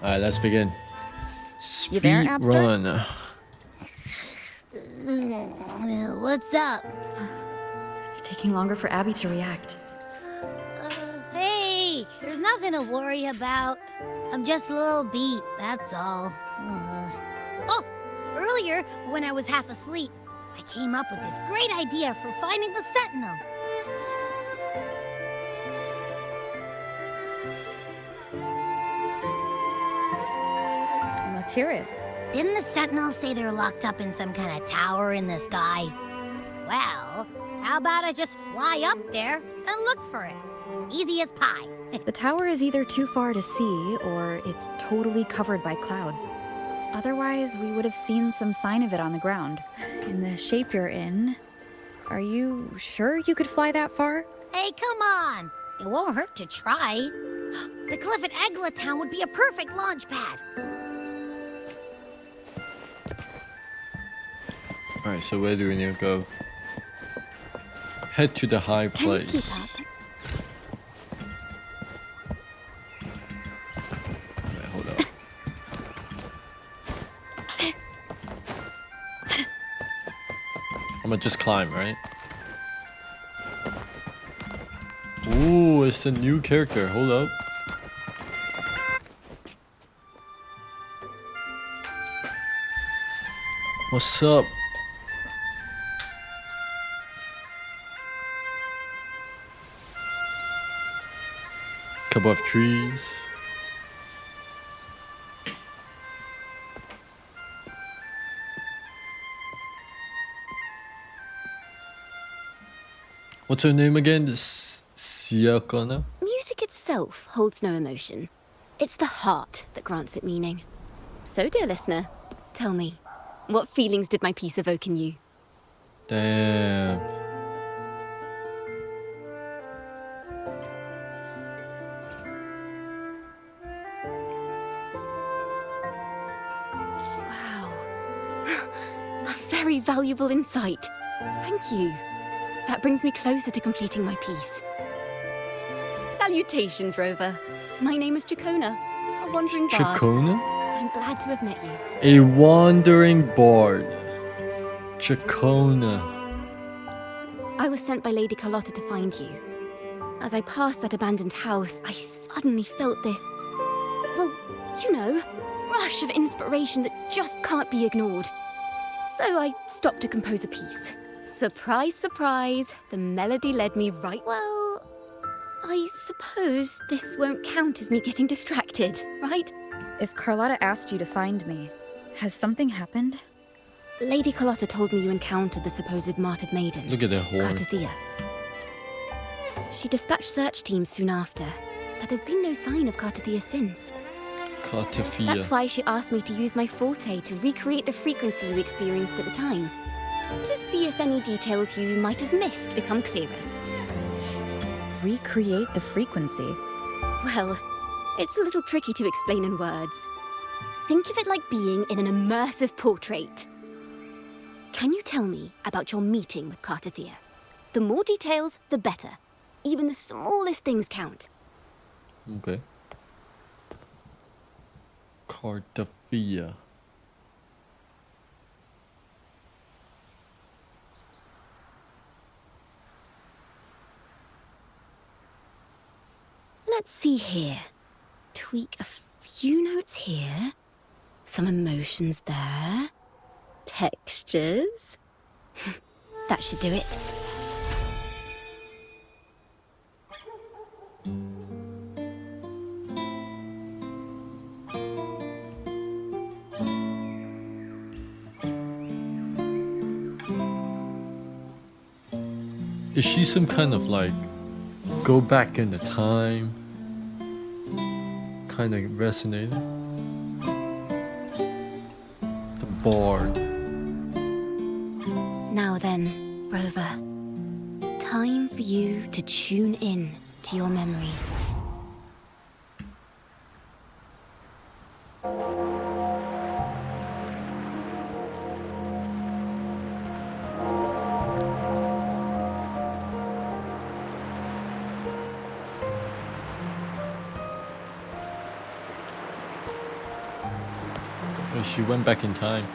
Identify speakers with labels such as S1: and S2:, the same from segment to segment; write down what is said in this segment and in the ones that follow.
S1: Alright, let's begin.
S2: You there, Abster?
S1: Speedrun.
S3: What's up?
S2: It's taking longer for Abby to react.
S3: Hey, there's nothing to worry about. I'm just a little beat, that's all. Oh, earlier, when I was half asleep, I came up with this great idea for finding the Sentinel.
S2: Let's hear it.
S3: Didn't the Sentinels say they're locked up in some kind of tower in the sky? Well, how about I just fly up there and look for it? Easy as pie.
S2: The tower is either too far to see, or it's totally covered by clouds. Otherwise, we would have seen some sign of it on the ground. In the shape you're in, are you sure you could fly that far?
S3: Hey, come on! It won't hurt to try. The cliff at Egla Town would be a perfect launch pad.
S1: Alright, so where do we need to go? Head to the high
S3: Can you
S1: place.
S3: keep up?
S1: Alright, hold up. I'm gonna just climb, right? Ooh, it's a new character. Hold up. What's up? Couple of trees. What's her name again? Siakana?
S4: Music itself holds no emotion. It's the heart that grants it meaning. So, dear listener, tell me, what feelings did my piece evoke in you?
S1: Damn.
S4: Wow. A very valuable insight. Thank you. That brings me closer to completing my piece. Salutations, Rover. My name is Chacona, a wandering bard.
S1: Chacona?
S4: I'm glad to have met you.
S1: A wandering bard. Chacona.
S4: I was sent by Lady Carlotta to find you. As I passed that abandoned house, I suddenly felt this, well, you know, rush of inspiration that just can't be ignored. So I stopped to compose a piece. Surprise, surprise, the melody led me right. Well, I suppose this won't count as me getting distracted, right?
S2: If Carlotta asked you to find me, has something happened?
S4: Lady Carlotta told me you encountered the supposed martyred maiden.
S1: Look at that horn.
S4: Cartothea. She dispatched search teams soon after, but there's been no sign of Cartothea since.
S1: Cartothea.
S4: That's why she asked me to use my forte to recreate the frequency you experienced at the time. To see if any details you might have missed become clearer.
S2: Recreate the frequency?
S4: Well, it's a little tricky to explain in words. Think of it like being in an immersive portrait. Can you tell me about your meeting with Cartothea? The more details, the better. Even the smallest things count.
S1: Okay. Cartothea.
S4: Let's see here. Tweak a few notes here. Some emotions there. Textures. That should do it.
S1: Is she some kind of like go back in the time kind of resonated? The bard.
S4: Now then, Rover. Time for you to tune in to your memories.
S1: Oh, she went back in time.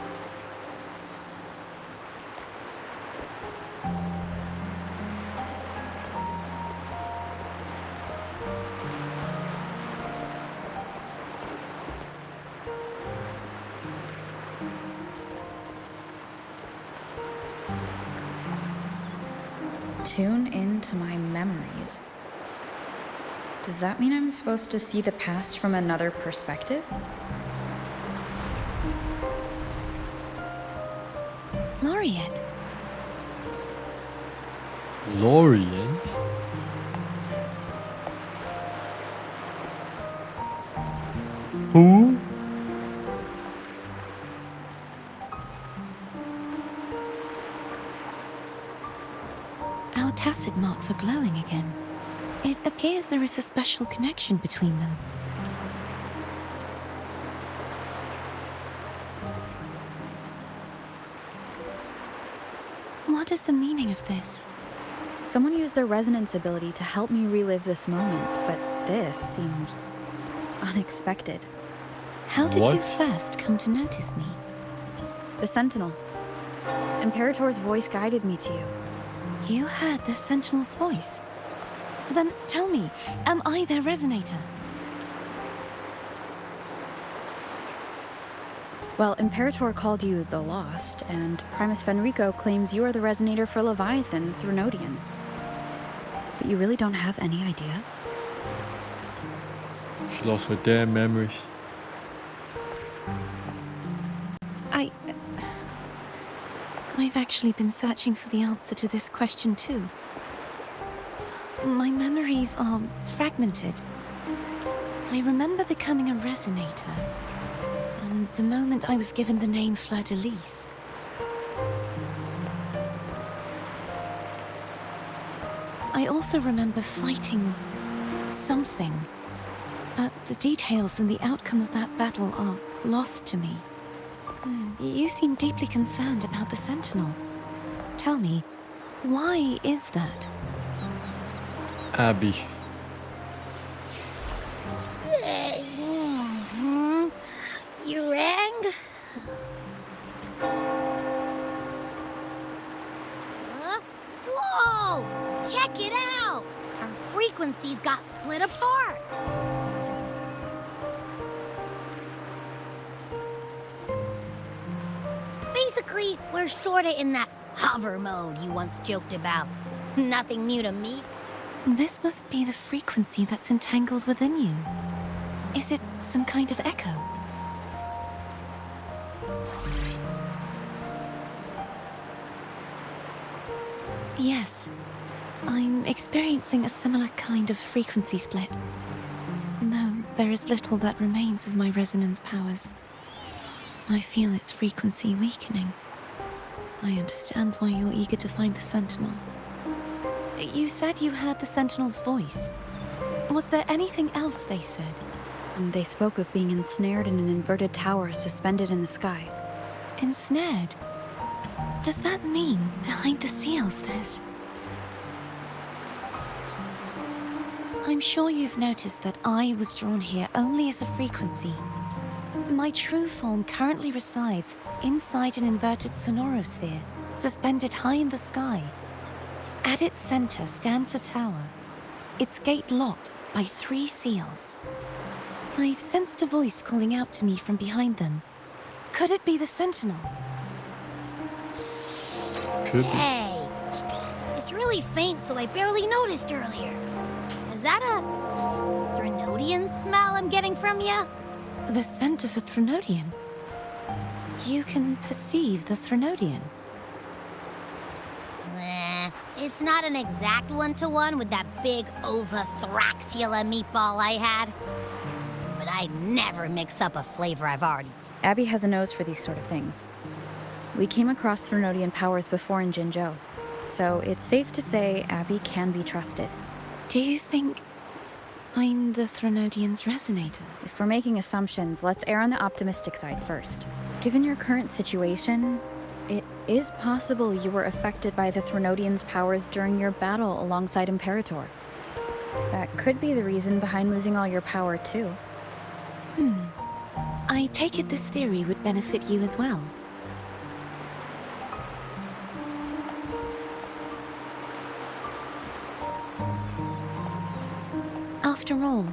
S2: Tune into my memories. Does that mean I'm supposed to see the past from another perspective?
S4: Laureate.
S1: Lorient? Who?
S4: Our tacit marks are glowing again. It appears there is a special connection between them. What is the meaning of this?
S2: Someone used their resonance ability to help me relive this moment, but this seems unexpected.
S4: How did you
S1: What?
S4: first come to notice me?
S2: The Sentinel. Imperator's voice guided me to you.
S4: You heard the Sentinel's voice? Then tell me, am I their resonator?
S2: Well, Imperator called you the Lost, and Primus Fenrico claims you are the resonator for Leviathan, the Threnodian. But you really don't have any idea?
S1: She lost her damn memories.
S4: I've actually been searching for the answer to this question too. My memories are fragmented. I remember becoming a resonator, and the moment I was given the name Fleur-de-Lis. I also remember fighting something, but the details and the outcome of that battle are lost to me. You seem deeply concerned about the Sentinel. Tell me, why is that?
S1: Abby.
S3: You rang? Whoa! Check it out! Our frequencies got split apart. Basically, we're sorta in that hover mode you once joked about. Nothing new to me.
S4: This must be the frequency that's entangled within you. Is it some kind of echo? Yes, I'm experiencing a similar kind of frequency split. Though there is little that remains of my resonance powers. I feel its frequency weakening. I understand why you're eager to find the Sentinel. You said you heard the Sentinel's voice. Was there anything else they said?
S2: They spoke of being ensnared in an inverted tower suspended in the sky.
S4: Ensnared? Does that mean behind the seals there's... I'm sure you've noticed that I was drawn here only as a frequency. My true form currently resides inside an inverted sonorosphere, suspended high in the sky. At its center stands a tower, its gate locked by 3 seals. I've sensed a voice calling out to me from behind them. Could it be the Sentinel?
S1: Could be.
S3: Hey, it's really faint, so I barely noticed earlier. Is that a Threnodian smell I'm getting from you?
S4: The scent of a Threnodian? You can perceive the Threnodian?
S3: It's not an exact one-to-one with that big Ovathraxula meatball I had. But I'd never mix up a flavor I've already...
S2: Abby has a nose for these sort of things. We came across Threnodian powers before in Jinzhou, so it's safe to say Abby can be trusted.
S4: Do you think I'm the Threnodian's resonator?
S2: If we're making assumptions, let's err on the optimistic side first. Given your current situation, it is possible you were affected by the Threnodian's powers during your battle alongside Imperator. That could be the reason behind losing all your power, too.
S4: I
S5: I take it this theory would benefit you as well. After all,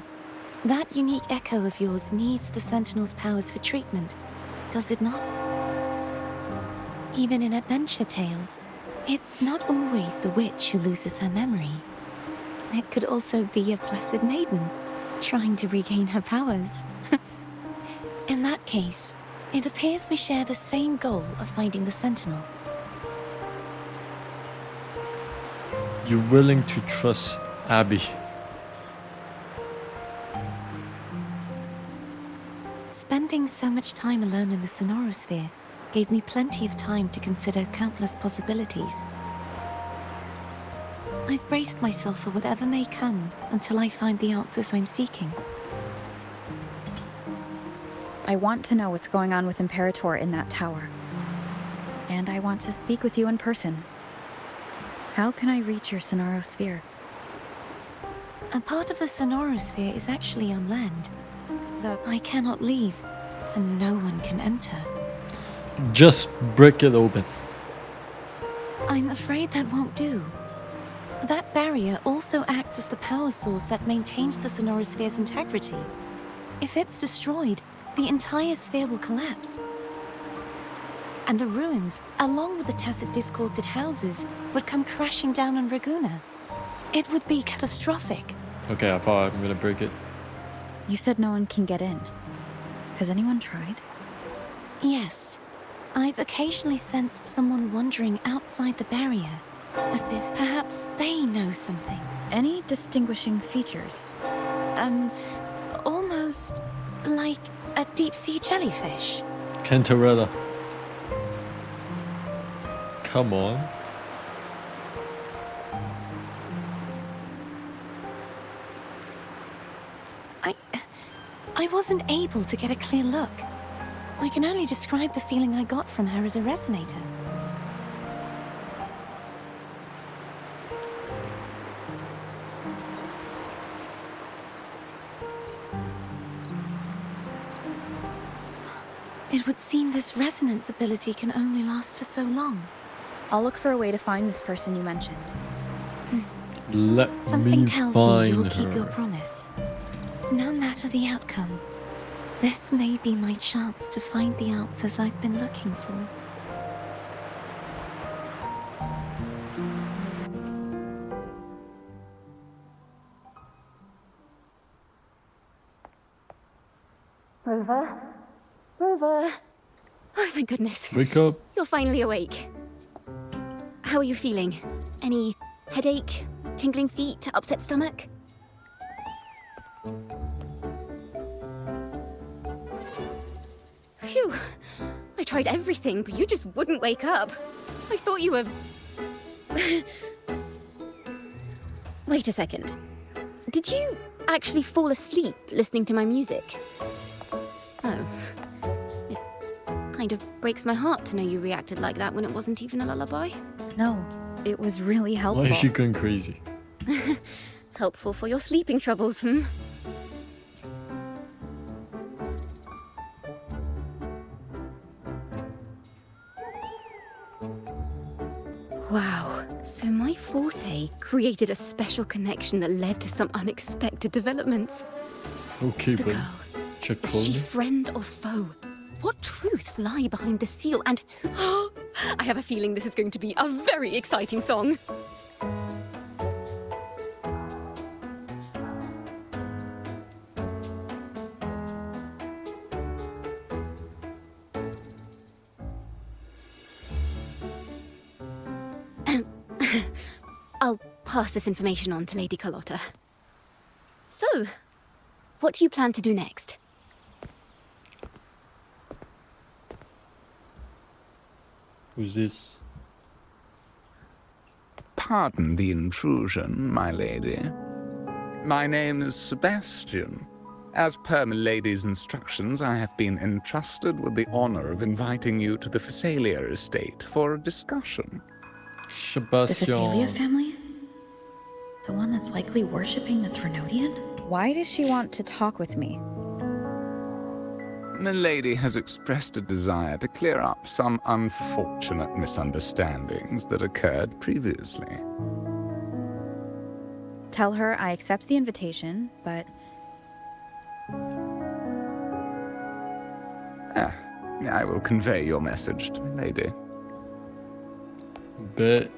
S5: that unique echo of yours needs the Sentinel's powers for treatment, does it not? Even in adventure tales, it's not always the witch who loses her memory. It could also be a blessed maiden, trying to regain her powers. In that case, it appears we share the same goal of finding the Sentinel.
S1: You're willing to trust Abby.
S5: Spending so much time alone in the Sonorosphere gave me plenty of time to consider countless possibilities. I've braced myself for whatever may come until I find the answers I'm seeking.
S2: I want to know what's going on with Imperator in that tower. And I want to speak with you in person. How can I reach your Sonorosphere?
S5: A part of the Sonorosphere is actually on land, though I cannot leave, and no one can enter.
S1: Just break it open.
S5: I'm afraid that won't do. That barrier also acts as the power source that maintains the Sonorosphere's integrity. If it's destroyed, the entire sphere will collapse. And the ruins, along with the tacit discords it houses, would come crashing down on Raguna. It would be catastrophic.
S1: Okay, I thought I'm gonna break it.
S2: You said no one can get in. Has anyone tried?
S5: Yes. I've occasionally sensed someone wandering outside the barrier, as if perhaps they know something.
S2: Any distinguishing features?
S5: Almost like a deep-sea jellyfish.
S1: Cantarella. Come on.
S5: I wasn't able to get a clear look. I can only describe the feeling I got from her as a resonator. It would seem this resonance ability can only last for so long.
S2: I'll look for a way to find this person you mentioned.
S1: Let
S5: Something
S1: me
S5: tells me
S1: find
S5: you will keep your
S1: her.
S5: promise. No matter the outcome, this may be my chance to find the answers I've been looking for.
S4: Rover? Rover! Oh, thank goodness.
S1: Wake up.
S4: You're finally awake. How are you feeling? Any headache, tingling feet, upset stomach? Phew. I tried everything, but you just wouldn't wake up. I thought you were... Wait a second. Did you actually fall asleep listening to my music? Oh. It kind of breaks my heart to know you reacted like that when it wasn't even a lullaby.
S2: No, it was really helpful.
S1: Why is she going crazy?
S4: Helpful for your sleeping troubles, hmm? Wow, so my forte created a special connection that led to some unexpected developments.
S1: Okay,
S4: The
S1: but
S4: girl,
S1: check
S4: is she
S1: closely.
S4: friend or foe? What truths lie behind the seal and... I have a feeling this is going to be a very exciting song. I'll pass this information on to Lady Carlotta. So, what do you plan to do next?
S1: Who's this?
S6: Pardon the intrusion, my lady. My name is Sebastian. As per my lady's instructions, I have been entrusted with the honor of inviting you to the Phasalia estate for a discussion.
S2: The Phasalia
S1: Sebastian.
S2: family? The one that's likely worshipping the Threnodian? Why does she want to talk with me?
S6: Milady has expressed a desire to clear up some unfortunate misunderstandings that occurred previously.
S2: Tell her I accept the invitation, but
S6: I will convey your message to Milady.
S1: Bet.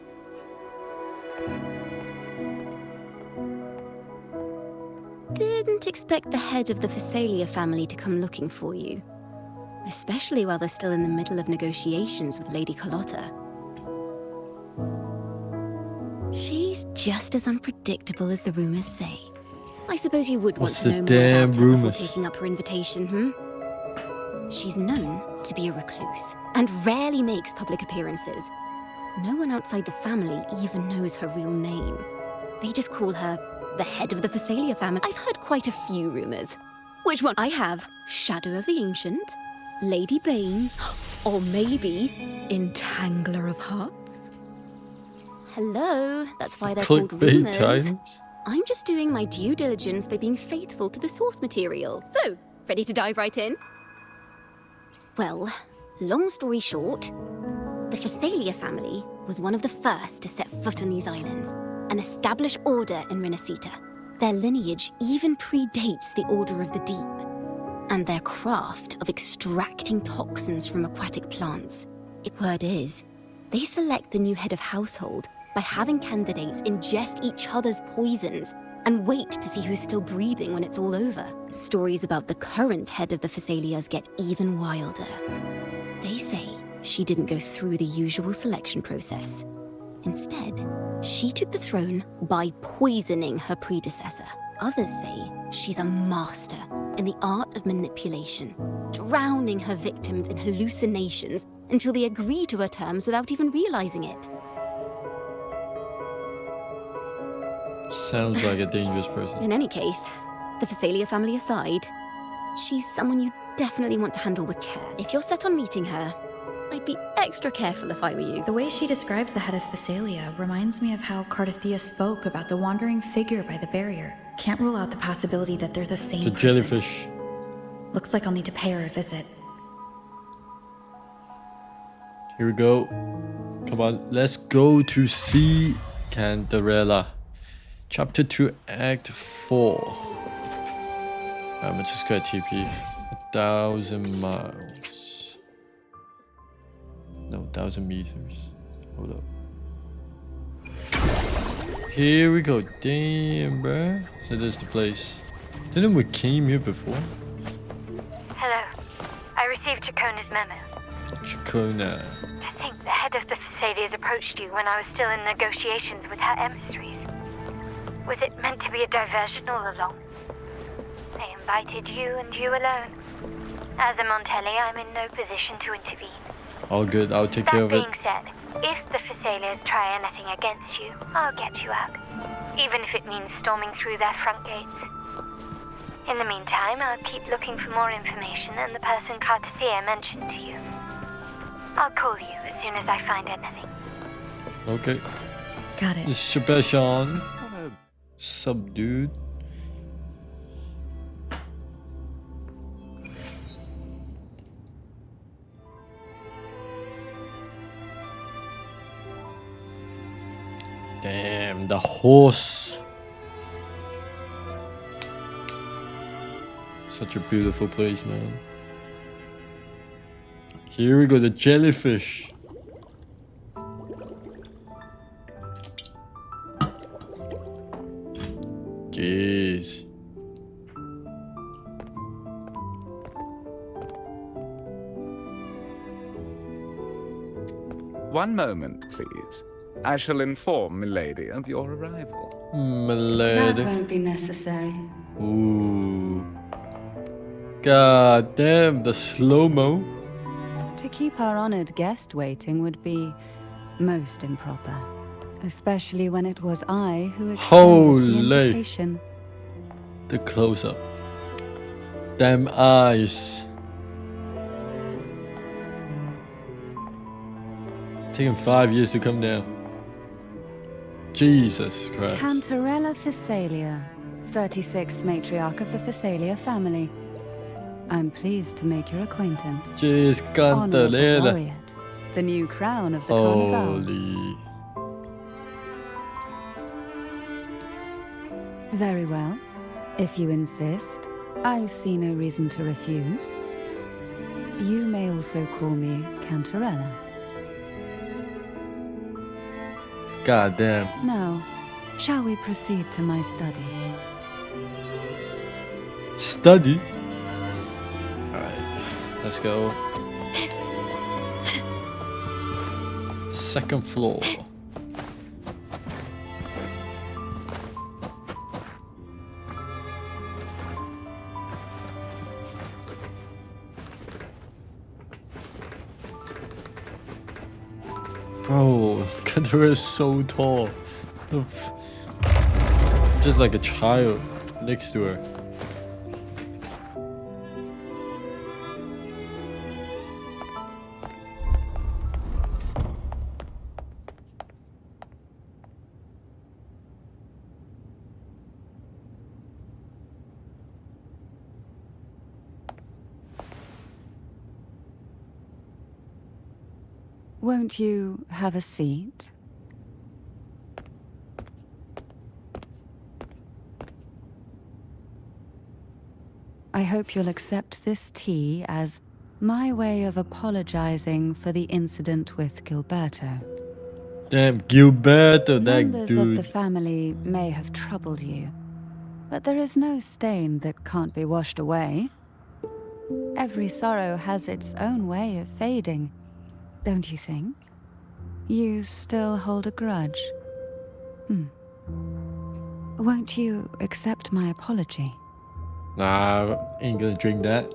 S4: Didn't expect the head of the Phasalia family to come looking for you. Especially while they're still in the middle of negotiations with Lady Carlotta. She's just as unpredictable as the rumors say. I suppose you would want
S1: What's
S4: to
S1: the
S4: know more
S1: damn
S4: about her before
S1: rumors?
S4: taking up her invitation, She's known to be a recluse, and rarely makes public appearances. No one outside the family even knows her real name. They just call her the head of the Phasalia family. I've heard quite a few rumors. Which one? I have Shadow of the Ancient, Lady Bane, or maybe Entangler of Hearts. Hello, that's why they're called
S1: Clickbait
S4: rumors.
S1: times.
S4: I'm just doing my due diligence by being faithful to the source material. So, ready to dive right in? Well, long story short, the Phasalia family was one of the first to set foot on these islands and establish order in Renacita. Their lineage even predates the Order of the Deep, and their craft of extracting toxins from aquatic plants. Word is, they select the new head of household by having candidates ingest each other's poisons and wait to see who's still breathing when it's all over. Stories about the current head of the Phasalias get even wilder. They say she didn't go through the usual selection process. Instead, she took the throne by poisoning her predecessor. Others say she's a master in the art of manipulation, drowning her victims in hallucinations until they agree to her terms without even realizing it.
S1: Sounds like a dangerous person.
S4: In any case, the Phasalia family aside, she's someone you definitely want to handle with care. If you're set on meeting her, I'd be extra careful if I were you.
S2: the way she describes the head of Phasalia reminds me of how Cardathea spoke about the wandering figure by the barrier. Can't rule out the possibility that they're the same
S1: The
S2: person.
S1: jellyfish.
S2: Looks like I'll need to pay her a visit.
S1: Here we go. Come on, let's go to see Cantarella. Chapter 2, Act 4. I'm just gonna TP. 1,000 miles. No, 1,000 meters. Hold up. Here we go. Damn, bruh. So this is the place. Didn't we came here before?
S7: Hello. I received Chacona's memo.
S1: Chacona.
S7: I think the head of the Phasalias approached you when I was still in negotiations with her emissaries. Was it meant to be a diversion all along? They invited you and you alone. As a Montelli, I'm in no position to intervene.
S1: All good, I'll take care
S7: That
S1: of it.
S7: being said, if the Phasalias try anything against you, I'll get you out. Even if it means storming through their front gates. In the meantime, I'll keep looking for more information and the person Cardathea mentioned to you. I'll call you as soon as I find anything.
S1: Okay.
S2: Got it.
S1: It's Sebastian. Sub dude. Damn, the horse. Such a beautiful place, man. Here we go, the jellyfish. Jeez.
S6: One moment, please. I shall inform Milady of your arrival.
S8: That
S1: Milady.
S8: won't be necessary.
S1: Ooh. God damn, the slow-mo.
S8: To keep our honored guest waiting would be most improper. Especially when it was I who extended the
S1: Holy.
S8: invitation.
S1: The close-up. Damn eyes. Taking 5 years to come down. Jesus Christ.
S8: Cantarella Phasalia, 36th matriarch of the Phasalia family. I'm pleased to make your acquaintance.
S1: Jeez,
S8: Honorable
S1: cantarela.
S8: laureate, the new crown of the Carnival.
S1: Holy.
S8: Very well. If you insist, I see no reason to refuse. You may also call me Cantarella.
S1: God damn.
S8: Now, shall we proceed to my study?
S1: Study? Alright, let's go. Second floor. Bro, Kandara is so tall. Just like a child next to her.
S8: Won't you have a seat? I hope you'll accept this tea as my way of apologizing for the incident with Gilberto.
S1: Damn, Gilberto, that
S8: Members of the
S1: dude.
S8: family may have troubled you, but there is no stain that can't be washed away. Every sorrow has its own way of fading, don't you think? You still hold a grudge? Won't you accept my apology?
S1: Nah, ain't gonna drink that.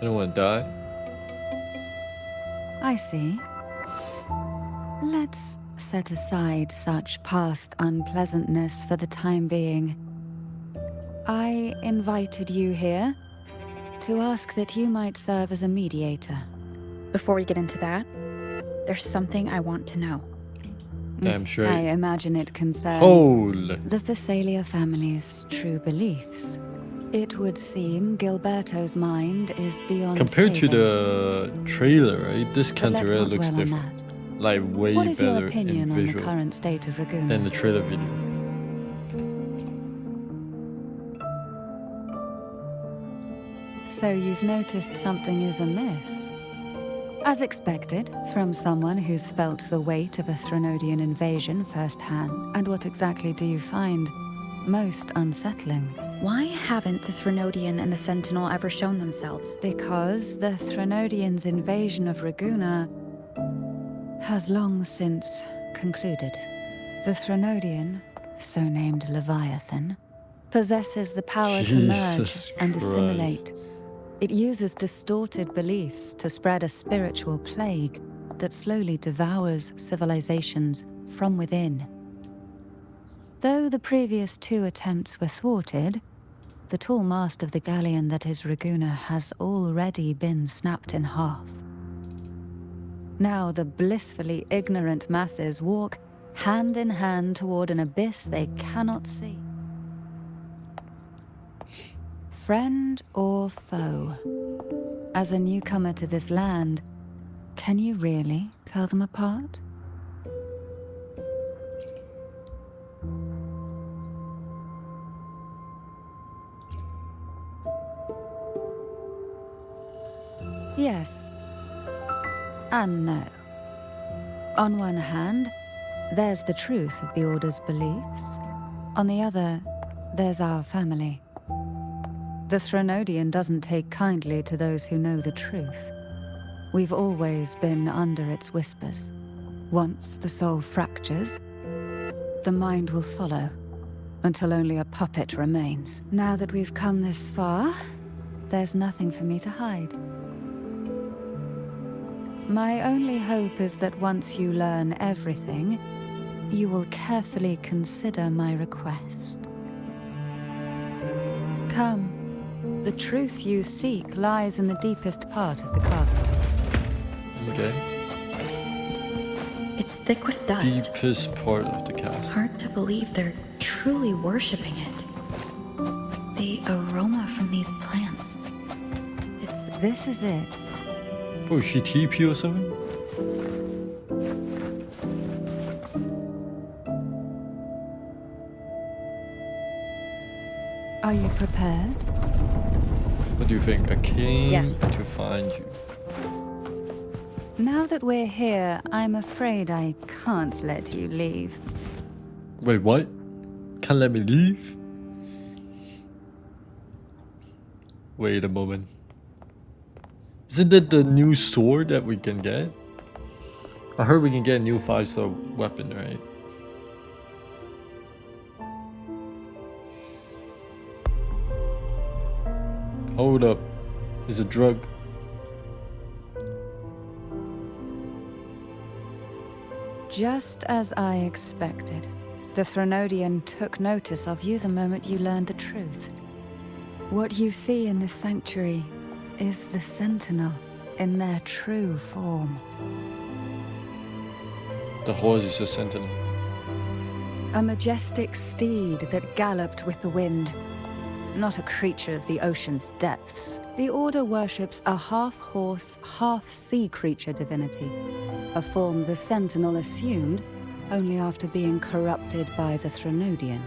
S1: I don't wanna die.
S8: I see. Let's set aside such past unpleasantness for the time being. I invited you here to ask that you might serve as a mediator.
S2: Before we get into that, there's something I want to know.
S1: Damn straight.
S8: I imagine it concerns
S1: Holy.
S8: the Visalia family's true beliefs. It would seem Gilberto's mind is beyond
S1: Compared to
S8: saving.
S1: the trailer, right? This
S8: But let's
S1: Cantarella
S8: not
S1: looks
S8: dwell on
S1: different.
S8: that.
S1: Like way
S8: What is your
S1: better
S8: opinion
S1: in
S8: on the
S1: visual
S8: current state of Raguna?
S1: than the trailer video.
S8: So you've noticed something is amiss? As expected, from someone who's felt the weight of a Threnodian invasion firsthand. And what exactly do you find most unsettling?
S2: Why haven't the Threnodian and the Sentinel ever shown themselves?
S8: Because the Threnodians' invasion of Raguna has long since concluded. The Threnodian, so named Leviathan, possesses the power to merge
S1: Jesus
S8: and
S1: Christ.
S8: assimilate. It uses distorted beliefs to spread a spiritual plague that slowly devours civilizations from within. Though the previous two attempts were thwarted, the tall mast of the galleon that is Raguna has already been snapped in half. Now the blissfully ignorant masses walk hand in hand toward an abyss they cannot see. Friend or foe? As a newcomer to this land, can you really tell them apart? Yes. And no. On one hand, there's the truth of the Order's beliefs. On the other, there's our family. The Threnodian doesn't take kindly to those who know the truth. We've always been under its whispers. Once the soul fractures, the mind will follow, until only a puppet remains. Now that we've come this far, there's nothing for me to hide. My only hope is that once you learn everything, you will carefully consider my request. Come. The truth you seek lies in the deepest part of the castle.
S1: Okay.
S2: It's thick with dust.
S1: Deepest part of the castle.
S2: Hard to believe they're truly worshipping it. The aroma from these plants.
S8: This is it.
S1: Oh, is she TP or something?
S8: Are you prepared?
S1: What do you think? I came
S2: Yes.
S1: to find you.
S8: Now that we're here, I'm afraid I can't let you leave.
S1: Wait, what? Can't let me leave? Wait a moment. Isn't that the new sword that we can get? I heard we can get a new 5-star weapon, right? Hold up. It's a drug.
S8: Just as I expected. The Threnodian took notice of you the moment you learned the truth. What you see in this sanctuary is the Sentinel in their true form.
S1: The horse is a sentinel.
S8: A majestic steed that galloped with the wind. Not a creature of the ocean's depths. The Order worships a half-horse, half-sea creature divinity. A form the Sentinel assumed only after being corrupted by the Threnodian.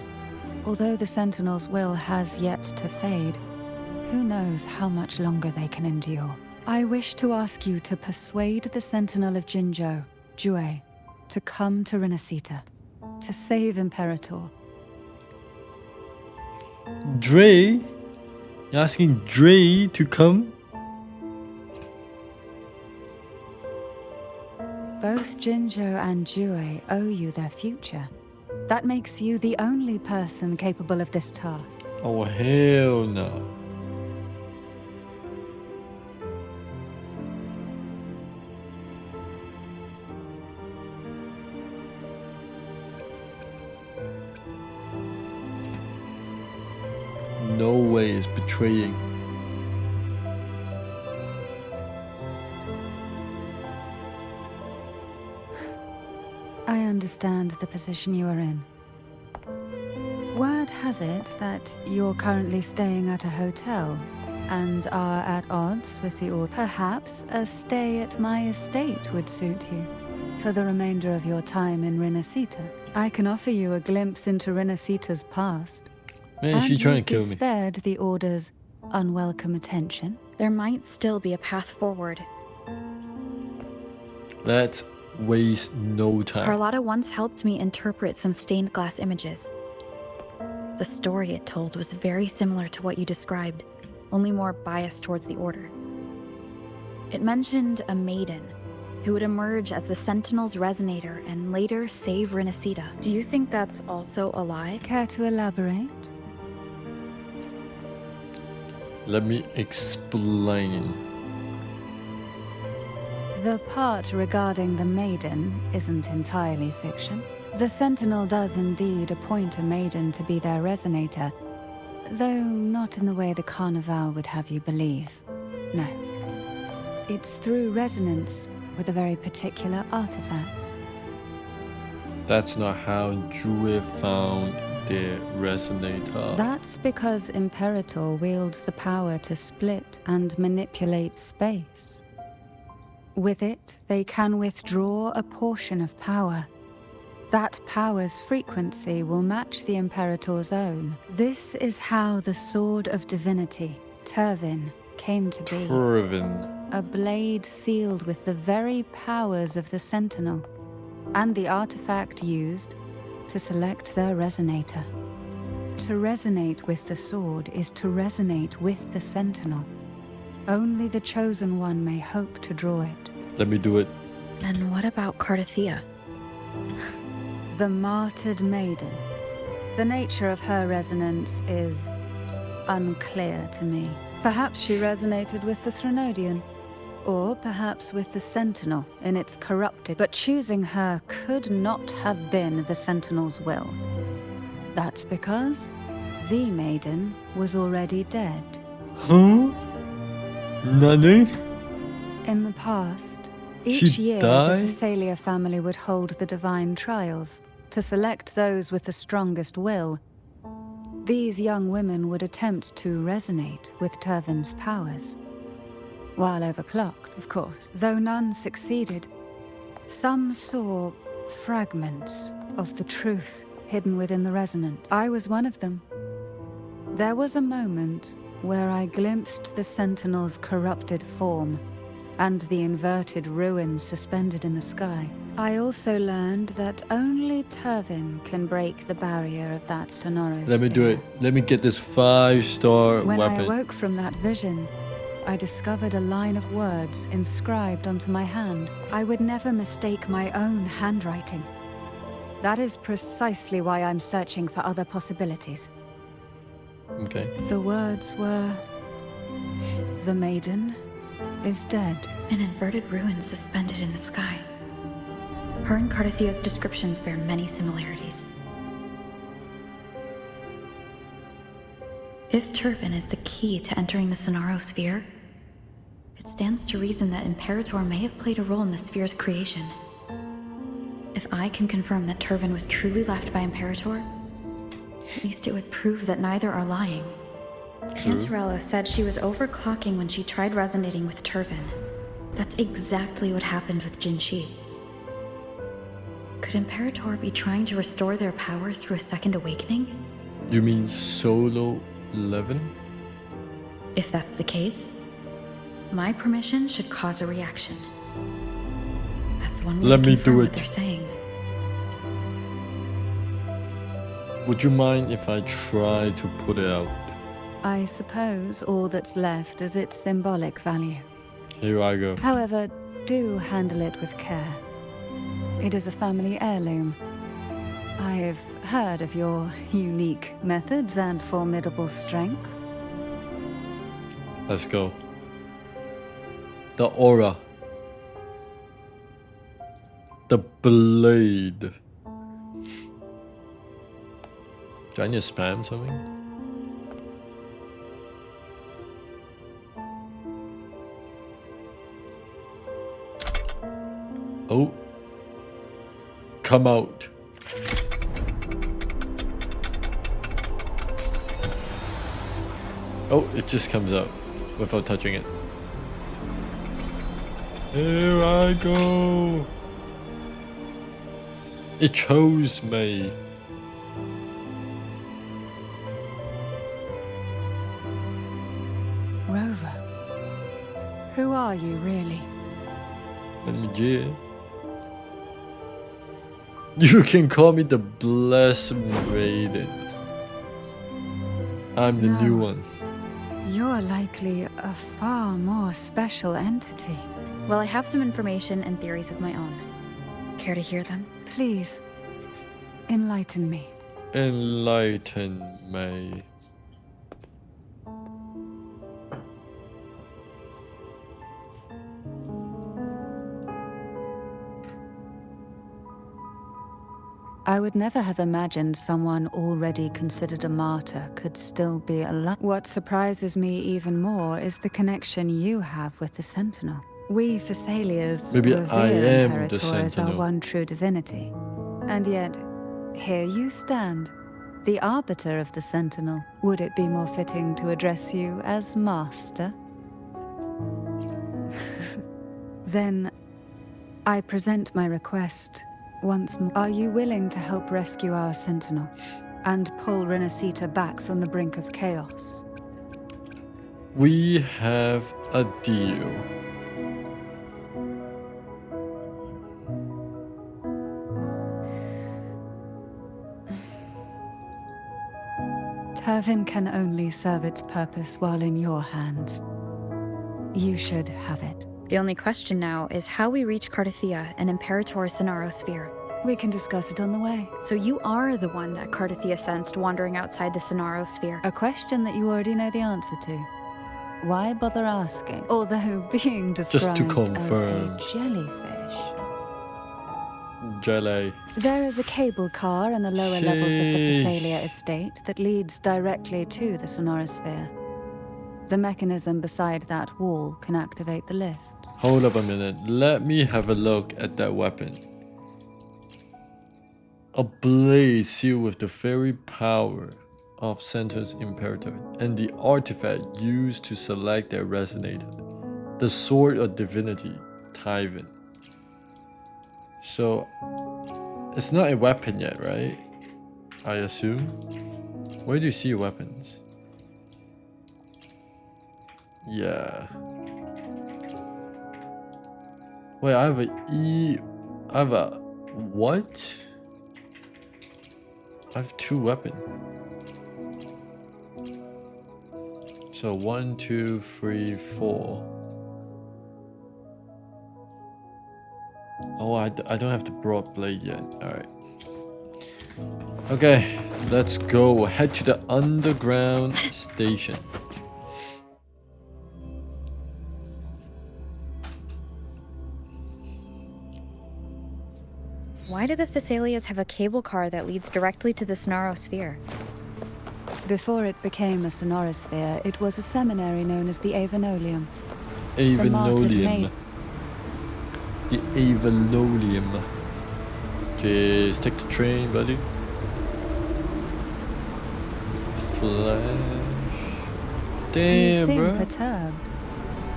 S8: Although the Sentinel's will has yet to fade, who knows how much longer they can endure. I wish to ask you to persuade the Sentinel of Jinzhou, Jue, to come to Renacita, to save Imperator.
S1: Dre? You're asking Dre to come?
S8: Both Jinzhou and Jue owe you their future. That makes you the only person capable of this task.
S1: Oh, hell no. No way is betraying.
S8: I understand the position you are in. Word has it that you're currently staying at a hotel and are at odds with the Order. Perhaps a stay at my estate would suit you for the remainder of your time in Renacita. I can offer you a glimpse into Renacita's past.
S1: Man, she
S8: and
S1: trying
S8: you'd
S1: to
S8: be
S1: kill me.
S8: spared the Order's unwelcome attention.
S2: There might still be a path forward.
S1: Let's waste no time.
S2: Carlotta once helped me interpret some stained glass images. The story it told was very similar to what you described, only more biased towards the Order. It mentioned a maiden who would emerge as the Sentinel's resonator and later save Renacita. Do you think that's also a lie?
S8: Care to elaborate?
S1: Let me explain.
S8: The part regarding the maiden isn't entirely fiction. The Sentinel does indeed appoint a maiden to be their resonator, though not in the way the Carnival would have you believe. No. It's through resonance with a very particular artifact.
S1: That's not how Jue found their resonator.
S8: That's because Imperator wields the power to split and manipulate space. With it, they can withdraw a portion of power. That power's frequency will match the Imperator's own. This is how the Sword of Divinity, Turvin, came to be.
S1: Turvin.
S8: A blade sealed with the very powers of the Sentinel, and the artifact used to select their resonator. To resonate with the sword is to resonate with the Sentinel. Only the Chosen One may hope to draw it.
S1: Let me do it.
S2: Then what about Cardathea?
S8: The martyred maiden. The nature of her resonance is unclear to me. Perhaps she resonated with the Threnodian, or perhaps with the Sentinel in its corrupted. But choosing her could not have been the Sentinel's will. That's because the maiden was already dead.
S1: Huh? Nani?
S8: In the past,
S1: She
S8: each year
S1: died?
S8: the Thessalia family would hold the divine trials to select those with the strongest will. These young women would attempt to resonate with Turvin's powers. While overclocked, of course. Though none succeeded, some saw fragments of the truth hidden within the resonant. I was one of them. There was a moment where I glimpsed the Sentinel's corrupted form and the inverted ruins suspended in the sky. I also learned that only Turvin can break the barrier of that Sonoros.
S1: Let me do it. Let me get this 5-star
S8: When
S1: weapon.
S8: I awoke from that vision, I discovered a line of words inscribed onto my hand. I would never mistake my own handwriting. That is precisely why I'm searching for other possibilities.
S1: Okay.
S8: The words were... The maiden is dead.
S2: An inverted ruin suspended in the sky. Her and Cardathia's descriptions bear many similarities. If Turvin is the key to entering the Sonaro sphere, it stands to reason that Imperator may have played a role in the sphere's creation. If I can confirm that Turvin was truly left by Imperator, at least it would prove that neither are lying. Cantarella said she was overclocking when she tried resonating with Turvin. That's exactly what happened with Jinshi. Could Imperator be trying to restore their power through a second awakening?
S1: You mean Solo 11?
S2: If that's the case, my permission should cause a reaction. That's one way
S1: Let
S2: to
S1: me
S2: confirm
S1: do
S2: what
S1: it.
S2: they're saying.
S1: Would you mind if I try to put it out?
S8: I suppose all that's left is its symbolic value.
S1: Here I go.
S8: However, do handle it with care. It is a family heirloom. I've heard of your unique methods and formidable strength.
S1: Let's go. The aura. The blade. Do I need to spam something? Oh. Come out. Oh, it just comes out without touching it. Here I go. It chose me.
S8: Rover, who are you really?
S1: Let me get. You can call me the Blessed Maiden. I'm the new
S8: No.
S1: one.
S8: You're likely a far more special entity.
S2: Well, I have some information and theories of my own. Care to hear them?
S8: Please, enlighten me.
S1: Enlighten me.
S8: I would never have imagined someone already considered a martyr could still be alive. What surprises me even more is the connection you have with the Sentinel. We Thessalians
S1: Maybe
S8: revere
S1: I am the
S8: Imperator as our
S1: Sentinel.
S8: one true divinity. And yet, here you stand, the arbiter of the Sentinel. Would it be more fitting to address you as Master? Then, I present my request once more. Are you willing to help rescue our Sentinel and pull Renacita back from the brink of chaos?
S1: We have a deal.
S8: Turvin can only serve its purpose while in your hands. You should have it.
S2: The only question now is how we reach Cardathia and Imperator's Sonaro sphere.
S8: We can discuss it on the way.
S2: So you are the one that Cardathia sensed wandering outside the Sonaro sphere.
S8: A question that you already know the answer to. Why bother asking? Although being
S1: to
S8: described
S1: confirm.
S8: as a jellyfish.
S1: Jelly.
S8: There is a cable car in the lower levels of the
S1: Sheesh.
S8: Thessalia estate that leads directly to the Sonorosphere. The mechanism beside that wall can activate the lift.
S1: Hold up a minute. Let me have a look at that weapon. A blade sealed with the very power of Center's Imperator and the artifact used to select their resonator. The Sword of Divinity, Tyven. So, it's not a weapon yet, right? I assume. Where do you see weapons? Yeah. Wait, I have a what? I have 2 weapons. So 1, 2, 3, 4. Oh, I don't have the broad blade yet. Alright. Okay, let's go. Head to the underground station.
S2: Why do the Thessalias have a cable car that leads directly to the Sonarosphere?
S8: Before it became a sonorosphere, it was a seminary known as the Avenolium. The martyred
S1: Avenolium.
S8: maid-
S1: The Avenolium. Just take the train, buddy. Flash.
S8: You
S1: Damn,
S8: seem
S1: bro.
S8: perturbed.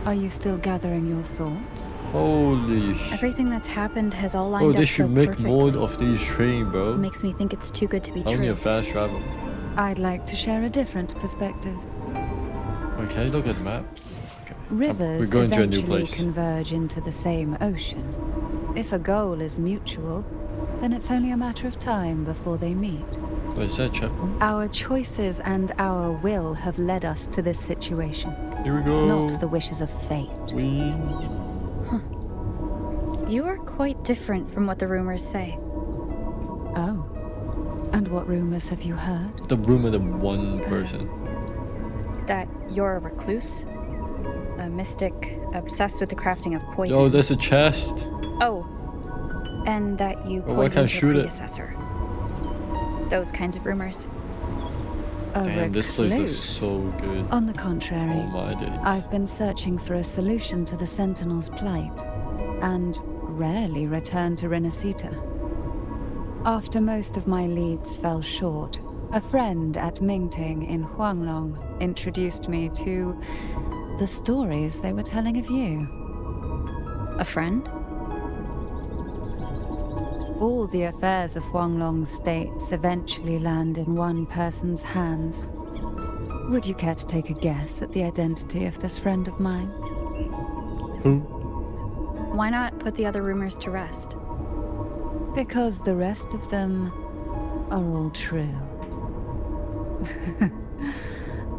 S8: Are you still gathering your thoughts?
S1: Holy sh.
S2: Everything that's happened has all lined
S1: Oh,
S2: up
S1: they
S2: so
S1: should make
S2: perfectly.
S1: more of these train, bro.
S2: It makes me think it's too good to be
S1: Only
S2: true.
S1: a fast travel.
S8: I'd like to share a different perspective.
S1: Okay, look at the map. Okay.
S8: Rivers
S1: We're going to a new
S8: eventually
S1: place.
S8: converge into the same ocean. If a goal is mutual, then it's only a matter of time before they meet.
S1: What is that, chapel?
S8: Our choices and our will have led us to this situation,
S1: Here we go.
S8: not the wishes of fate.
S1: We.
S2: You are quite different from what the rumors say.
S8: Oh. And what rumors have you heard?
S1: The room of the one person.
S2: That you're a recluse, a mystic obsessed with the crafting of poison.
S1: Yo, there's a chest.
S2: Oh, and that you
S1: Oh, why can't I
S2: poisoned
S1: shoot
S2: your
S1: it?
S2: predecessor. Those kinds of rumors.
S8: A
S1: Damn, this place looks
S8: recluse.
S1: so good.
S8: On the contrary,
S1: Oh my days.
S8: I've been searching for a solution to the Sentinel's plight, and rarely return to Renacita. After most of my leads fell short, a friend at Mingting in Huanglong introduced me to the stories they were telling of you.
S2: A friend?
S8: All the affairs of Huanglong states eventually land in one person's hands. Would you care to take a guess at the identity of this friend of mine?
S1: Who?
S2: Why not put the other rumors to rest?
S8: Because the rest of them are all true.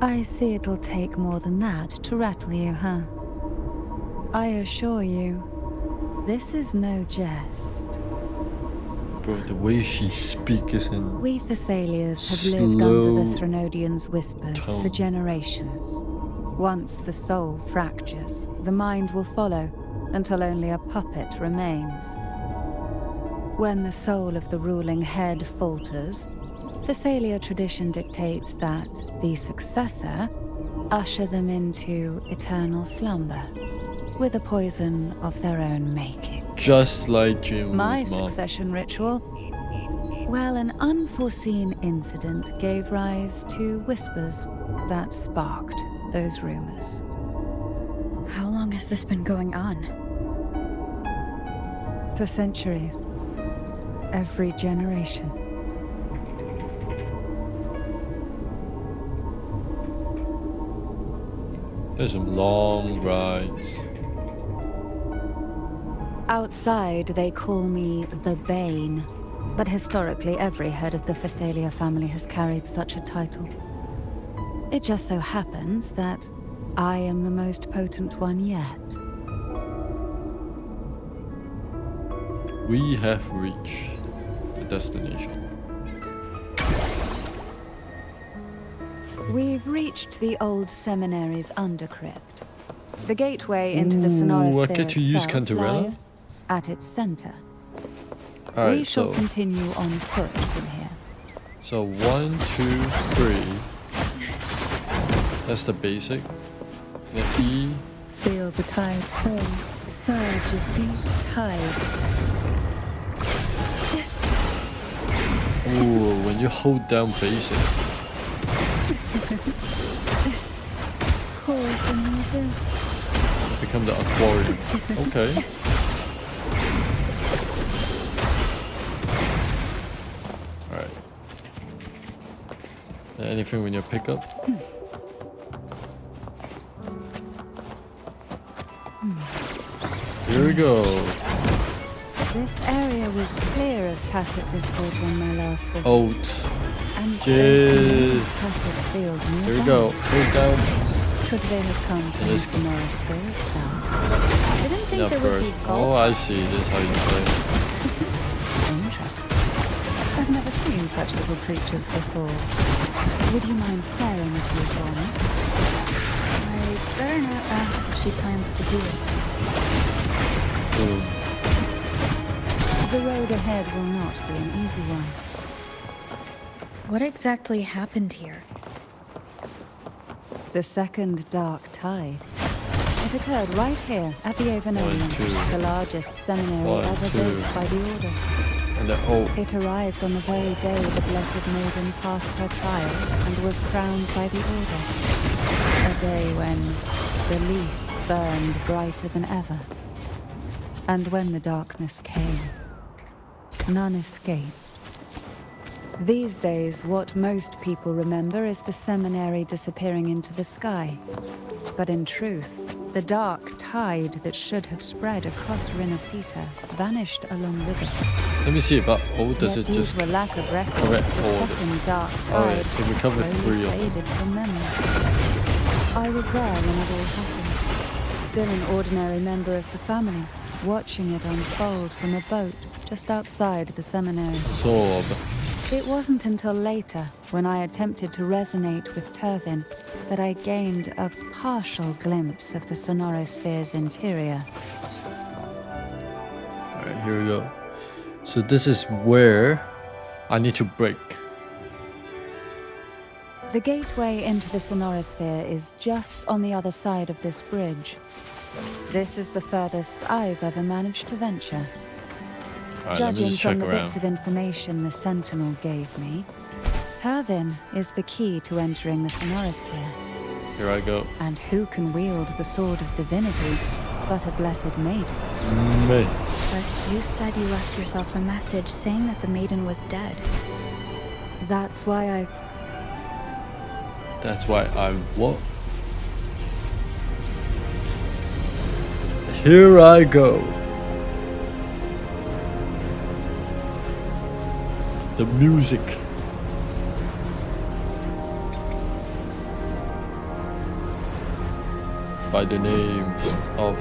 S8: I see it'll take more than that to rattle you, huh? I assure you, this is no jest.
S1: Bro, the way she speaks is in.
S8: We Thessalias have lived under
S1: Slow
S8: the Threnodians' whispers for
S1: tone.
S8: generations. Once the soul fractures, the mind will follow, until only a puppet remains. When the soul of the ruling head falters, Thessalia tradition dictates that the successor usher them into eternal slumber, with a poison of their own making.
S1: Just like Jim
S8: My
S1: was mom.
S8: succession ritual? Well, an unforeseen incident gave rise to whispers that sparked those rumors.
S2: How long has this been going on?
S8: For centuries. Every generation.
S1: There's some long rides.
S8: Outside, they call me the Bane, but historically every head of the Thessalia family has carried such a title. It just so happens that I am the most potent one yet.
S1: We have reached the destination.
S8: We've reached the old seminary's undercrypt. The gateway into the
S1: Ooh, I
S8: Sonorosphere
S1: get to use
S8: itself
S1: Cantarella?
S8: lies at its center. We
S1: Alright,
S8: shall
S1: so
S8: continue on foot from here.
S1: 1, 2, 3. That's the basic. The E.
S8: Feel the tide flow, surge of deep tides.
S1: Ooh, when you hold down basic.
S8: call from the abyss.
S1: Become the aquarium. Okay. Alright. Anything we need to pick up? Here we go.
S8: This area was clear of tacit discords on my last visit.
S1: Oats.
S8: And
S1: Jeez.
S8: tacit field nearby.
S1: Here we go. Move down.
S8: Could they have come from the
S1: Yes.
S8: Sonorasphere itself?
S2: I didn't think
S1: Yeah,
S2: there would be
S1: first.
S2: golf.
S1: Oh, I see. This is how you play.
S8: Interesting. I've never seen such little creatures before. Would you mind sparing a few for me?
S2: I better not ask if she plans to do it.
S1: Boom.
S8: The road ahead will not be an easy one.
S2: What exactly happened here?
S8: The second dark tide. It occurred right here at the Avenolium,
S1: 1, 2.
S8: the largest seminary
S1: 1,
S8: ever
S1: 2.
S8: built by the Order.
S1: And then, oh,
S8: It arrived on the very day the Blessed Maiden passed her trial and was crowned by the Order. A day when the leaf burned brighter than ever. And when the darkness came, none escaped. These days, what most people remember is the seminary disappearing into the sky. But in truth, the dark tide that should have spread across Rinasita vanished along with it.
S1: let me see if I, oh, does
S8: Yet
S1: it
S8: these
S1: just,
S8: were lack of records.
S1: correct
S8: The
S1: order?
S8: second dark
S1: Alright,
S8: tide
S1: so we covered
S8: slowly
S1: 3 of them.
S8: faded from memory. I was there when it all happened, still an ordinary member of the family, watching it unfold from a boat just outside the seminary.
S1: Sorb.
S8: It wasn't until later, when I attempted to resonate with Turvin, that I gained a partial glimpse of the Sonorosphere's interior.
S1: Alright, here we go. So this is where I need to break.
S8: The gateway into the Sonorosphere is just on the other side of this bridge. This is the furthest I've ever managed to venture.
S1: Alright, let me
S8: Judging
S1: just
S8: from
S1: check
S8: the
S1: around.
S8: bits of information the Sentinel gave me, Turvin is the key to entering the Sonorosphere.
S1: Here I go.
S8: And who can wield the Sword of Divinity but a Blessed Maiden?
S1: Me.
S2: But you said you left yourself a message saying that the maiden was dead.
S8: That's why
S1: That's why I what? Here I go. The music. By the name of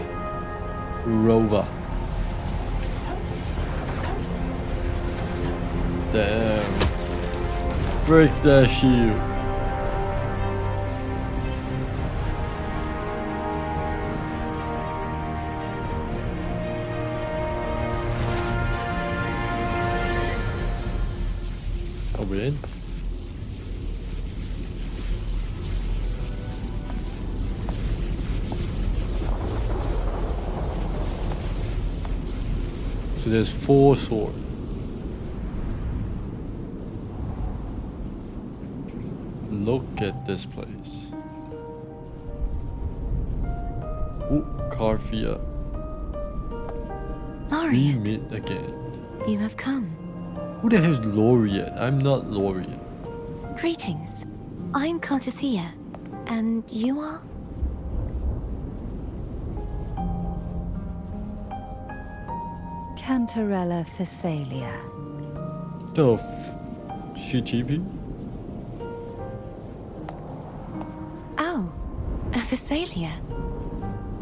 S1: Rova. Damn. Break that shield. Are we in? So there's 4 swords. Look at this place. Ooh, Carfia. We
S5: Laureate,
S1: meet again.
S5: you have come.
S1: Who the hell is Laureate? I'm not Laureate.
S5: Greetings. I'm Cartathea, and you are?
S8: Cantarella Phasalia.
S1: The she TP?
S5: Oh, a Phasalia.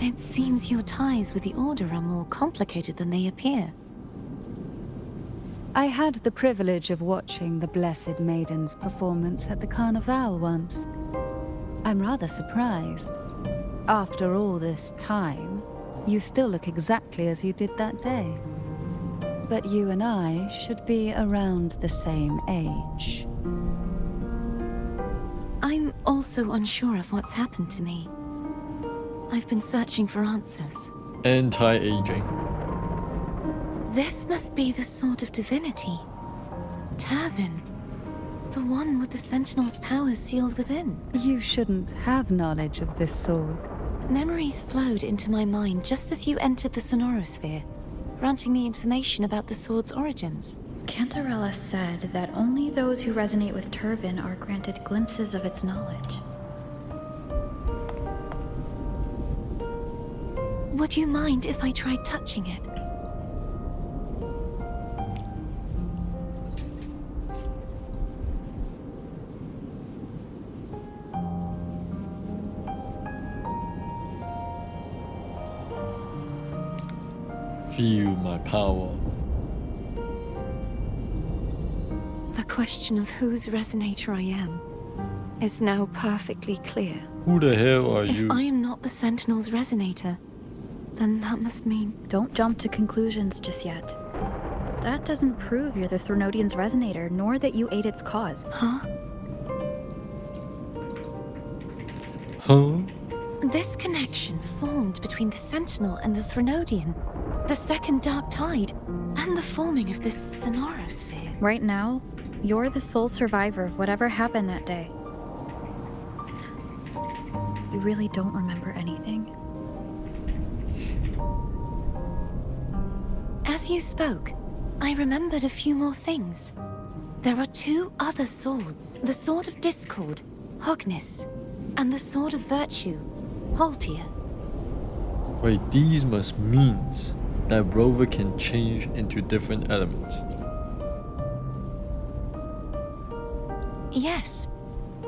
S5: It seems your ties with the Order are more complicated than they appear.
S8: I had the privilege of watching the Blessed Maiden's performance at the Carnival once. I'm rather surprised. After all this time, you still look exactly as you did that day. But you and I should be around the same age.
S5: I'm also unsure of what's happened to me. I've been searching for answers.
S1: Anti-aging.
S5: This must be the Sword of Divinity. Turvin. The one with the Sentinel's powers sealed within.
S8: You shouldn't have knowledge of this sword.
S5: Memories flowed into my mind just as you entered the Sonorosphere, granting me information about the sword's origins.
S2: Cantarella said that only those who resonate with Turvin are granted glimpses of its knowledge.
S5: Would you mind if I tried touching it?
S1: Feel my power.
S5: The question of whose resonator I am is now perfectly clear.
S1: Who the hell are
S5: If
S1: you?
S5: I am not the Sentinel's resonator, then that must mean...
S2: Don't jump to conclusions just yet. That doesn't prove you're the Threnodian's resonator, nor that you ate its cause.
S5: Huh?
S1: Huh?
S5: This connection formed between the Sentinel and the Threnodian, the second Dark Tide, and the forming of this Sonorosphere.
S2: Right now, you're the sole survivor of whatever happened that day. You really don't remember anything?
S5: As you spoke, I remembered a few more things. There are two other swords, the Sword of Discord, Hognis, and the Sword of Virtue, Haltia.
S1: Wait, these must means that Rover can change into different elements.
S5: Yes.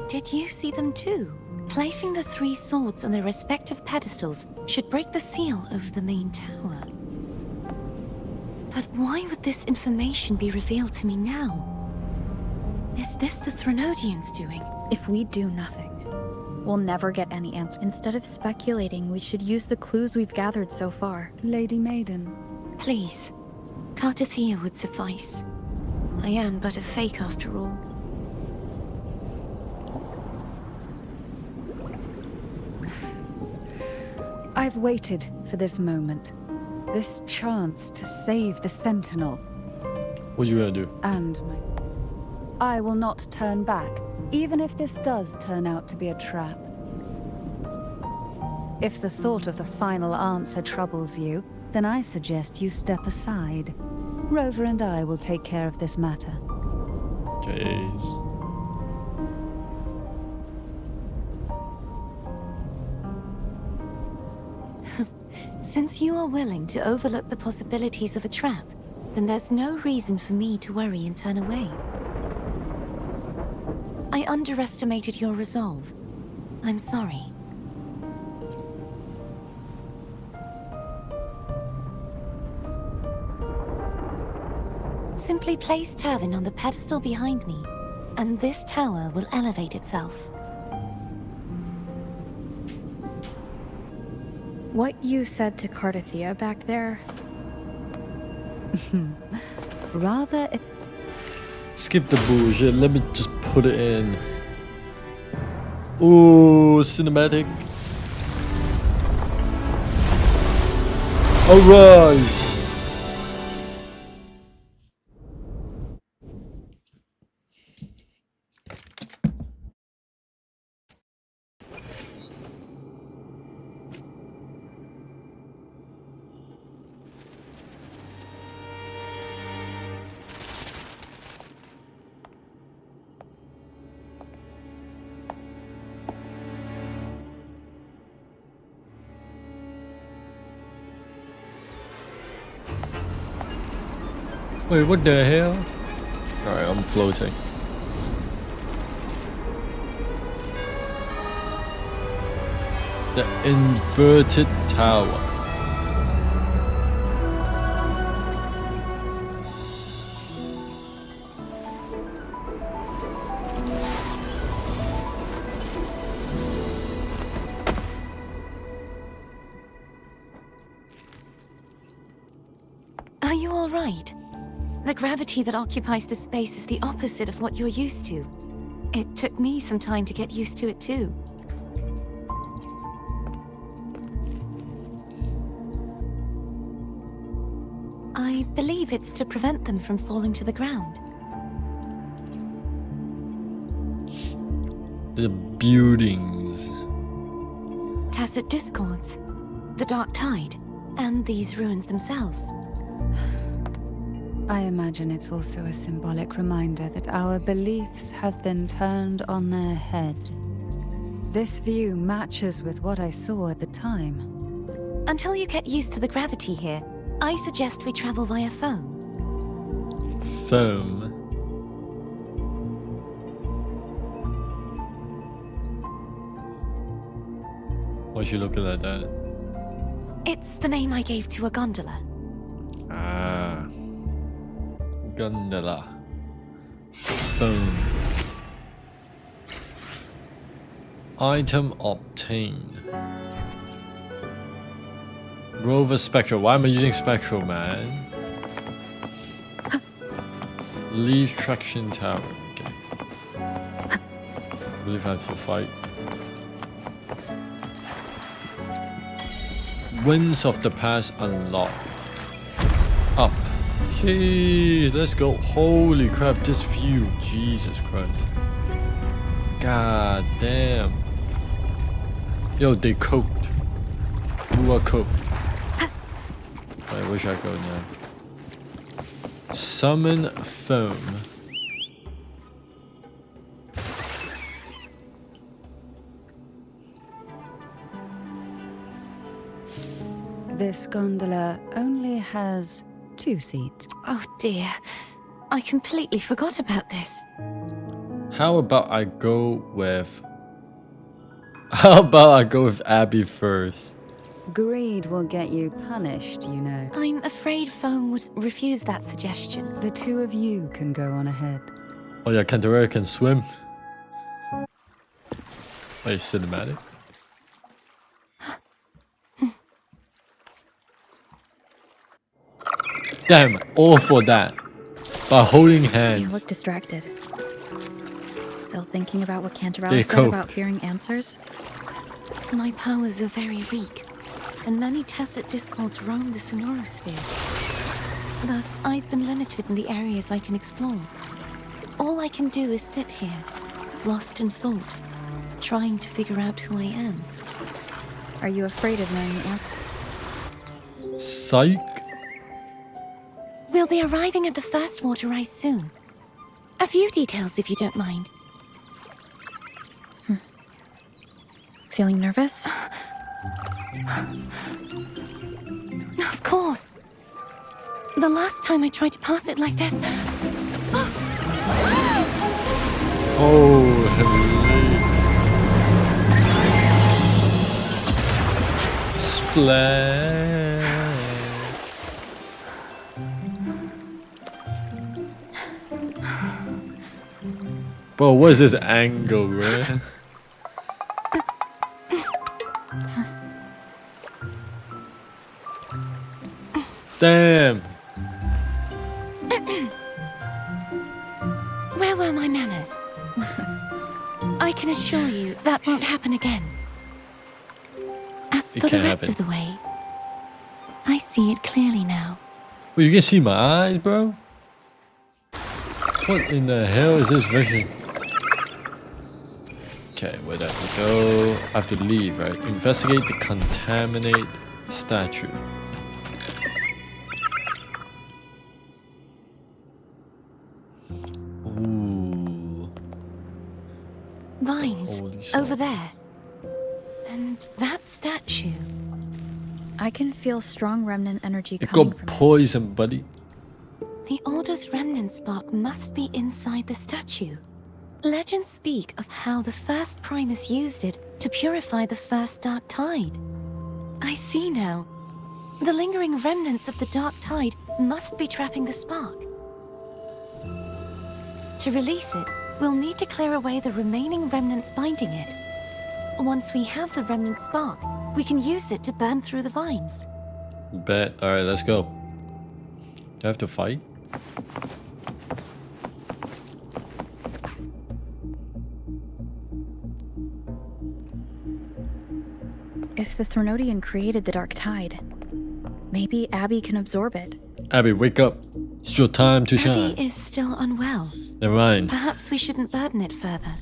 S5: Did you see them too? Placing the three swords on their respective pedestals should break the seal over the main tower. But why would this information be revealed to me now? Is this the Threnodians' doing?
S2: If we do nothing, we'll never get any answer. Instead of speculating, we should use the clues we've gathered so far.
S8: Lady Maiden.
S5: Please, Cartathea would suffice. I am but a fake after all.
S8: I've waited for this moment. This chance to save the Sentinel.
S1: What you gonna do?
S8: And my... I will not turn back, even if this does turn out to be a trap. If the thought of the final answer troubles you, then I suggest you step aside. Rover and I will take care of this matter.
S1: Jeez.
S5: Since you are willing to overlook the possibilities of a trap, then there's no reason for me to worry and turn away. I underestimated your resolve. I'm sorry. Simply place Turvin on the pedestal behind me, and this tower will elevate itself.
S2: What you said to Cartathea back there?
S8: Rather...
S1: Skip the bullshit, let me just put it in. Ooh, cinematic. Arise! Wait, what the hell? Alright, I'm floating. The inverted tower.
S5: Are you all right? The gravity that occupies this space is the opposite of what you're used to. It took me some time to get used to it too. I believe it's to prevent them from falling to the ground.
S1: The buildings.
S5: Tacit discords, the dark tide, and these ruins themselves.
S8: I imagine it's also a symbolic reminder that our beliefs have been turned on their head. This view matches with what I saw at the time.
S5: Until you get used to the gravity here, I suggest we travel via foam.
S1: Foam. Why is she looking like that?
S5: It's the name I gave to a gondola.
S1: Ah. Gondola. Foam. Item obtained. Rover Spectral. Why am I using Spectral, man? Leave traction tower. Okay. I believe I have to fight. Winds of the past unlocked. Up. Gee, let's go. Holy crap, this view. Jesus Christ. God damn. Yo, they cooked. Wuwa cooked. I wish I could now. Summon foam.
S8: This gondola only has 2 seats.
S5: Oh dear, I completely forgot about this.
S1: How about I go with Abby first?
S8: Greed will get you punished, you know.
S5: I'm afraid foam would refuse that suggestion.
S8: The 2 of you can go on ahead.
S1: Oh yeah, Canterbury can swim. Wait, cinematic? Damn, all for that. By holding hands.
S2: You look distracted. Still thinking about what
S1: They
S2: Canterbury said
S1: coped.
S2: about fearing answers?
S5: My powers are very weak, and many tacit discords roam the sonorosphere. Thus, I've been limited in the areas I can explore. All I can do is sit here, lost in thought, trying to figure out who I am.
S2: Are you afraid of knowing the answer?
S1: Psych.
S5: We'll be arriving at the first water rise soon. A few details, if you don't mind.
S2: Feeling nervous?
S5: Of course. The last time I tried to pass it like this...
S1: Oh, heavily. Splash. Bro, what is this angle, man? Damn.
S5: Where were my manners? I can assure you that won't happen again. As
S1: It
S5: for the
S1: can't
S5: rest
S1: happen.
S5: of the way, I see it clearly now.
S1: Wait, you can see my eyes, bro? What in the hell is this vision? Okay, where did we go? I have to leave, right? Investigate the contaminate statue. Ooh.
S5: Vines,
S1: Holy shit.
S5: over there. And that statue.
S2: I can feel strong remnant energy
S1: It
S2: coming
S1: got
S2: from it.
S1: poison, buddy.
S5: The Order's remnant spark must be inside the statue. Legends speak of how the first Primus used it to purify the first Dark Tide. I see now. The lingering remnants of the Dark Tide must be trapping the spark. To release it, we'll need to clear away the remaining remnants binding it. Once we have the remnant spark, we can use it to burn through the vines.
S1: Bet. Alright, let's go. Do I have to fight?
S2: If the Threnodian created the Dark Tide, maybe Abby can absorb it.
S1: Abby, wake up. It's your time to shine.
S5: Abby is still unwell.
S1: Never mind.
S5: Perhaps we shouldn't burden it further.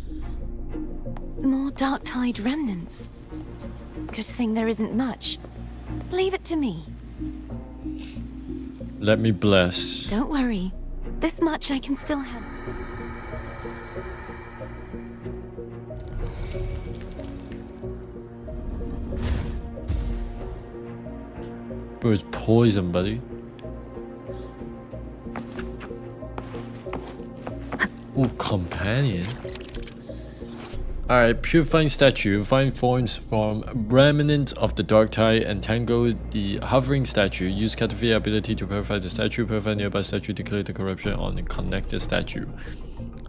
S5: More dark tide remnants. Good thing there isn't much. Leave it to me.
S1: Let me bless.
S5: Don't worry. This much I can still handle.
S1: Bro, it's poison, buddy. Oh, companion. Alright, purifying statue. Find forms from remnant of the dark tide. Entangle the hovering statue. Use Cataphy ability to purify the statue. Purify nearby statue to clear the corruption on the connected statue.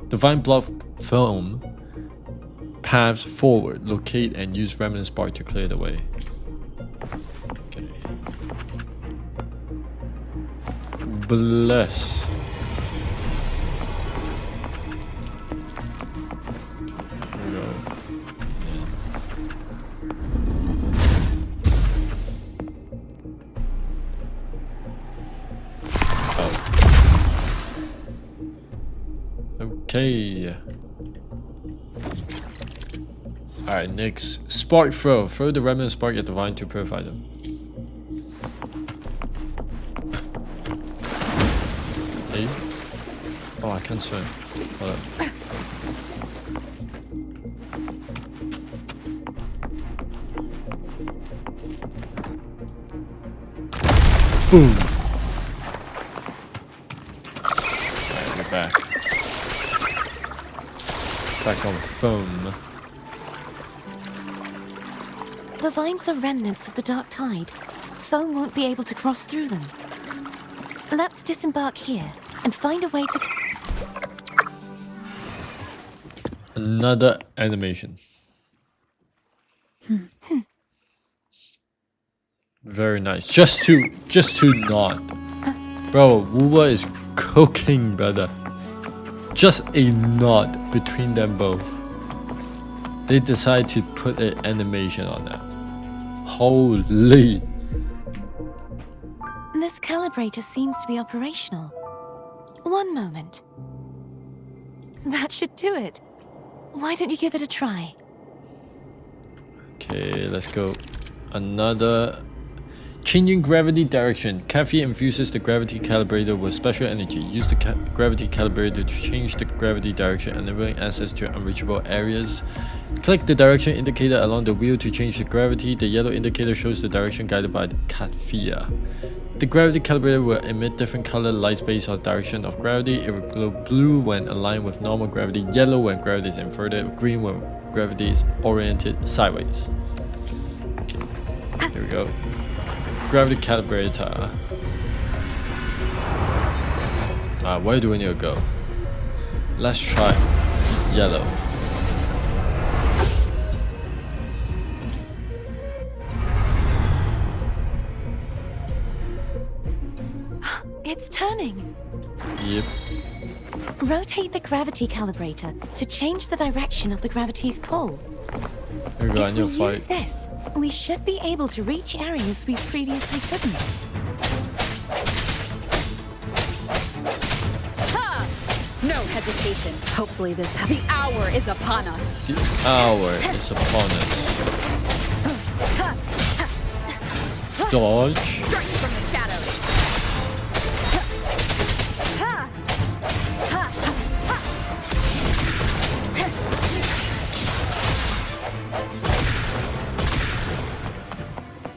S1: Define block foam paths forward. Locate and use remnant spark to clear the way. Okay. Bless. Okay. Alright, next. Spark throw. Throw the remnant spark at the vine to purify them. Hey. Oh, I can't swim. Hold up. Boom. Alright, we're back. Back on foam.
S5: The vines are remnants of the dark tide. Foam won't be able to cross through them. Let's disembark here and find a way to...
S1: Another animation. Very nice. Just to not. Bro, wuwa is cooking, brother. Just a knot between them both. They decide to put an animation on that. Holy.
S5: This calibrator seems to be operational. One moment. That should do it. Why don't you give it a try?
S1: Okay, let's go. Another. Changing gravity direction. Kathy infuses the gravity calibrator with special energy. Use the gravity calibrator to change the gravity direction, enabling access to unreachable areas. Click the direction indicator along the wheel to change the gravity. The yellow indicator shows the direction guided by the Catphia. The gravity calibrator will emit different color lights based on direction of gravity. It will glow blue when aligned with normal gravity, yellow when gravity is inverted, green when gravity is oriented sideways. Okay, here we go. Gravity calibrator. Where do we need to go? Let's try yellow.
S5: It's turning.
S1: Yep.
S5: Rotate the gravity calibrator to change the direction of the gravity's pull.
S1: Here we go,
S5: If we use this, we should be able to reach areas we previously couldn't.
S2: Ha! No hesitation. Hopefully the hour is upon us.
S1: The hour is upon us. Dodge.
S2: Strike from the shadows.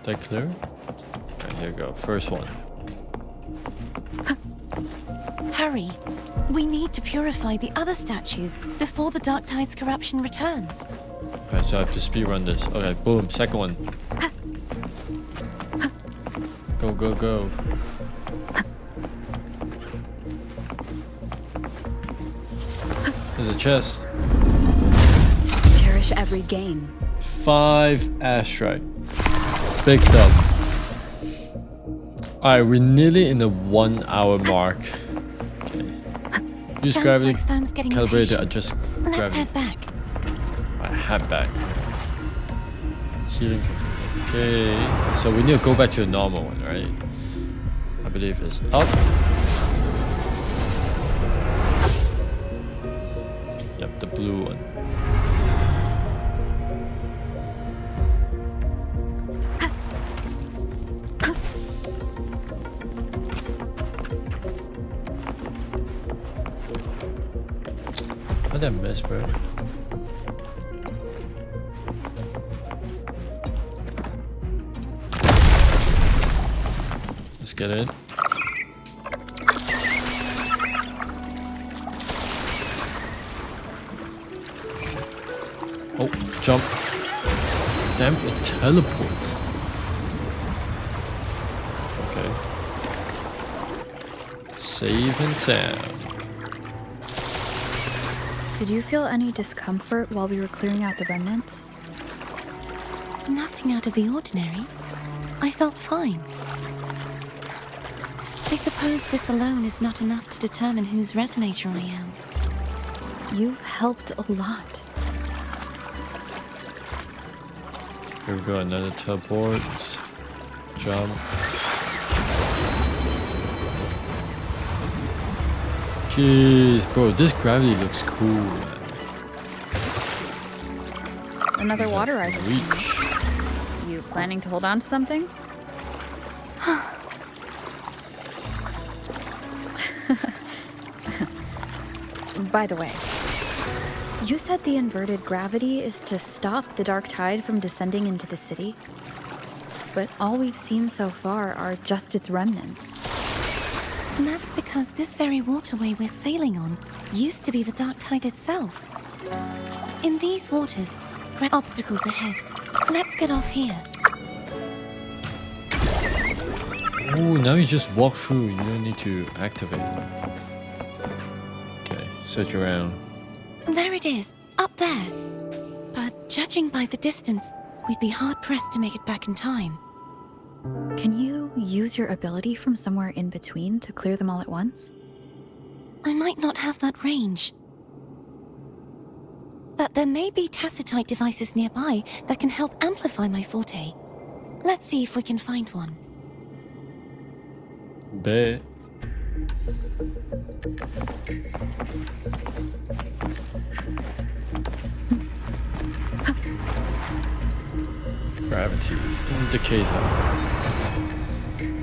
S1: That clear? Alright, here we go. First one.
S5: Hurry. We need to purify the other statues before the Dark Tide's corruption returns.
S1: Alright, so I have to speedrun this. Okay, boom. Second one. Go, go, go. There's a chest.
S2: Cherish every gain.
S1: 5 airstrike. Picked up. Alright, we're nearly in the 1 hour mark. Okay. Use
S5: Sounds
S1: gravity
S5: like Foam's getting
S1: calibrator to
S5: impatient.
S1: adjust
S5: Let's
S1: gravity.
S5: head back.
S1: Alright, head back. Healing. Okay, so we need to go back to the normal one, right? I believe it's up. Yep, the blue one. How'd that miss, bro? Let's get in. Oh, jump. Damn, it teleports. Okay. Save and sound.
S2: Did you feel any discomfort while we were clearing out the remnants?
S5: Nothing out of the ordinary. I felt fine. I suppose this alone is not enough to determine whose resonator I am.
S2: You've helped a lot.
S1: Here we go, another teleport. Jump. Jeez, bro, this gravity looks cool, man.
S2: Another water rise is coming.
S1: Reach.
S2: You planning to hold on to something? By the way, you said the inverted gravity is to stop the dark tide from descending into the city. But all we've seen so far are just its remnants.
S5: And that's because this very waterway we're sailing on used to be the dark tide itself. In these waters, great obstacles ahead. Let's get off here.
S1: Oh, now you just walk through. You don't need to activate it. Okay, search around.
S5: There it is, up there. But judging by the distance, we'd be hard-pressed to make it back in time.
S2: Can you use your ability from somewhere in between to clear them all at once?
S5: I might not have that range. But there may be tacitite devices nearby that can help amplify my forte. Let's see if we can find one.
S1: Bet. Gravity indicator. Okay.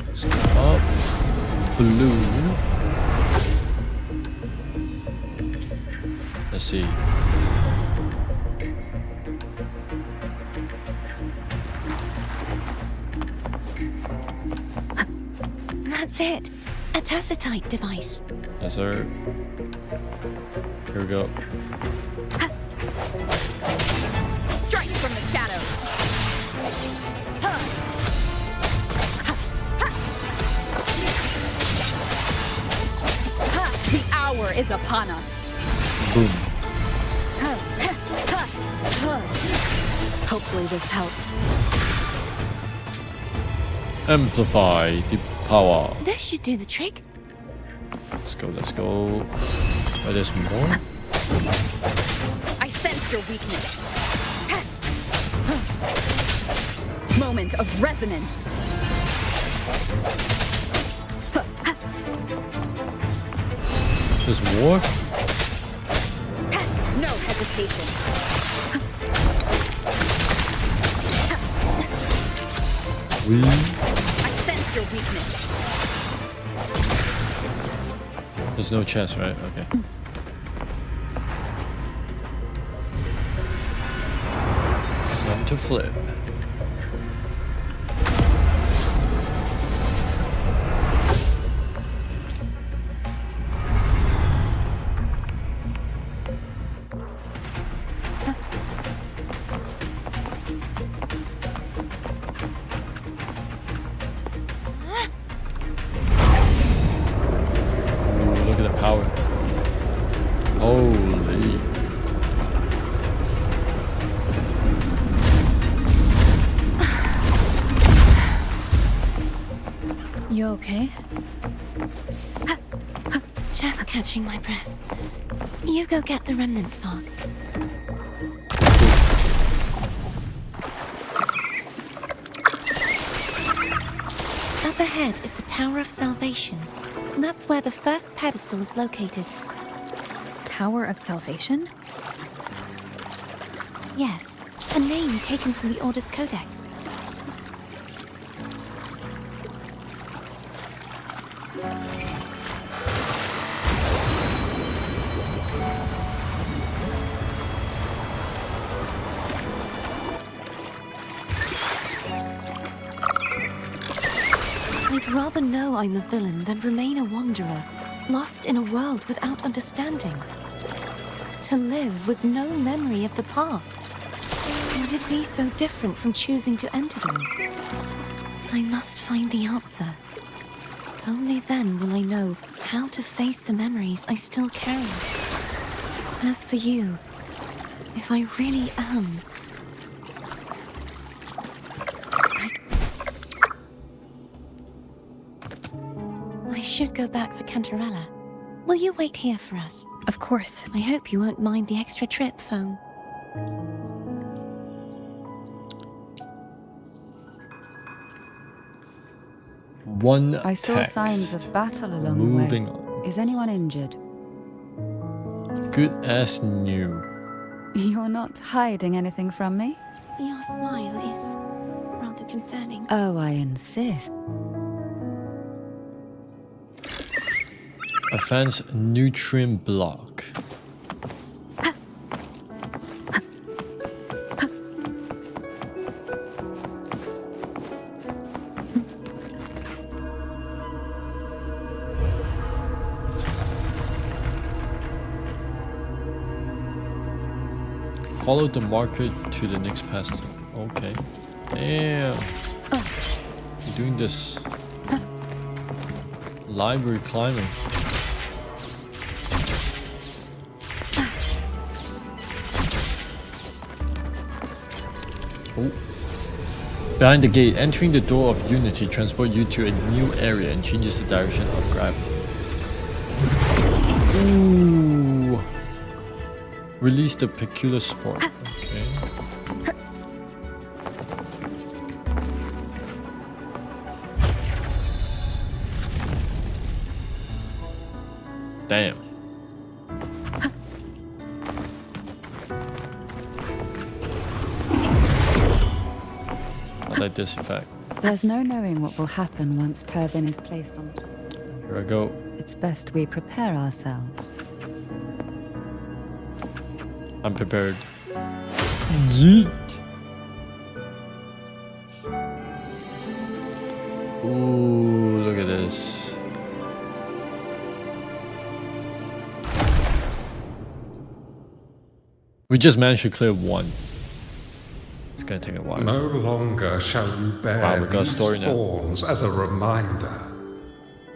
S1: Let's go up. Blue. Let's see.
S5: That's it. A tacitite device.
S1: Yes, sir. Here we go.
S2: Strike from the shadows! The hour is upon us.
S1: Boom.
S2: Hopefully this helps.
S1: Amplify the power.
S5: This should do the trick.
S1: Let's go, let's go. Oh, there's more?
S2: I sense your weakness. Moment of resonance.
S1: There's more?
S2: No hesitation. I sense your weakness.
S1: There's no chest, right? Okay. It's time to flip. Look at the power. Holy.
S2: You okay?
S5: Just catching my breath. You go get the remnant spark. Up ahead is the Tower of Salvation. That's where the first pedestal is located.
S2: Tower of Salvation?
S5: Yes, a name taken from the Order's Codex. I'd rather know I'm a villain than remain a wanderer, lost in a world without understanding. To live with no memory of the past. Would it be so different from choosing to enter them? I must find the answer. Only then will I know how to face the memories I still carry. As for you, if I really am... I should go back for Cantarella. Will you wait here for us?
S2: Of course.
S5: I hope you won't mind the extra trip, Foam.
S1: One
S8: I saw
S1: text.
S8: signs of battle along
S1: Moving
S8: the way.
S1: on.
S8: Is anyone injured?
S1: Good as new.
S8: You're not hiding anything from me?
S5: Your smile is rather concerning.
S8: Oh, I insist.
S1: Advanced nutrient block. Follow the marker to the next passage. Okay. Damn. You're doing this. Library climbing. Oh. Behind the gate, entering the door of Unity transport you to a new area and changes the direction of gravity. Ooh. Release the peculiar sport. Okay. Damn. I like this effect.
S8: There's no knowing what will happen once Turvin is placed on the pedestal.
S1: Here I go.
S8: It's best we prepare ourselves.
S1: I'm prepared. Yeet. Ooh, look at this. We just managed to clear one. It's gonna take a while.
S9: No longer shall you bear
S1: Wow, we got a
S9: these
S1: story now.
S9: thorns as a reminder.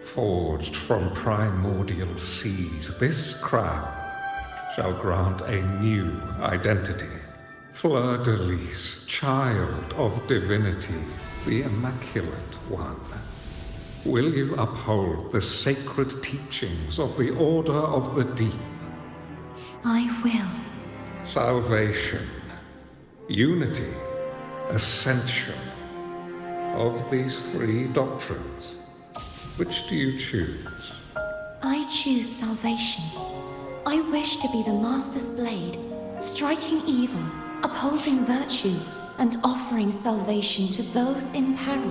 S9: Forged from primordial seas, this crown shall grant a new identity. Fleur-de-lis, child of divinity, the Immaculate One. Will you uphold the sacred teachings of the Order of the Deep?
S5: I will.
S9: Salvation, unity, ascension. Of these three doctrines, which do you choose?
S5: I choose salvation. I wish to be the Master's blade, striking evil, upholding virtue, and offering salvation to those in peril.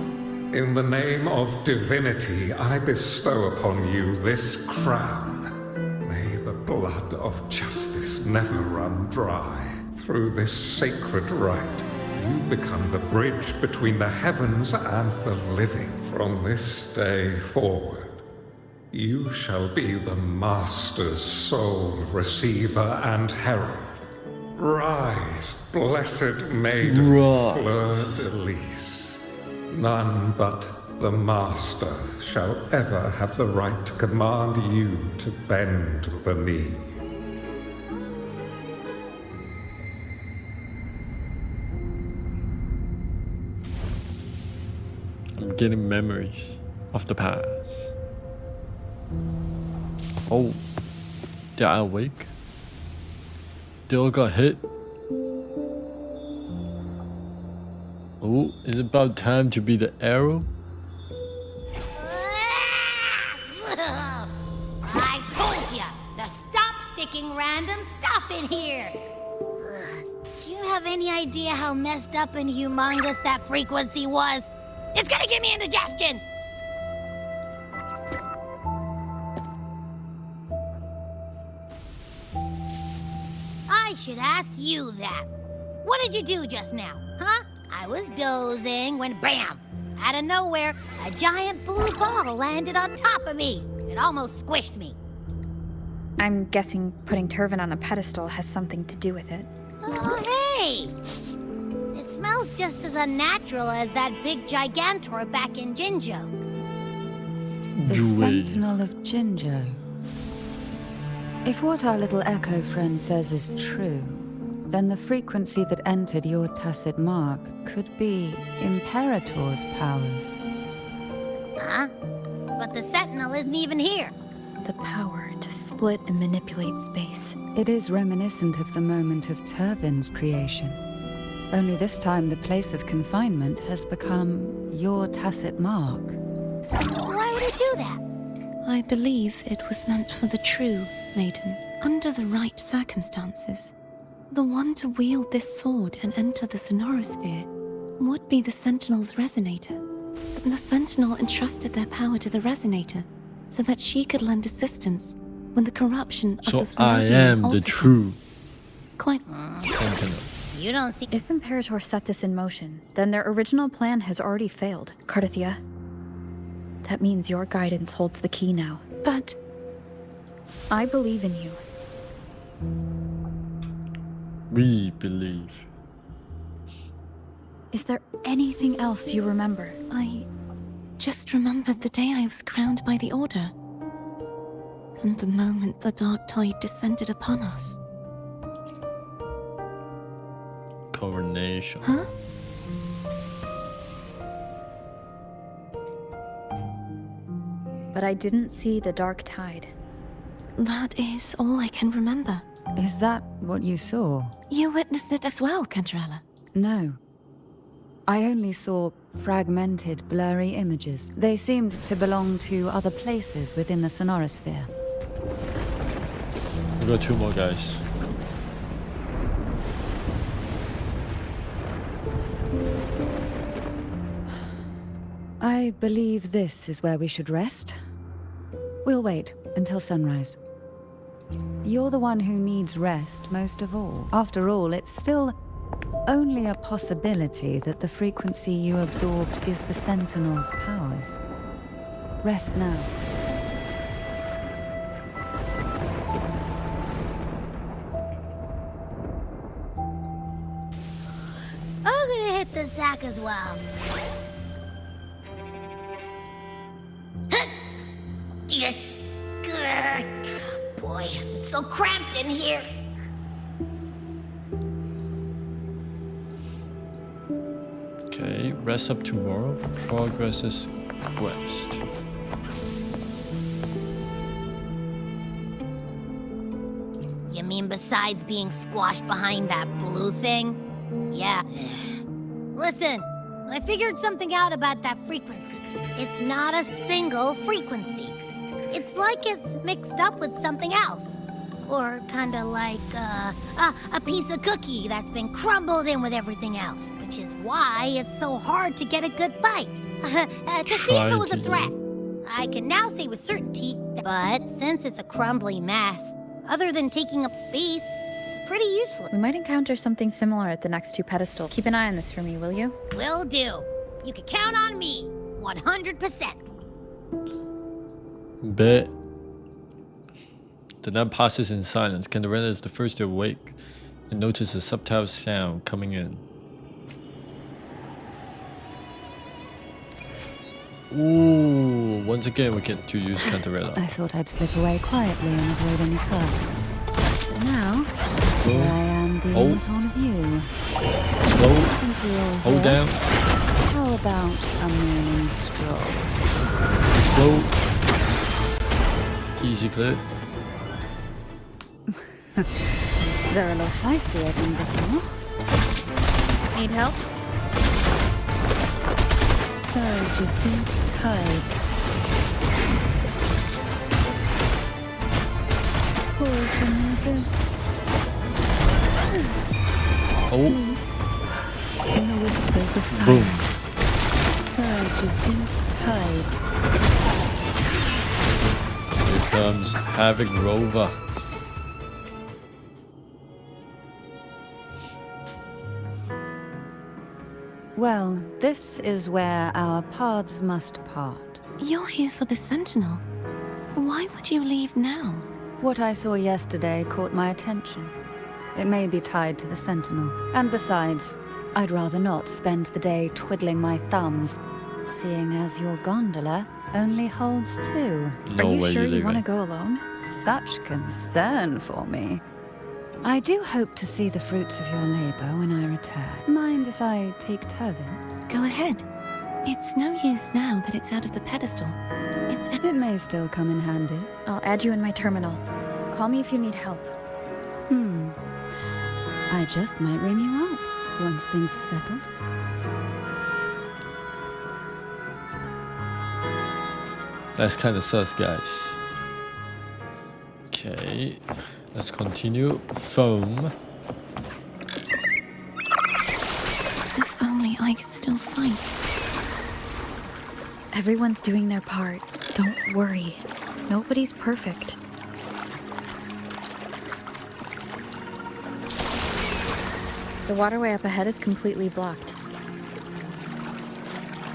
S9: In the name of divinity, I bestow upon you this crown. May the blood of justice never run dry. Through this sacred rite, you become the bridge between the heavens and the living. From this day forward, you shall be the Master's sole receiver and herald. Rise, blessed maiden,
S1: Rise.
S9: Fleur-de-lis. None but the Master shall ever have the right to command you to bend the knee.
S1: I'm getting memories of the past. Oh, they're awake? They all got hit? Oh, is it about time to be the arrow?
S3: I told ya to stop sticking random stuff in here. Do you have any idea how messed up and humongous that frequency was? It's gonna give me indigestion! I should ask you that. What did you do just now, huh? I was dozing when BAM! Out of nowhere, a giant blue ball landed on top of me. It almost squished me.
S2: I'm guessing putting Turvin on the pedestal has something to do with it.
S3: Oh, hey! It smells just as unnatural as that big Gigantor back in Jinjo.
S8: The
S1: Jewel.
S8: Sentinel of Jinjo. If what our little echo friend says is true, then the frequency that entered your tacit mark could be Imperator's powers.
S3: Huh? But the Sentinel isn't even here.
S2: The power to split and manipulate space.
S8: It is reminiscent of the moment of Turvin's creation. Only this time the place of confinement has become your tacit mark.
S3: Why would it do that?
S5: I believe it was meant for the true maiden. Under the right circumstances, the one to wield this sword and enter the sonorosphere would be the Sentinel's resonator. The Sentinel entrusted their power to the resonator so that she could lend assistance when the corruption of
S1: So
S5: the
S1: I
S5: Thermodian
S1: am the
S5: altered
S1: true
S5: them. Quite.
S1: Sentinel.
S3: You don't see.
S2: If Imperator set this in motion, then their original plan has already failed. Cardathia, that means your guidance holds the key now.
S5: But
S2: I believe in you.
S1: We believe.
S2: Is there anything else you remember?
S5: I just remembered the day I was crowned by the Order. And the moment the dark tide descended upon us.
S1: Coronation.
S5: Huh?
S2: But I didn't see the dark tide.
S5: That is all I can remember.
S8: Is that what you saw?
S5: You witnessed it as well, Cantarella.
S8: No. I only saw fragmented, blurry images. They seemed to belong to other places within the sonorosphere.
S1: We got two more guys.
S8: I believe this is where we should rest. We'll wait until sunrise. You're the one who needs rest most of all. After all, it's still only a possibility that the frequency you absorbed is the Sentinel's powers. Rest now.
S3: I'm gonna hit the sack as well. Boy, it's so cramped in here.
S1: Okay, rest up tomorrow. Progresses west.
S3: You mean besides being squashed behind that blue thing? Yeah. Listen, I figured something out about that frequency. It's not a single frequency. It's like it's mixed up with something else. Or kinda like a piece of cookie that's been crumbled in with everything else. Which is why it's so hard to get a good bite. To see if it was a threat. I can now say with certainty, but since it's a crumbly mess, other than taking up space, it's pretty useless.
S2: We might encounter something similar at the next two pedestals. Keep an eye on this for me, will you?
S3: Will do. You can count on me, 100%.
S1: Bet. The night passes in silence. Cantarella is the first to awake and notices a subtle sound coming in. Ooh, once again we get to use Cantarella.
S8: I thought I'd slip away quietly and avoid any fuss. But now, here I am dealing with all of you.
S1: Slow.
S8: Since you're all
S1: Hold
S8: here,
S1: down.
S8: how about a morning stroll?
S1: Slow. Easy clear.
S8: They're a lot feistier than before.
S2: Need help?
S8: Surge of deep tides. Pull from the abyss. Sleep in the whispers of
S1: Boom.
S8: silence. Surge of deep tides.
S1: Here comes Havoc Rover.
S8: Well, this is where our paths must part.
S5: You're here for the Sentinel. Why would you leave now?
S8: What I saw yesterday caught my attention. It may be tied to the Sentinel. And besides, I'd rather not spend the day twiddling my thumbs, seeing as your gondola only holds 2.
S1: No
S2: Are you
S1: way
S2: sure you want to
S1: leaving.
S2: go alone?
S8: Such concern for me. I do hope to see the fruits of your labor when I return. Mind if I take Turvin?
S5: Go ahead. It's no use now that it's out of the pedestal.
S8: It may still come in handy.
S2: I'll add you in my terminal. Call me if you need help.
S8: I just might ring you up once things are settled.
S1: That's kind of sus, guys. Okay, let's continue. Foam.
S5: If only I could still fight.
S2: Everyone's doing their part. Don't worry. Nobody's perfect. The waterway up ahead is completely blocked.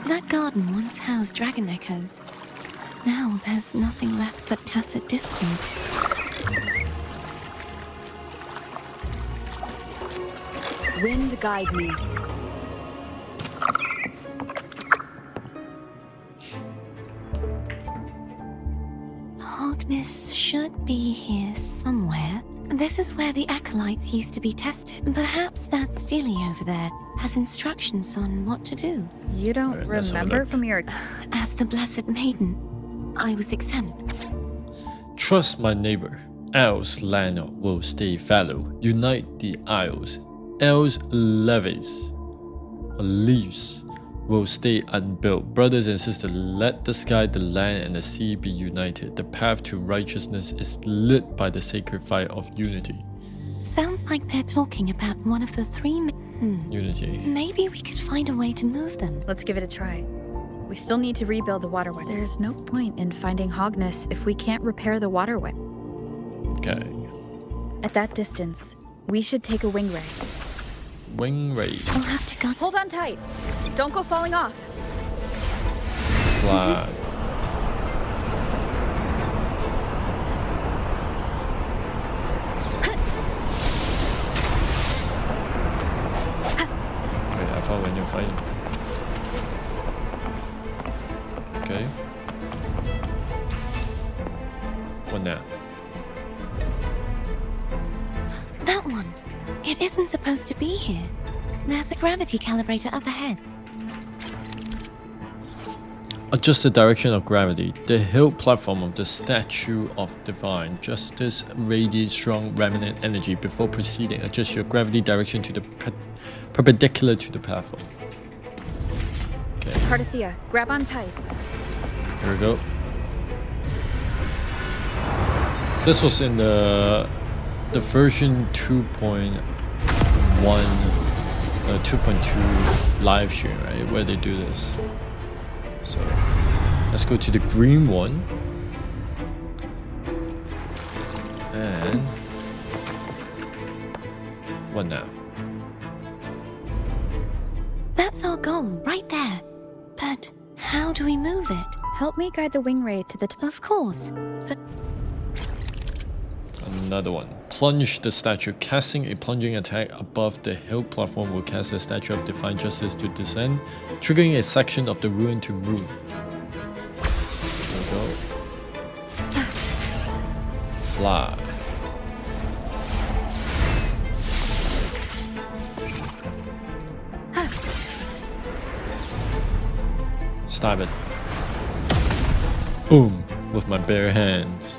S5: That garden once housed dragon echoes. Now there's nothing left but tacit discords.
S8: Wind guide me.
S5: Hogness should be here somewhere. This is where the acolytes used to be tested. Perhaps that Steely over there has instructions on what to do.
S2: You don't
S1: Alright, let's have a
S2: remember
S1: look.
S2: from your...
S5: As the Blessed Maiden, I was exempt.
S1: Trust my neighbor, else land will stay fallow. Unite the isles, else levees will stay unbuilt. Brothers and sisters, let the sky, the land, and the sea be united. The path to righteousness is lit by the sacred fire of unity.
S5: Sounds like they're talking about one of the 3
S1: Unity.
S5: Maybe we could find a way to move them.
S2: Let's give it a try. We still need to rebuild the waterway. There's no point in finding Hogness if we can't repair the waterway.
S1: Okay.
S2: At that distance, we should take a wing ray.
S1: Wing ray.
S5: I'll have to go.
S2: Hold on tight. Don't go falling off.
S1: Flag. Wait, I thought when you're fighting. Okay. What now?
S5: That one. It isn't supposed to be here. There's a gravity calibrator up ahead.
S1: Adjust the direction of gravity. The hill platform of the Statue of Divine Justice radiates strong remnant energy. Before proceeding, adjust your gravity direction to the perpendicular to the platform. Okay,
S2: Cardathea, grab on tight.
S1: here we go. This was in the version 2.1, 2.2 live stream, right? Where they do this. So let's go to the green one. And what now?
S5: That's our goal, right there. But how do we move it?
S2: Help me guide the wing ray to the
S5: Of course. But
S1: Another one. Plunge the statue. Casting a plunging attack above the hill platform will cast the Statue of Divine Justice to descend, triggering a section of the ruin to move. There we go. Fly. Stab it. Boom! With my bare hands.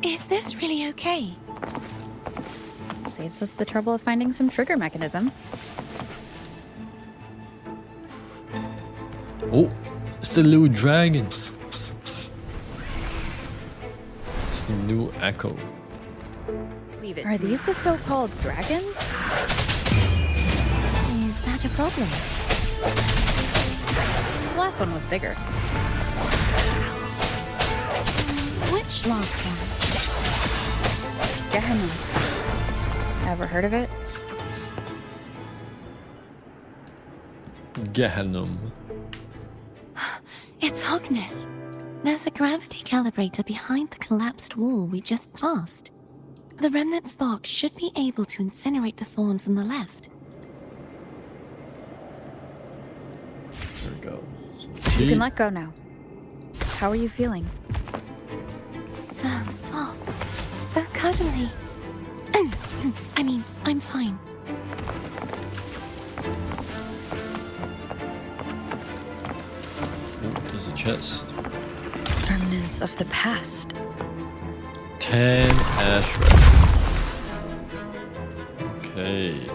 S5: is this really okay?
S2: saves us the trouble of finding some trigger mechanism.
S1: Oh, it's the little dragon. It's the new Echo.
S4: Leave it
S2: Are
S4: to me.
S2: these the so-called dragons?
S5: Is that a problem?
S2: The last one was bigger.
S5: Which last one?
S2: Gehenna. Ever heard of it?
S1: Gehenum.
S5: It's Hogness. There's a gravity calibrator behind the collapsed wall we just passed. The remnant spark should be able to incinerate the thorns on the left.
S1: There we go.
S2: You can let go now. How are you feeling?
S5: So soft. So cuddly. I mean, I'm fine.
S1: Oh, there's a chest.
S2: Remnants of the past.
S1: 10 ashray. Okay.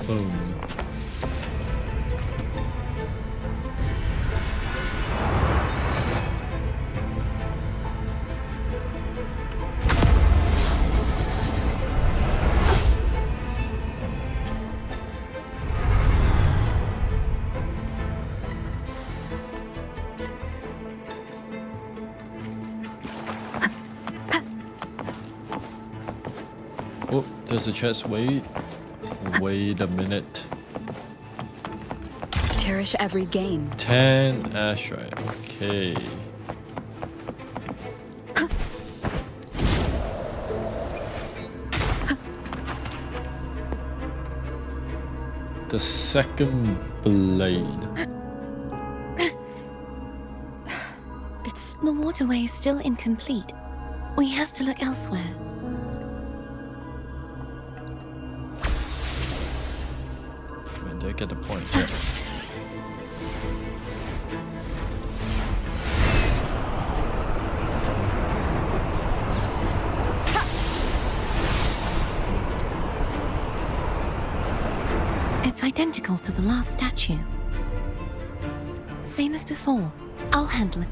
S1: Boom. Oh, there's a chest. Wait a minute.
S2: Cherish every gain.
S1: 10 ashray. Okay. The second blade.
S5: The waterway is still incomplete. We have to look elsewhere.
S1: When they get the point. Yeah.
S5: It's identical to the last statue. Same as before. I'll handle it.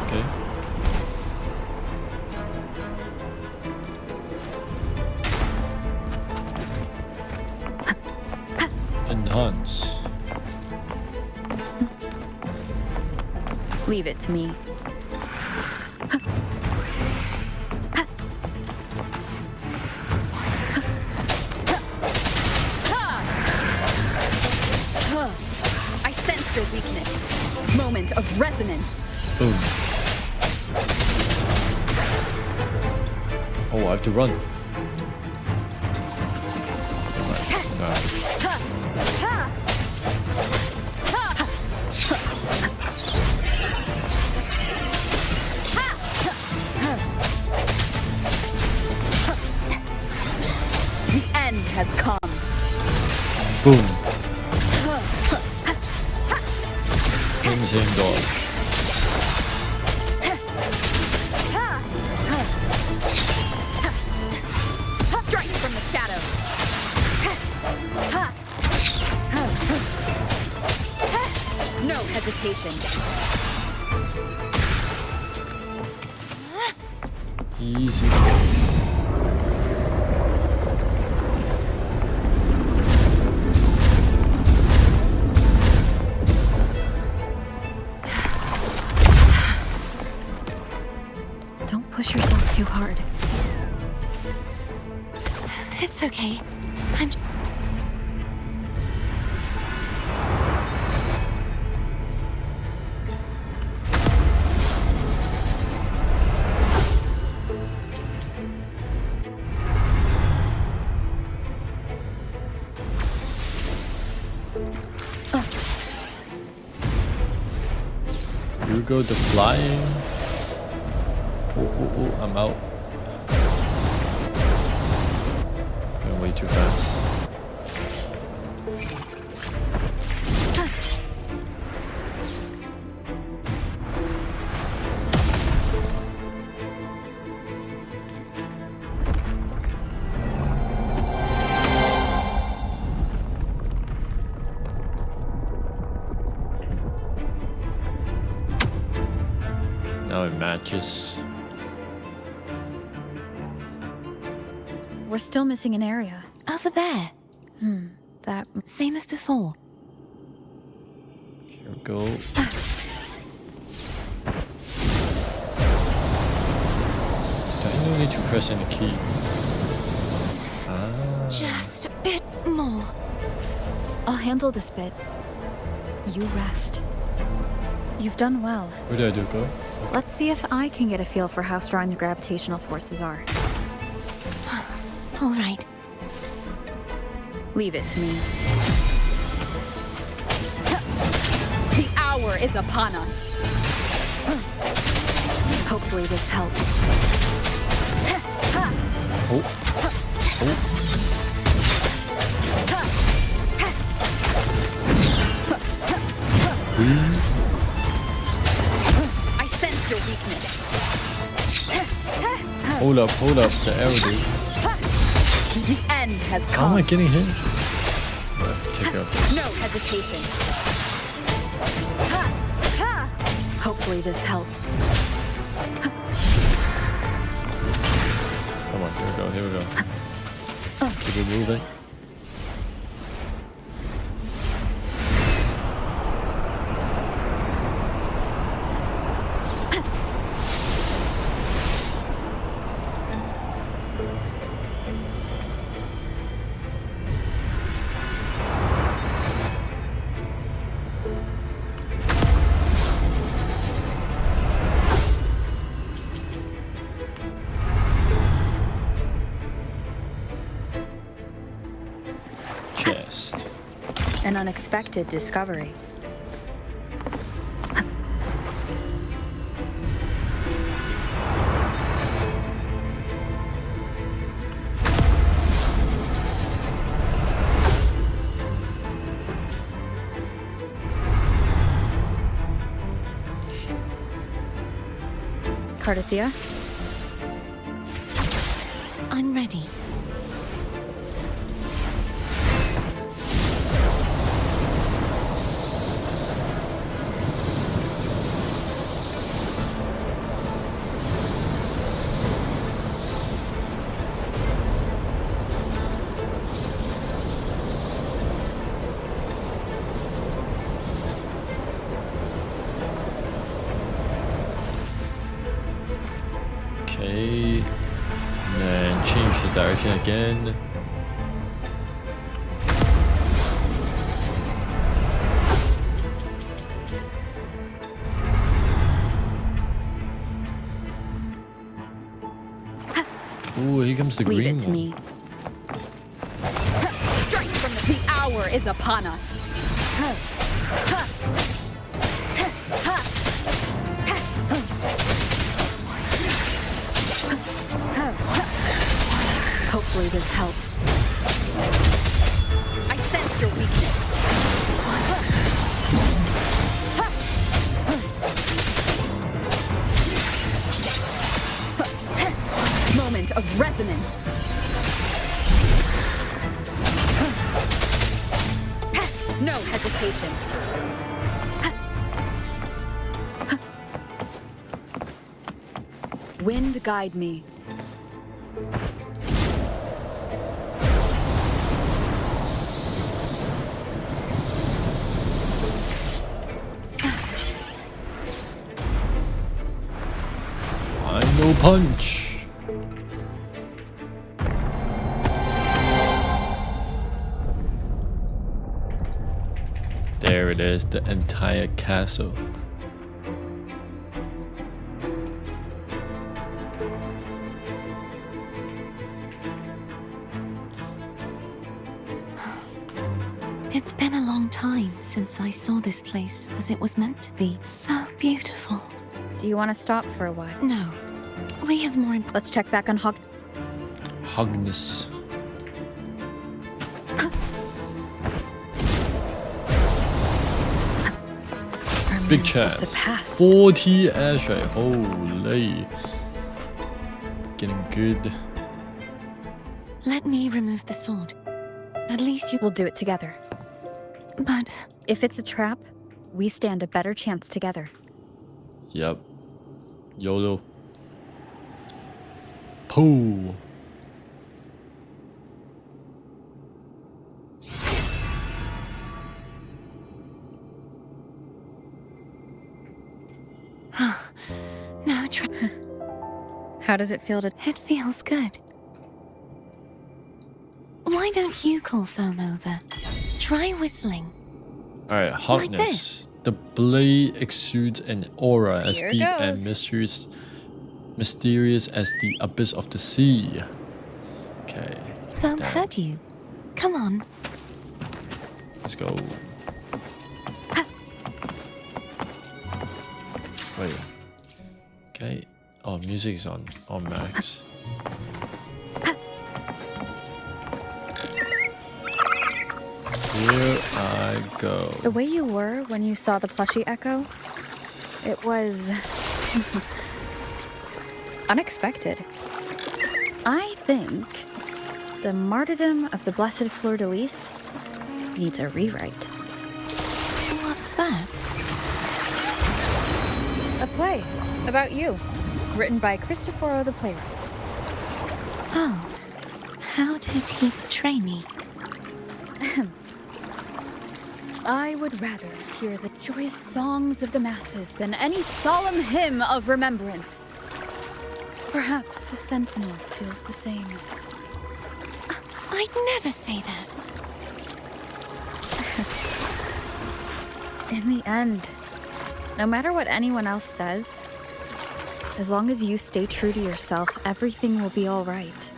S1: Okay. Enhance.
S2: Leave it to me. I sense your weakness. Moment of resonance.
S1: Boom. Oh, I have to run.
S2: The end has come.
S1: Boom. Same dog.
S2: Strike from the shadows. No hesitation.
S1: Easy.
S2: Don't push yourself too hard.
S5: It's okay. I'm...
S1: You go to flying. Oh, I'm out. Going way too fast. Now it matches.
S2: we're still missing an area.
S5: Over there.
S2: That...
S5: Same as before.
S1: Here we go. I don't need to press any key. Ah.
S5: Just a bit more.
S2: I'll handle this bit. You rest. You've done well.
S1: Where do I do go?
S2: Let's see if I can get a feel for how strong the gravitational forces are.
S5: All right.
S2: Leave it to me. The hour is upon us. Hopefully this helps.
S1: Oh.
S2: I sense your weakness.
S1: Hold up, the arrow dude.
S2: The end has
S1: How
S2: come.
S1: am I getting hit? Take out this.
S2: No hesitation. Hopefully this helps.
S1: Come on, here we go. Keep it moving.
S2: An unexpected discovery. Cardathia?
S5: I'm ready.
S1: Okay. And then change the direction again. Ooh, here comes the
S2: Leave
S1: green
S2: it to
S1: one.
S2: me. Strike from the hour is upon us. Hopefully this helps. I sense your weakness. Moment of resonance. No hesitation. Wind guide me.
S1: Final punch. There it is, the entire castle.
S5: It's been a long time since I saw this place as it was meant to be. So beautiful.
S2: Do you want to stop for a while?
S5: No, we have more
S2: Let's check back on
S1: Hugness. Big chest.
S2: The past.
S1: 40 ashtray. Holy. Getting good.
S5: Let me remove the sword. At least you...
S2: We'll do it together.
S5: But...
S2: If it's a trap, we stand a better chance together.
S1: Yep. YOLO. Pooh.
S5: No,
S2: How does it feel to...
S5: it feels good. Why don't you call Foam over? Try whistling.
S1: Alright, hotness. The blade exudes an aura as
S2: Here
S1: deep and
S2: goes.
S1: mysterious as the abyss of the sea. Okay,
S5: Foam heard you. Come on.
S1: let's go. Wait. Okay. Oh, music is on max. Here I go.
S2: The way you were when you saw the plushie Echo, it was unexpected. I think the martyrdom of the Blessed Fleur-de-Lis needs a rewrite.
S5: What's that?
S2: A play about you, written by Cristoforo the playwright.
S5: Oh, how did he portray me?
S2: I would rather hear the joyous songs of the masses than any solemn hymn of remembrance. Perhaps the Sentinel feels the same.
S5: I'd never say that.
S2: In the end, no matter what anyone else says, as long as you stay true to yourself, everything will be all right.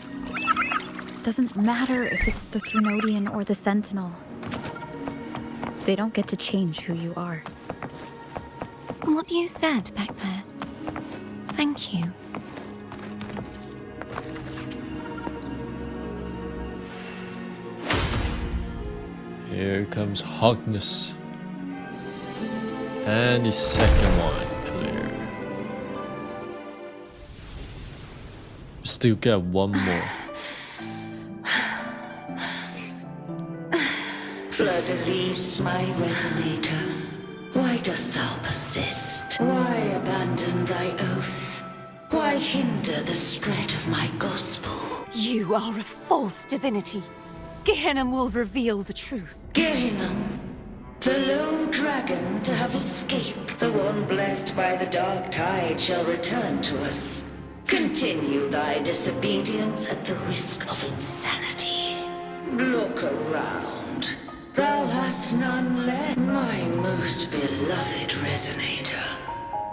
S2: Doesn't matter if it's the Threnodian or the Sentinel. They don't get to change who you are.
S5: What you said, Backpair. Thank you.
S1: Here comes hotness. And the second one clear. Still get one more.
S10: Fleur-de-Lis, my resonator, why dost thou persist? Why abandon thy oath? Why hinder the spread of my gospel?
S5: You are a false divinity. Gehenna will reveal the truth.
S10: Gehenna, the lone dragon to have escaped, the one blessed by the dark tide shall return to us. Continue thy disobedience at the risk of insanity. Look around. Thou hast none left, my most beloved resonator.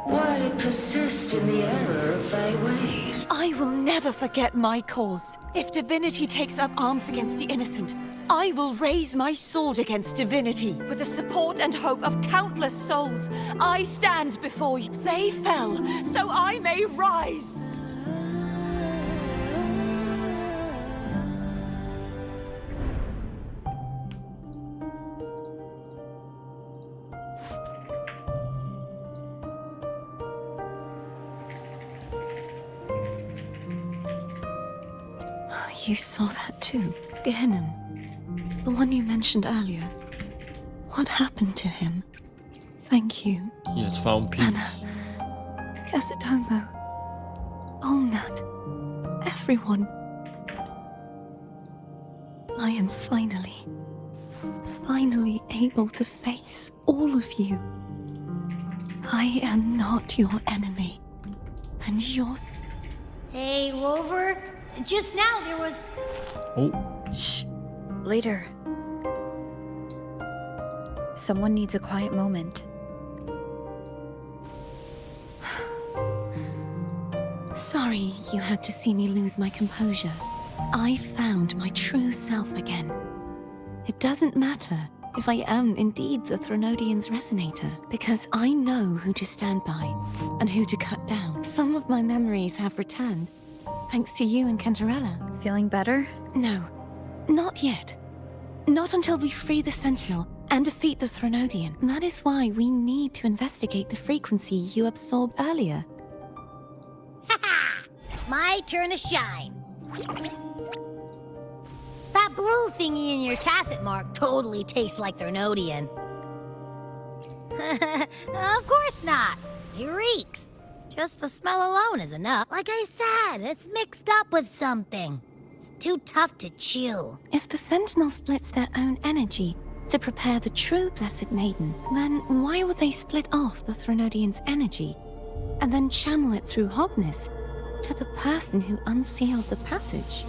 S10: Why persist in the error of thy ways?
S5: I will never forget my cause. If divinity takes up arms against the innocent, I will raise my sword against divinity. With the support and hope of countless souls, I stand before you. They fell, so I may rise. You saw that too, Gehenna. The one you mentioned earlier. What happened to him? Thank you.
S1: He has found peace.
S5: Anna, Casatomo, Olnat, everyone. I am finally able to face all of you. I am not your enemy, and yours.
S3: Hey, Rover. Just now there was...
S1: Oh,
S2: Shh. Later. Someone needs a quiet moment.
S5: Sorry you had to see me lose my composure. I found my true self again. It doesn't matter if I am indeed the Threnodian's resonator, because I know who to stand by and who to cut down. Some of my memories have returned, thanks to you and Cantarella.
S2: Feeling better?
S5: No, not yet. Not until we free the Sentinel and defeat the Threnodian. That is why we need to investigate the frequency you absorbed earlier.
S3: My turn to shine. That blue thingy in your tacit mark totally tastes like Threnodian. Of course not. It reeks. Just the smell alone is enough. Like I said, it's mixed up with something. It's too tough to chew.
S5: If the Sentinel splits their own energy to prepare the true Blessed Maiden, then why would they split off the Threnodian's energy? and then channel it through Hogness to the person who unsealed the passage.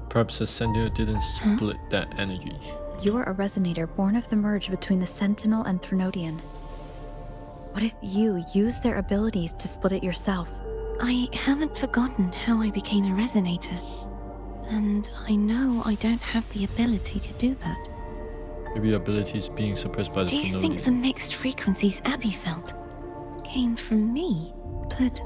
S1: Perhaps the Sentinel didn't split that energy.
S2: You're a resonator born of the merge between the Sentinel and Threnodian. What if you use their abilities to split it yourself?
S5: I haven't forgotten how I became a resonator, and I know I don't have the ability to do that.
S1: Maybe your ability is being suppressed by the
S5: Do you
S1: Threnodian.
S5: think the mixed frequencies Abby felt came from me? But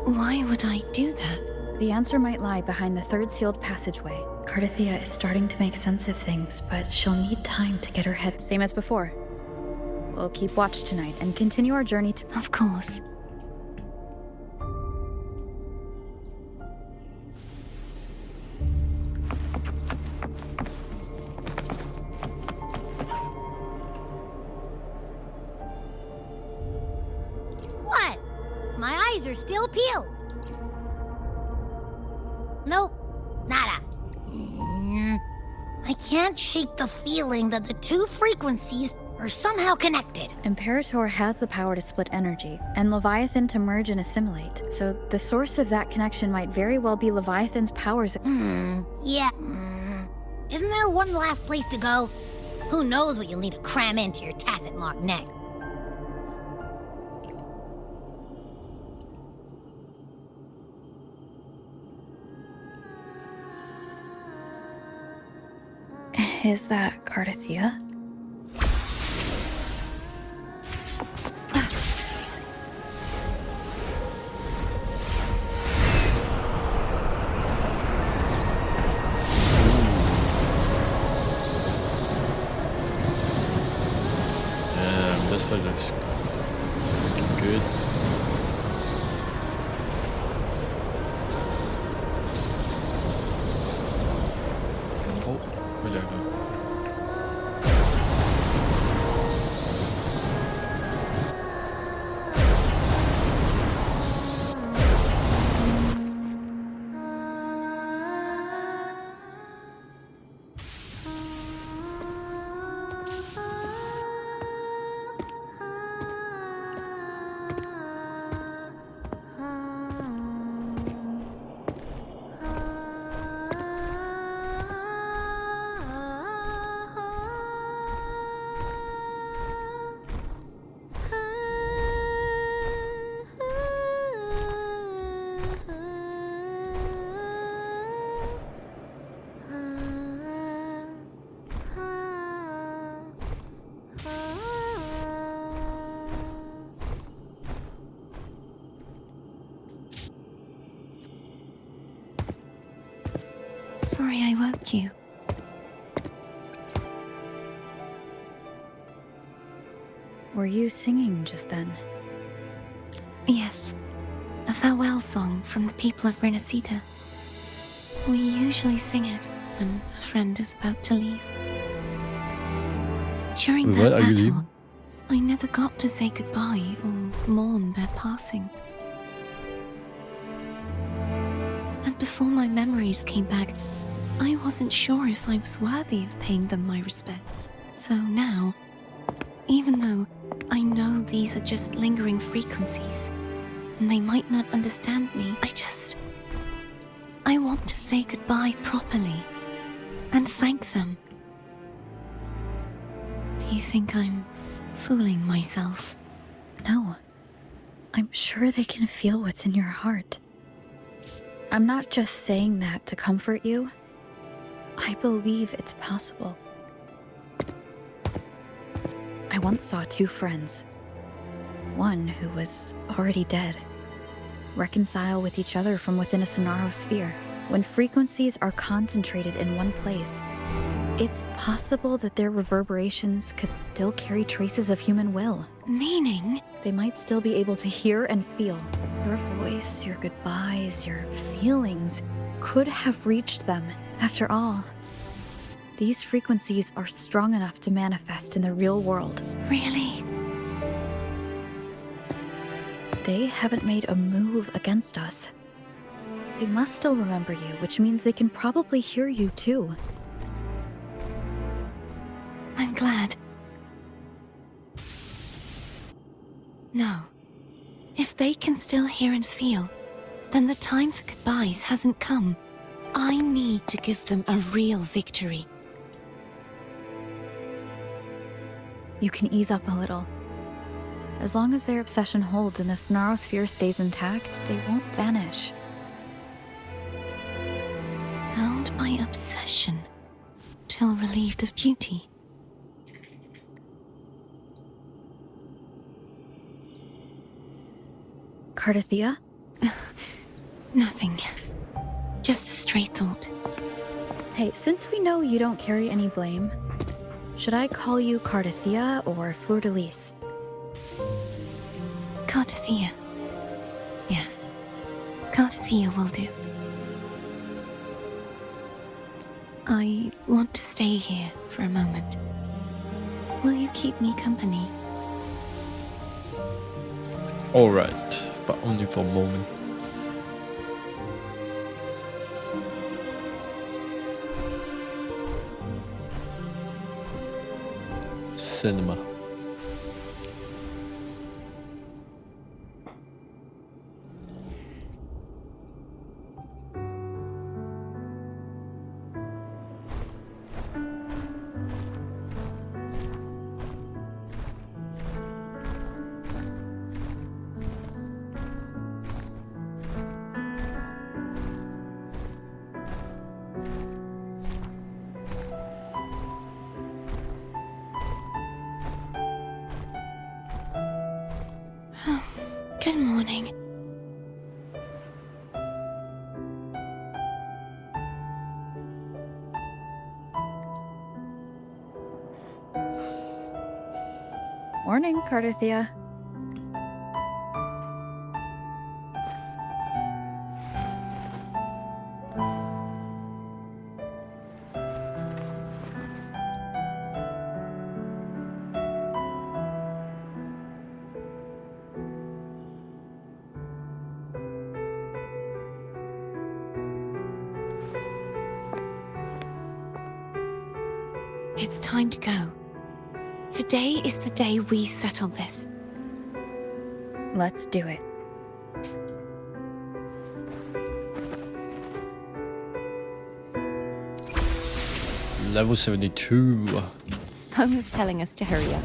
S5: why would I do that?
S2: The answer might lie behind the third sealed passageway. Cardathea is starting to make sense of things, but she'll need time to get her head... Same as before. We'll keep watch tonight and continue our journey to...
S5: Of course.
S3: What? My eyes are still peeled. Nope, nada. I can't shake the feeling that the two frequencies are somehow connected.
S2: Imperator has the power to split energy, and Leviathan to merge and assimilate. So the source of that connection might very well be Leviathan's powers.
S3: Yeah. Isn't there one last place to go? Who knows what you'll need to cram into your tacit mark neck?
S2: Is that Cardathea?
S1: This place looks good. Oh, where'd I go?
S5: Sorry I woke you.
S2: Were you singing just then?
S5: Yes, a farewell song from the people of Renacita. We usually sing it when a friend is about to leave. During
S1: Wait,
S5: that
S1: what? Are you
S5: battle,
S1: leaving?
S5: I never got to say goodbye or mourn their passing. And before my memories came back, I wasn't sure if I was worthy of paying them my respects. So now, even though I know these are just lingering frequencies, and they might not understand me, I want to say goodbye properly, and thank them. Do you think I'm fooling myself?
S2: No. I'm sure they can feel what's in your heart. I'm not just saying that to comfort you. I believe it's possible. I once saw two friends. One who was already dead. Reconcile with each other from within a Sonaro sphere. When frequencies are concentrated in one place, it's possible that their reverberations could still carry traces of human will.
S5: Meaning?
S2: They might still be able to hear and feel. Your voice, your goodbyes, your feelings could have reached them. After all, these frequencies are strong enough to manifest in the real world.
S5: Really?
S2: They haven't made a move against us. They must still remember you, which means they can probably hear you too.
S5: I'm glad. No. If they can still hear and feel, then the time for goodbyes hasn't come. I need to give them a real victory.
S2: You can ease up a little. As long as their obsession holds and the Sonarosphere stays intact, they won't vanish.
S5: Held by obsession, till relieved of duty.
S2: Cardathea?
S5: Nothing. Just a stray thought.
S2: Hey, since we know you don't carry any blame, should I call you Cardathea or Fleur-de-Lis?
S5: Cardathea. Yes. Cardathea will do. I want to stay here for a moment. Will you keep me company?
S1: Alright, but only for a moment. Cinema.
S5: Good morning.
S2: Morning, Cardathea.
S5: It's time to go. Today is the day we settle this.
S2: Let's do it.
S1: Level 72.
S5: Home is telling us to hurry up.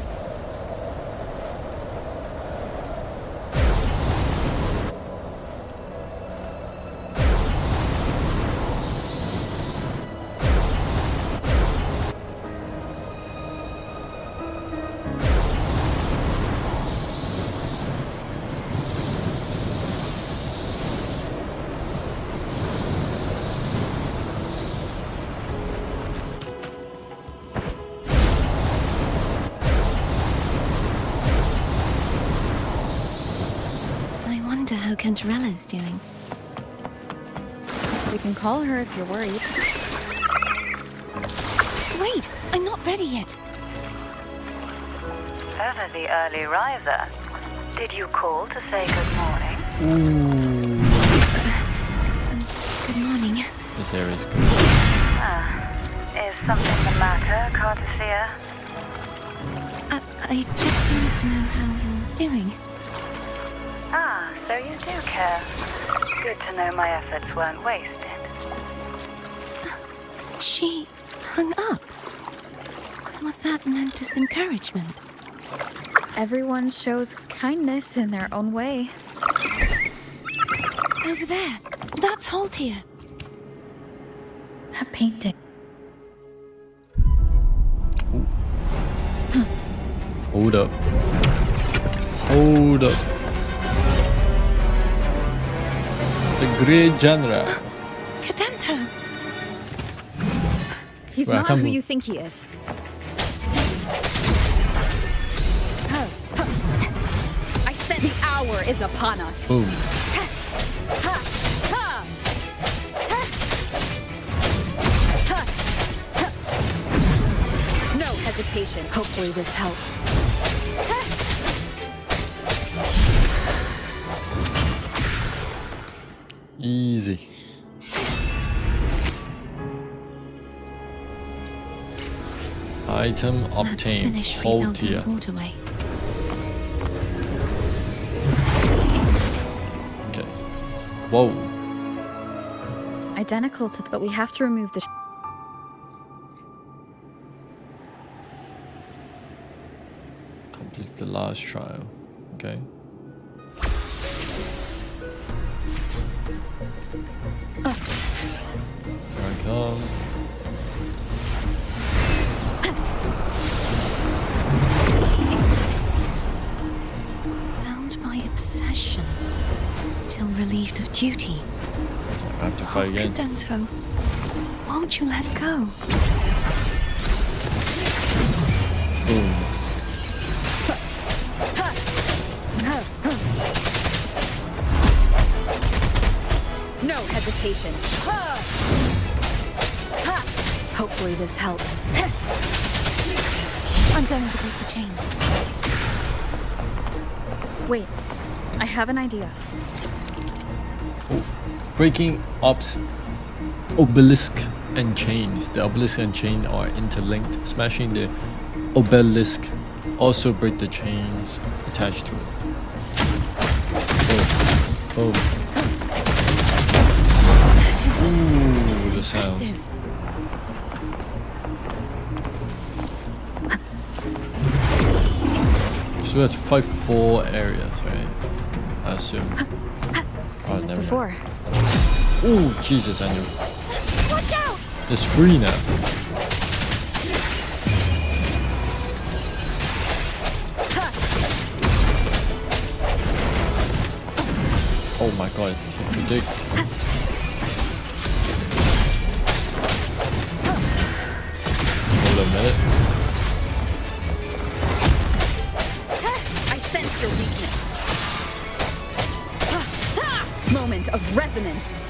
S5: How Cantarella's doing.
S2: We can call her if you're worried.
S5: Wait, I'm not ready yet.
S11: Ever the early riser. Did you call to say good morning?
S1: Ooh.
S5: Good morning.
S1: This area is good.
S11: Is something the matter, Cardathea?
S5: I just wanted to know how you're doing.
S11: So you do care. Good to know my efforts weren't wasted.
S5: She hung up. Was that meant as encouragement?
S2: Everyone shows kindness in their own way.
S5: Over there. That's Haltia.
S2: That painting.
S1: Hold up. Hold up. The Great General.
S5: Cadento!
S2: He's
S1: Right,
S2: not who you think he is. I said the hour is upon us.
S1: Boom.
S2: No hesitation. Hopefully this helps.
S1: Easy. Item obtained.
S5: Let's finish rebuilding
S1: Haltia.
S5: the waterway.
S1: Whoa.
S2: Identical to, but we have to remove the.
S1: Complete the last trial. Okay. Here I come.
S5: Bound by obsession, till relieved of duty.
S1: I have to fight again.
S5: Cadento, won't you let go?
S1: Boom.
S2: No hesitation. Hopefully this helps.
S5: I'm going to break the chains.
S2: Wait, I have an idea.
S1: Breaking obelisk and chains. The obelisk and chain are interlinked. Smashing the obelisk also break the chains attached to it. Oh. Ooh, the sound.
S5: Impressive.
S1: So we have to fight 4 areas, right? I assume.
S2: Same as
S1: never
S2: before.
S1: mind. Ooh, Jesus, I knew.
S3: Watch out!
S1: There's 3 now. Oh my god, I can predict. Hold on a minute.
S2: I sense your weakness. Moment of resonance.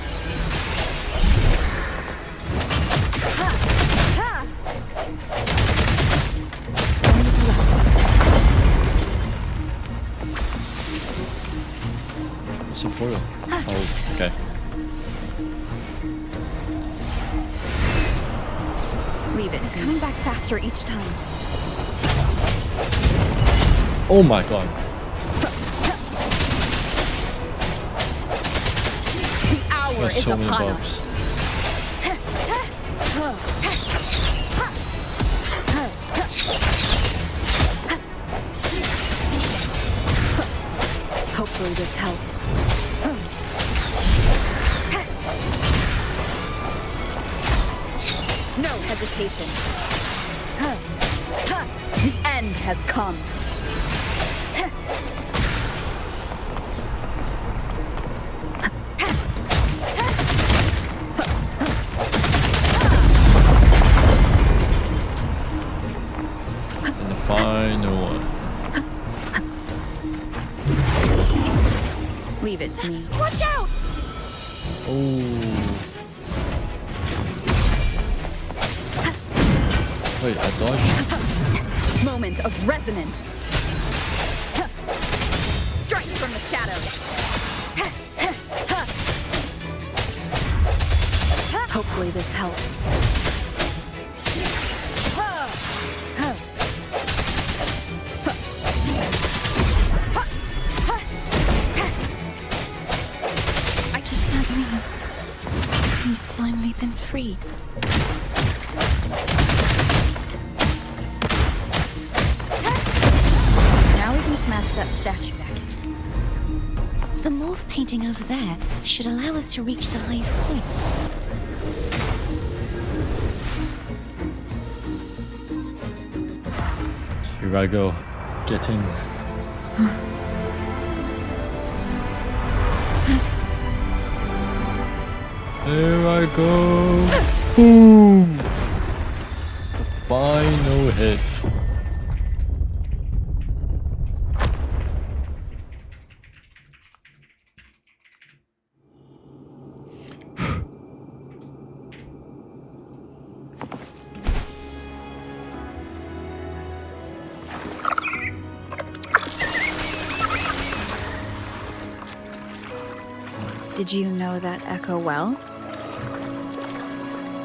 S1: What's the portal? Oh, okay.
S2: Leave it. It's coming back faster each time.
S1: Oh my god.
S2: The hour
S1: There's
S2: is
S1: so many
S2: upon
S1: bugs.
S2: us. Hopefully this helps. No hesitation. The end has come.
S1: And the final one.
S2: Leave it to me.
S3: Watch out!
S1: Oh. Wait, I dodged?
S2: Moment of resonance. Strike from the shadows. Hopefully this helps.
S5: Does that mean he's finally been freed?
S2: Now we can smash that statue back in.
S5: The morph painting over there should allow us to reach the highest point.
S1: Here I go. Get in. There I go. Boom! The final hit.
S2: Did you know that echo well?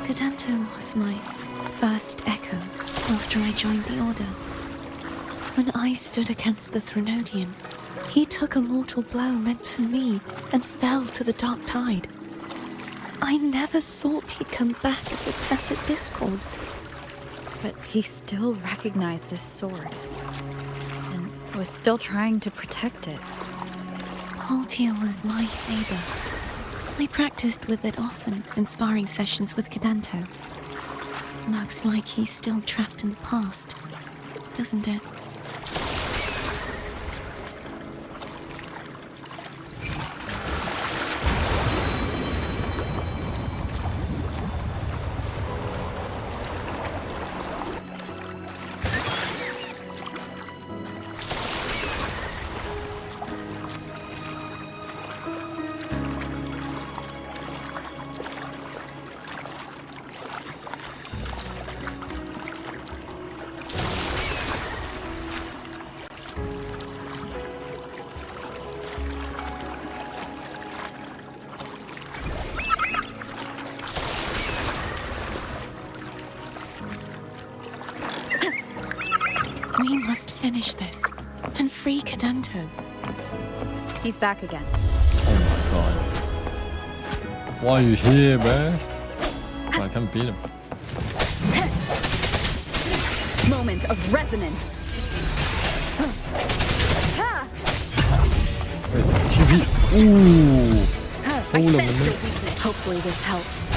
S5: Cadento was my first echo after I joined the Order. When I stood against the Threnodian, He took a mortal blow meant for me and fell to the dark tide. I never thought he'd come back as a tacit discord.
S2: But he still recognized this sword. And was still trying to protect it.
S5: Haltia was my saber. I practiced with it often in sparring sessions with Cadanto. Looks like he's still trapped in the past, doesn't it? We must finish this and free Cadanto.
S2: He's back again.
S1: Oh my god. Why are you here, man? I can't beat him.
S2: Moment of resonance.
S1: TV. Ooh.
S2: I
S1: Hold on a
S2: sense your
S1: minute.
S2: weakness. Hopefully this helps.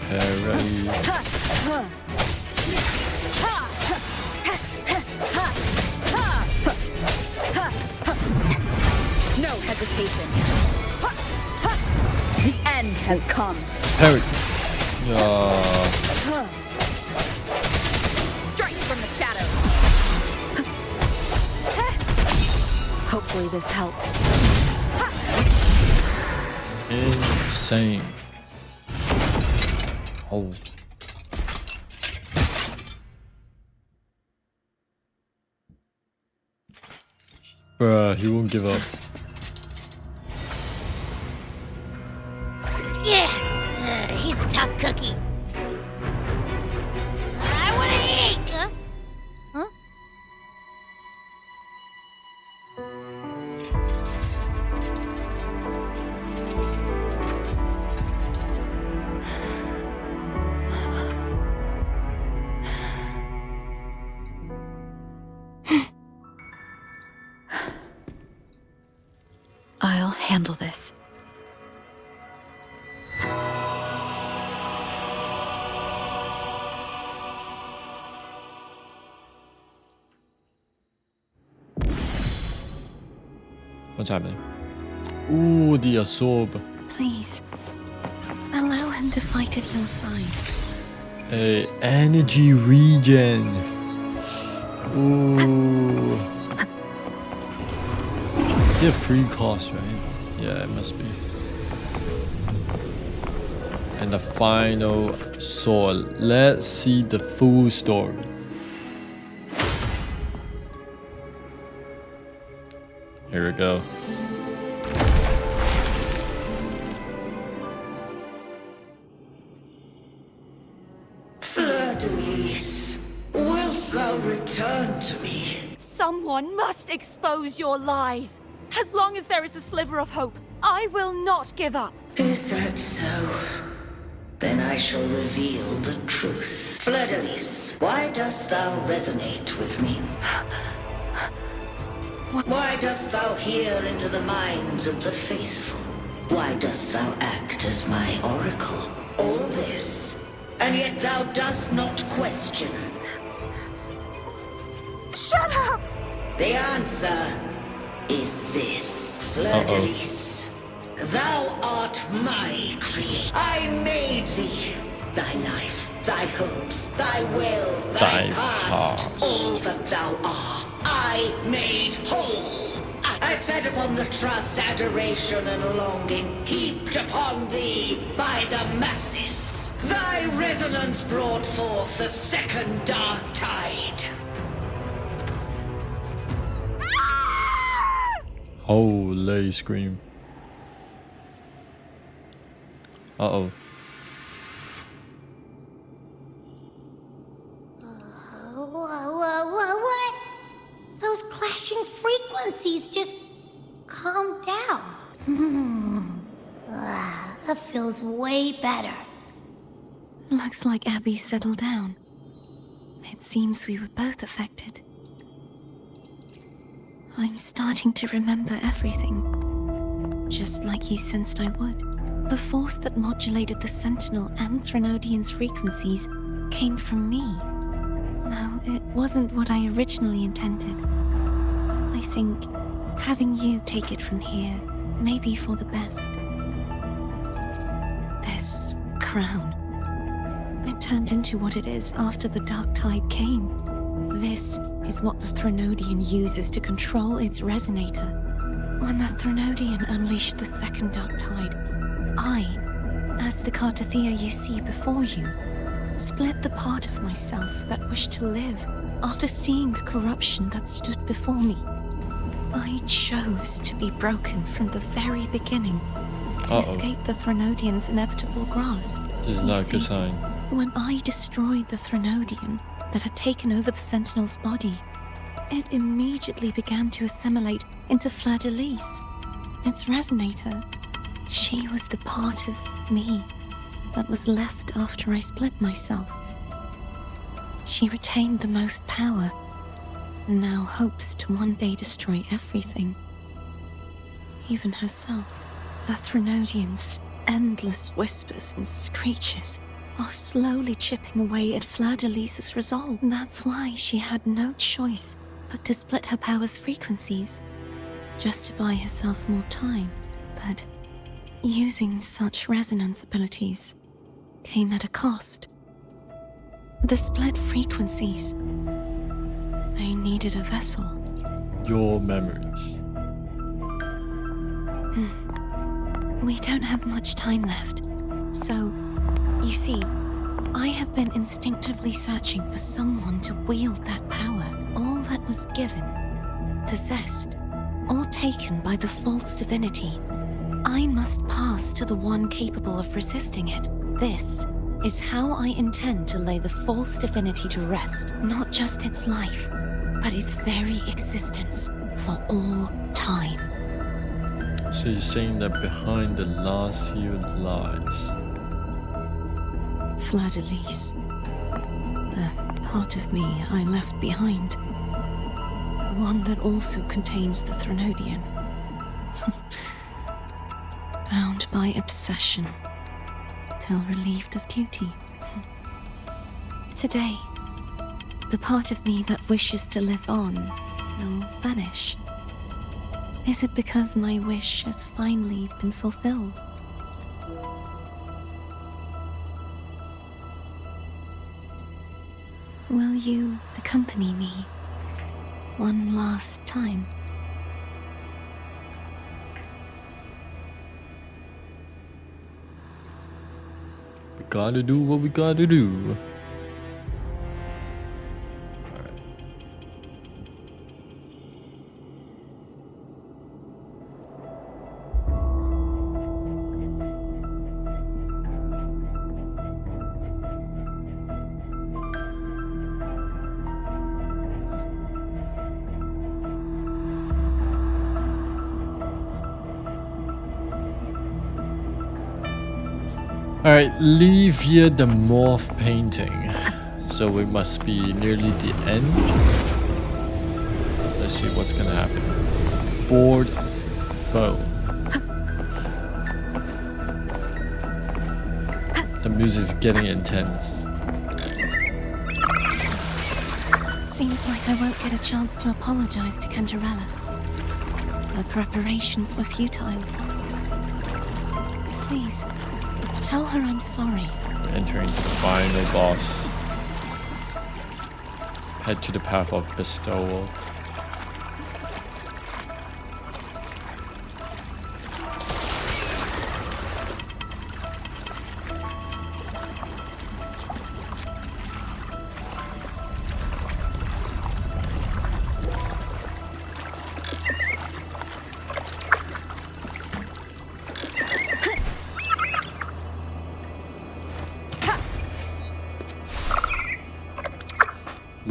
S1: Parry.
S2: No hesitation. The end has come.
S1: Parry. Yeah.
S2: Strike from the shadows. Hopefully this helps.
S1: Insane. Oh. Bruh, he won't give up.
S3: Yeah, he's a tough cookie. I want to eat. Huh?
S2: I'll handle this.
S1: What's happening? Ooh, the absorb.
S5: Please, allow him to fight at your side.
S1: A energy regen. Ooh. Is it a free cost, right? Yeah, it must be. And the final sword. Let's see the full story. Here we go.
S10: Fleur-de-lis, wilt thou return to me?
S5: Someone must expose your lies. As long as there is a sliver of hope, I will not give up.
S10: Is that so? Then I shall reveal the truth. Fleur-de-lis, why dost thou resonate with me? Why dost thou hear into the minds of the faithful? Why dost thou act as my oracle? All this, and yet thou dost not question.
S5: Shut up!
S10: The answer is this, Fleur-de-lis. Thou art my creation. I made thee. Thy life, thy hopes, thy will, thy past, all that thou art. I made whole. I fed upon the trust, adoration, and longing heaped upon thee by the masses. Thy resonance brought forth the second dark tide.
S1: Holy scream. Uh-oh.
S3: What? Those flashing frequencies just calmed down. That feels way better.
S5: Looks like Abby settled down. It seems we were both affected. I'm starting to remember everything, just like you sensed I would. The force that modulated the Sentinel and Threnodian's frequencies came from me. No, it wasn't what I originally intended. I think having you take it from here may be for the best. This crown, it turned into what it is after the Dark Tide came. This is what the Threnodian uses to control its resonator. When the Threnodian unleashed the second Dark Tide, I, as the Cartathea you see before you, split the part of myself that wished to live after seeing the corruption that stood before me. I chose to be broken from the very beginning to escape the Threnodian's inevitable grasp.
S1: This is not a good sign.
S5: When I destroyed the Threnodian that had taken over the Sentinel's body, it immediately began to assimilate into Fleur-de-Lis, its resonator. She was the part of me that was left after I split myself. She retained the most power, and now hopes to one day destroy everything, even herself. The Threnodian's endless whispers and screeches are slowly chipping away at Fleur-de-Lis's resolve. That's why she had no choice but to split her power's frequencies, just to buy herself more time. But using such resonance abilities came at a cost. The split frequencies, they needed a vessel.
S1: Your memories.
S5: We don't have much time left, so, you see, I have been instinctively searching for someone to wield that power. All that was given, possessed, or taken by the false divinity, I must pass to the one capable of resisting it. This is how I intend to lay the false divinity to rest. Not just its life, but its very existence for all time.
S1: So you're saying that behind the last sealed lies.
S5: Fleur-de-Lis, the part of me I left behind. One that also contains the Threnodian. Bound by obsession, till relieved of duty. Today, the part of me that wishes to live on will vanish. Is it because my wish has finally been fulfilled? Will you accompany me one last time?
S1: We gotta do what we gotta do. Alright, leave here the morph painting. So we must be nearly the end. Let's see what's gonna happen. Board foe. The music's getting intense.
S5: Seems like I won't get a chance to apologize to Cantarella. Her preparations were futile. Please, tell her I'm sorry.
S1: We're entering the final boss. Head to the path of bestowal.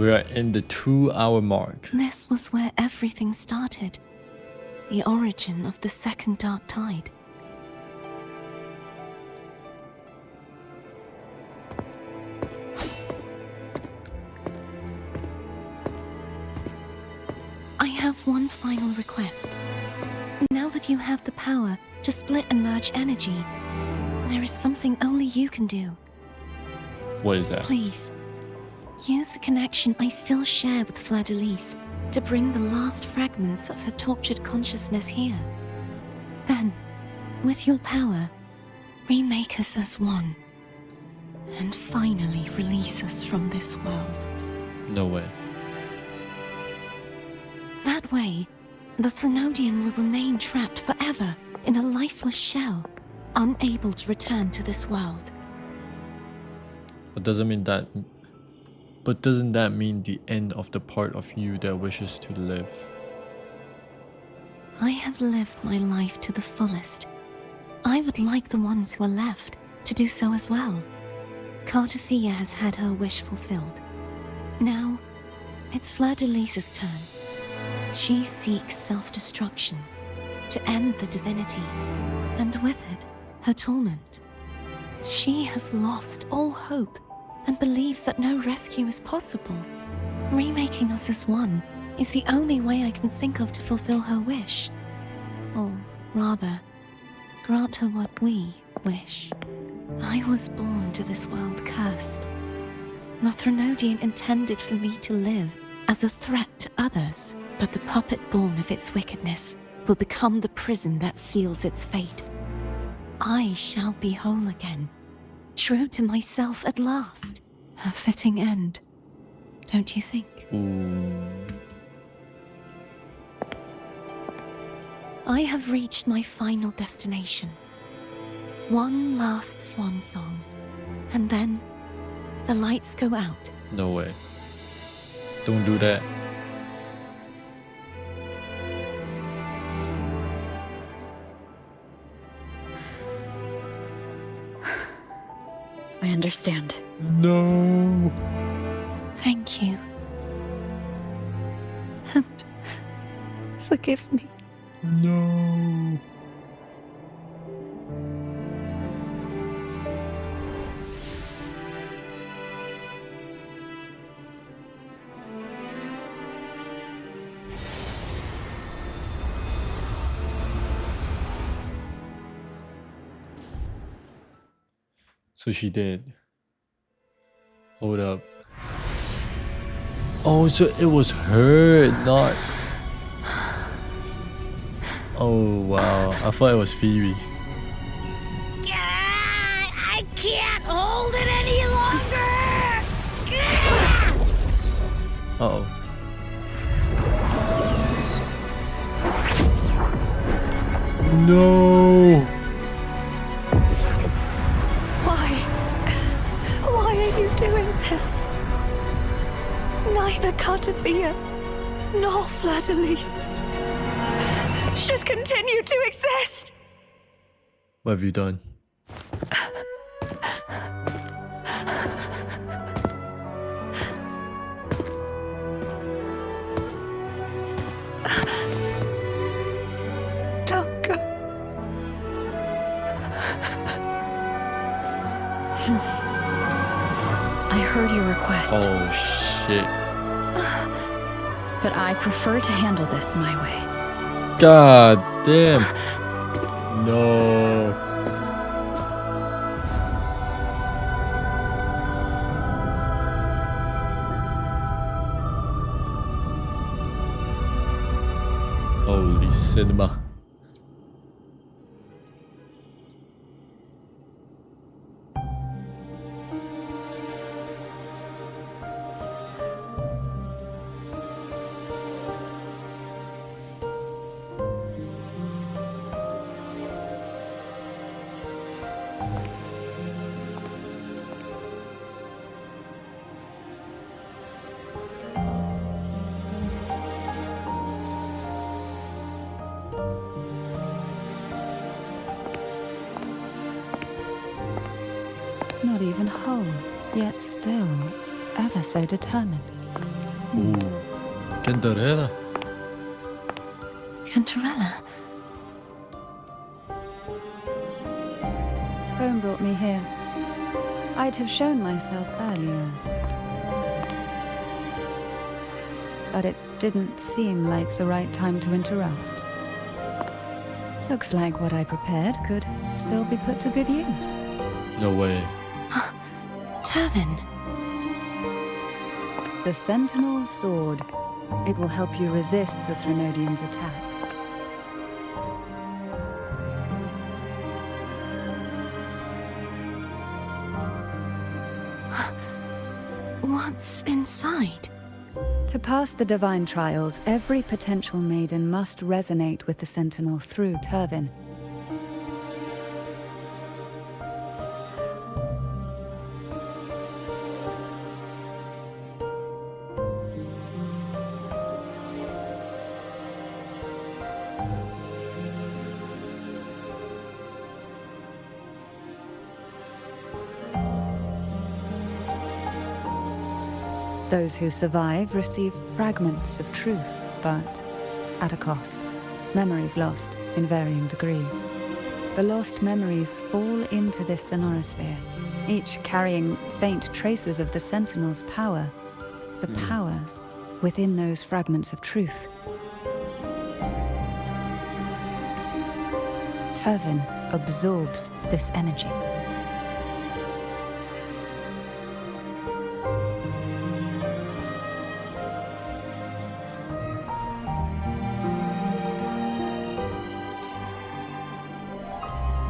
S1: We are in the 2-hour mark.
S5: This was where everything started. The origin of the second dark tide. I have one final request. Now that you have the power to split and merge energy, there is something only you can do.
S1: What is that?
S5: Please, use the connection I still share with Fleur-de-Lis to bring the last fragments of her tortured consciousness here. Then, with your power, remake us as one, and finally release us from this world.
S1: No way.
S5: That way, the Threnodian will remain trapped forever in a lifeless shell, unable to return to this world.
S1: But doesn't that mean the end of the part of you that wishes to live?
S5: I have lived my life to the fullest. I would like the ones who are left to do so as well. Cartathea has had her wish fulfilled. Now, it's Fleur-de-Lis's turn. She seeks self-destruction, to end the divinity, and with it, her torment. She has lost all hope and believes that no rescue is possible. Remaking us as one is the only way I can think of to fulfill her wish. Or rather, grant her what we wish. I was born to this world cursed. The Threnodian intended for me to live as a threat to others, but the puppet born of its wickedness will become the prison that seals its fate. I shall be whole again, true to myself at last. A fitting end, don't you think?
S1: Ooh.
S5: I have reached my final destination. One last swan song, and then the lights go out.
S1: No way. Don't do that.
S2: I understand.
S1: No.
S5: Thank you. And forgive me.
S1: No. So she did. Hold up. Oh, so it was her, not... Oh, wow. I thought it was Phoebe.
S3: I can't hold it any longer!
S1: Uh-oh. No!
S5: Why are you doing this? Neither Cartathea nor Fleur-de-Lis should continue to exist.
S1: What have you done?
S5: Don't go.
S2: I heard your request,
S1: Oh, shit.
S2: but I prefer to handle this my way.
S1: God damn. No. Holy cinema.
S8: Not even whole, yet still ever so determined.
S1: Ooh. Cantarella.
S5: Cantarella?
S8: Phone brought me here. I'd have shown myself earlier. But it didn't seem like the right time to interrupt. Looks like what I prepared could still be put to good use.
S1: No way.
S5: Turvin.
S8: The Sentinel's sword. It will help you resist the Threnodian's attack.
S5: What's inside?
S8: To pass the divine trials, every potential maiden must resonate with the Sentinel through Turvin. Those who survive receive fragments of truth, but at a cost. Memories lost in varying degrees. The lost memories fall into this sonorosphere, each carrying faint traces of the Sentinel's power. The power within those fragments of truth. Turvin absorbs this energy.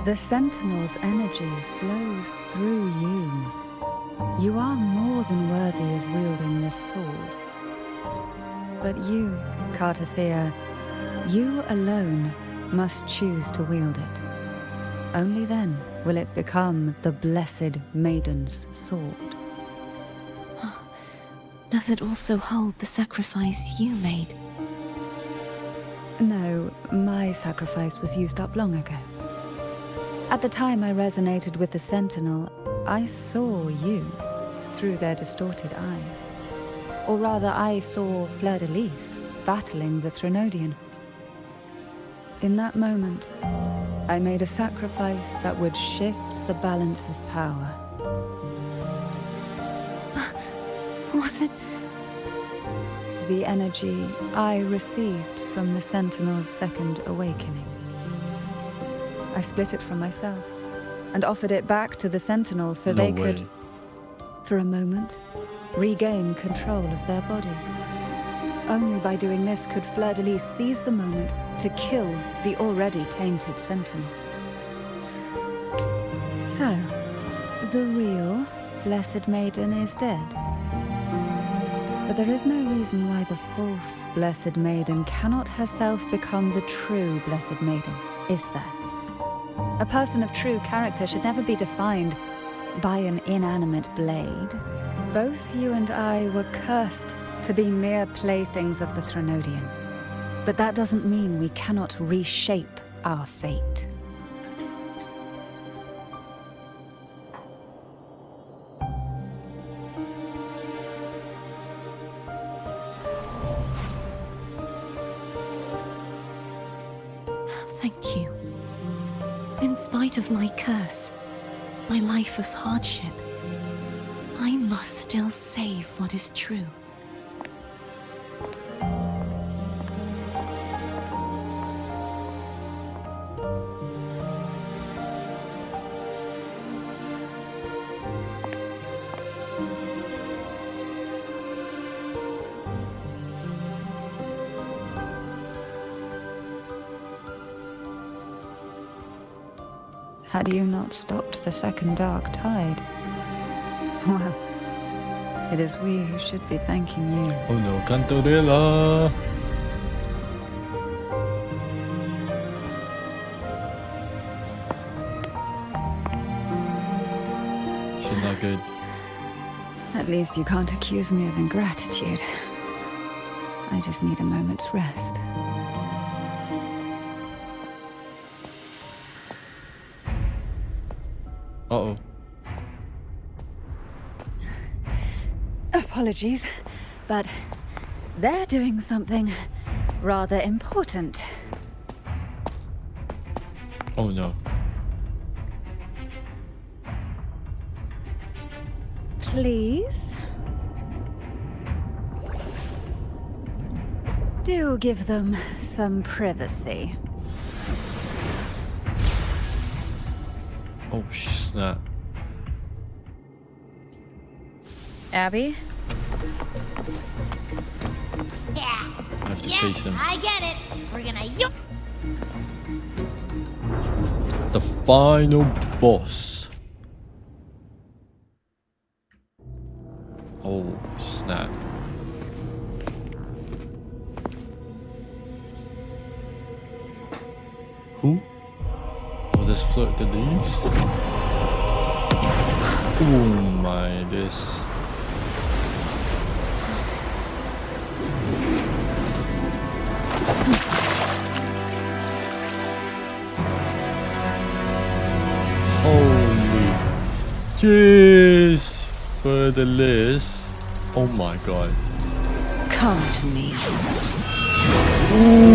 S8: The Sentinel's energy flows through you. You are more than worthy of wielding this sword. But you, Cartathea, you alone must choose to wield it. Only then will it become the Blessed Maiden's sword.
S5: Does it also hold the sacrifice you made?
S8: No, my sacrifice was used up long ago. At the time I resonated with the Sentinel, I saw you through their distorted eyes. Or rather, I saw Fleur-de-Lis battling the Threnodian. In that moment, I made a sacrifice that would shift the balance of power.
S5: Was it?
S8: The energy I received from the Sentinel's second awakening. I split it from myself and offered it back to the Sentinel so they could, for a moment, regain control of their body. Only by doing this could Fleur-de-Lis seize the moment to kill the already tainted Sentinel. So, the real Blessed Maiden is dead. But there is no reason why the false Blessed Maiden cannot herself become the true Blessed Maiden, is there? A person of true character should never be defined by an inanimate blade. Both you and I were cursed to be mere playthings of the Threnodian. But that doesn't mean we cannot reshape our fate.
S5: Thank you. In spite of my curse, my life of hardship, I must still save what is true.
S8: Had you not stopped the second dark tide? Well, it is we who should be thanking you.
S1: Oh no, Cantarella! She's not good.
S8: At least you can't accuse me of ingratitude. I just need a moment's rest.
S1: Uh-oh.
S8: Apologies, but They're doing something rather important.
S1: Oh no.
S8: Please? Do give them some privacy.
S1: Oh snap.
S2: Abby?
S3: Yeah.
S1: I have to
S3: Yeah,
S1: face him.
S3: I get it. We're gonna
S1: The final boss. Oh snap. Who? Oh, this Fleur de Lis? Oh my, this. Holy jeez! Fleur de Lis. Oh my god.
S5: Come to me.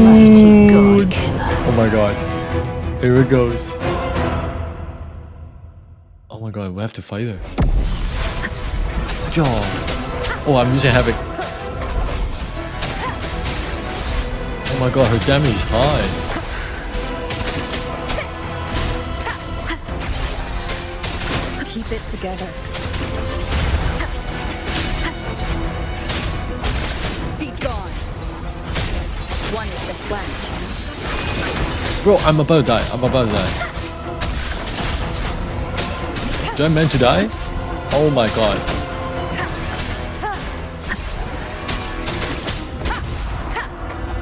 S5: Mighty God Killer.
S1: Oh my god. Here it goes. Oh my god, we have to fight her. Oh, I'm using Havoc. Oh my god, her damage is high.
S2: Keep it together. Be gone. One is this last chance.
S1: Bro, I'm about to die. I'm about to die. Do I meant to die? Oh my god.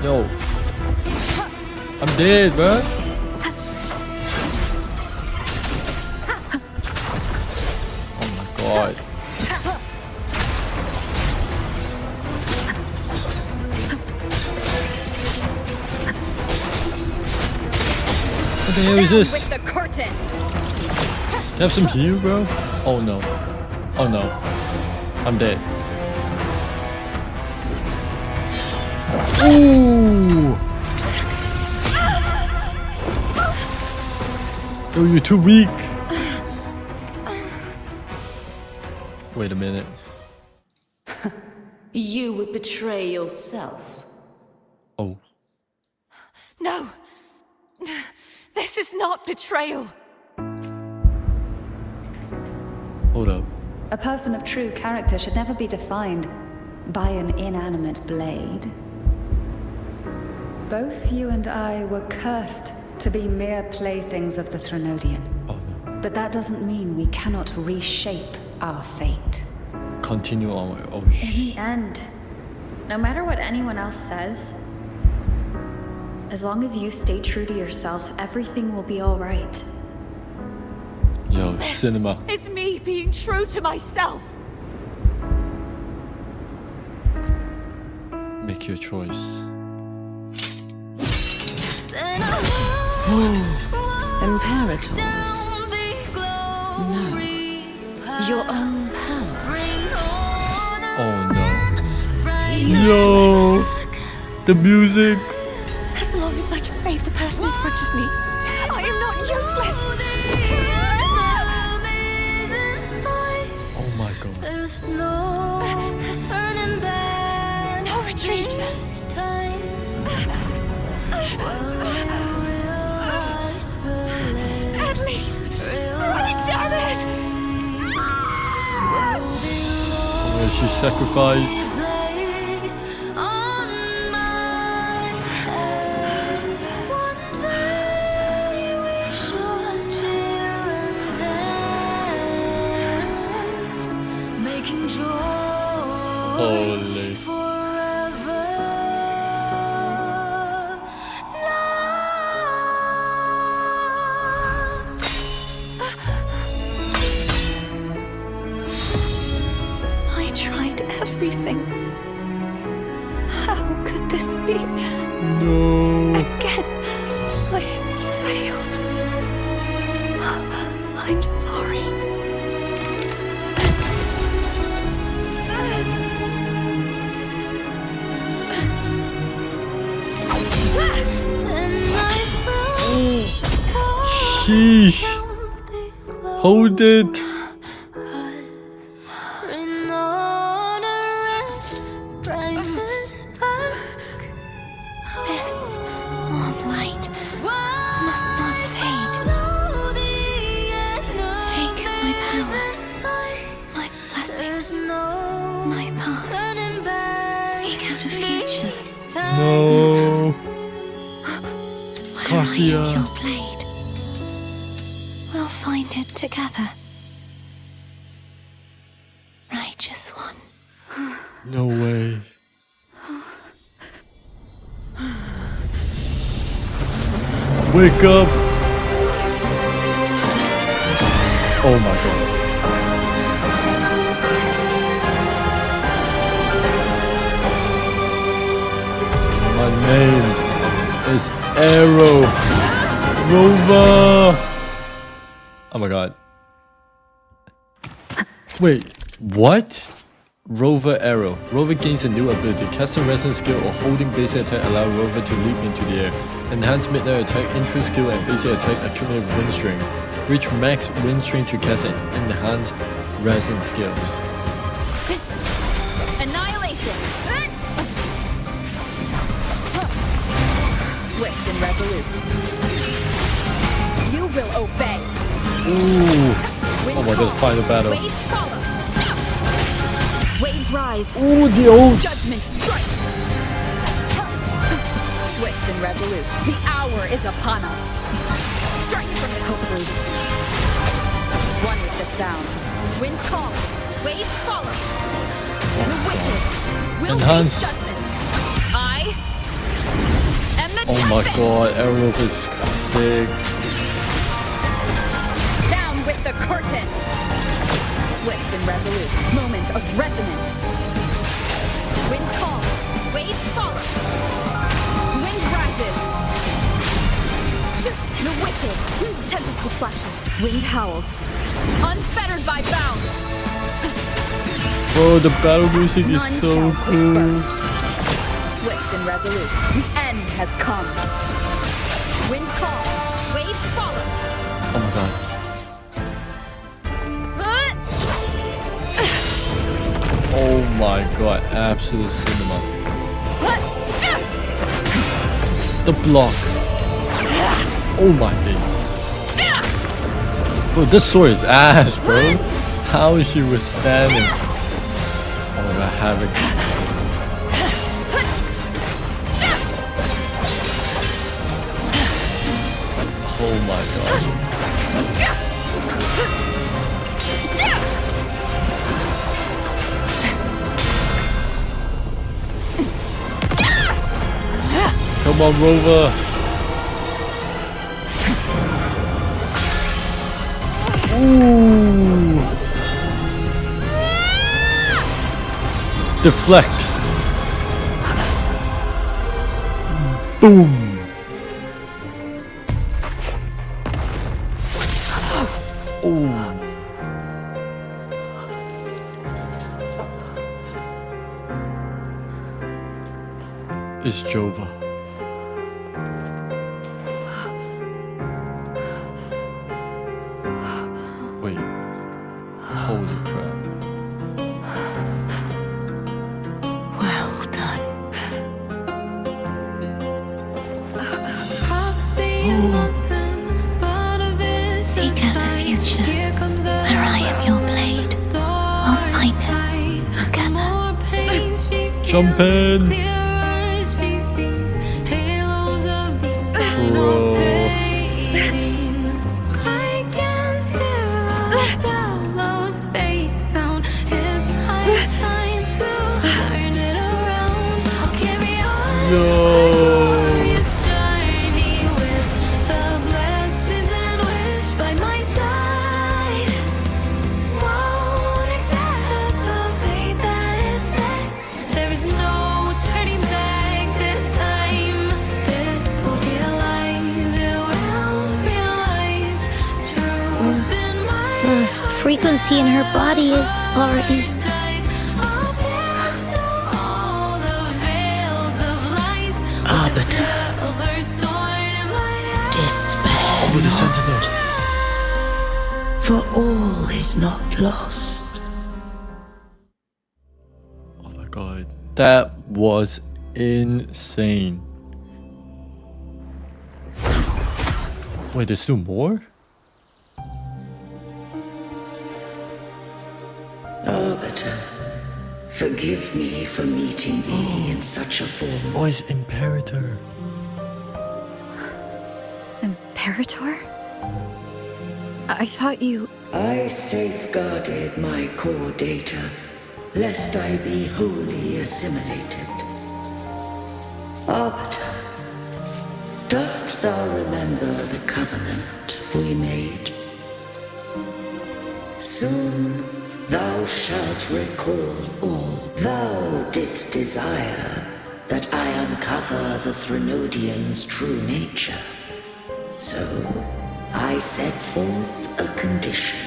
S1: Yo. I'm dead, bro. Oh my god. What the hell is this?
S2: With the curtain.
S1: Can I have some heal, bro? Oh no. Oh no. I'm dead. Ooh! Yo, you're too weak. Wait a minute.
S10: You would betray yourself.
S1: Oh.
S5: No! This is not betrayal!
S1: Hold up.
S8: A person of true character should never be defined by an inanimate blade. Both you and I were cursed to be mere playthings of the Threnodian.
S1: Oh no.
S8: But that doesn't mean we cannot reshape our fate.
S1: Continue on. Oh
S2: In
S1: shit.
S2: the end, no matter what anyone else says, as long as you stay true to yourself, everything will be alright.
S1: Yo, cinema.
S5: It's me being true to myself!
S1: Make your choice.
S5: Imperators. No. Your own power.
S1: Oh no. Yo! The music!
S5: As long as I can save the person in front of me, I am not useless!
S1: Oh my god.
S5: No retreat! At least, run, damn it!
S1: Oh, she sacrificed. Holy.
S5: I tried everything. How could this be?
S1: No.
S5: Again, I failed. I'm sorry.
S1: Sheesh. Hold it.
S5: This warm light must not fade. Take my power, my blessings, my past. Seek out a future.
S1: No.
S5: Where I am your blade. We'll find it together. Righteous one.
S1: No way. Wake up! Oh my god. My name is Arrow Rover. Oh my god. Wait, what? Rover Arrow. Rover gains a new ability. Casting resonance skill or holding basic attack allow Rover to leap into the air. Enhance midnight attack, entry skill and basic attack accumulate wind string. Reach max wind string to cast and enhance resonance skills.
S2: Annihilation! Swift and resolute. You will obey.
S1: Ooh. Oh my god, final battle.
S2: Waves follow. Waves rise.
S1: Ooh, the oats.
S2: Judgment strikes. Swift and resolute. The hour is upon us. Striking from the hopefully. One with the sound. Wind calls. Waves follow. The wicked will
S1: Enhance.
S2: face judgment. I am the
S1: Oh my
S2: tempest.
S1: god, Arrow is sick.
S2: Down with the curtain. Swift and resolute. Moment of resonance. Wind calls. Waves follow. Wind rises. The wicked. Tempest with flashes. Wind howls. Unfettered by bounds.
S1: Bro, the battle music is
S2: None
S1: so
S2: shall
S1: cool.
S2: whisper. Swift and resolute. The end has come. Wind calls. Waves follow.
S1: Oh my god. Oh my god, absolute cinema. The block. Oh my days. Bro, this sword is ass, bro. How is she withstanding? Oh my god, Havoc. Oh my god. Come on, Rover. Ooh. Deflect. Boom. Ooh. It's Jova. Wait. Holy crap.
S5: Well done. Seek out a future where I am your blade. We'll find it together.
S1: Jump in. Bro. No.
S3: Frequency in her body is already.
S10: Arbiter. Despair.
S1: Oh, the Sentinel.
S10: For all is not lost.
S1: Oh my god, that was insane. Wait, there's still more?
S10: Arbiter, forgive me for meeting thee in such a form.
S1: Oh, it's Imperator.
S2: Imperator? I thought you...
S10: I safeguarded my core data, lest I be wholly assimilated. Arbiter, dost thou remember the covenant we made? Soon thou shalt recall all. Thou didst desire that I uncover the Threnodian's true nature. So I set forth a condition,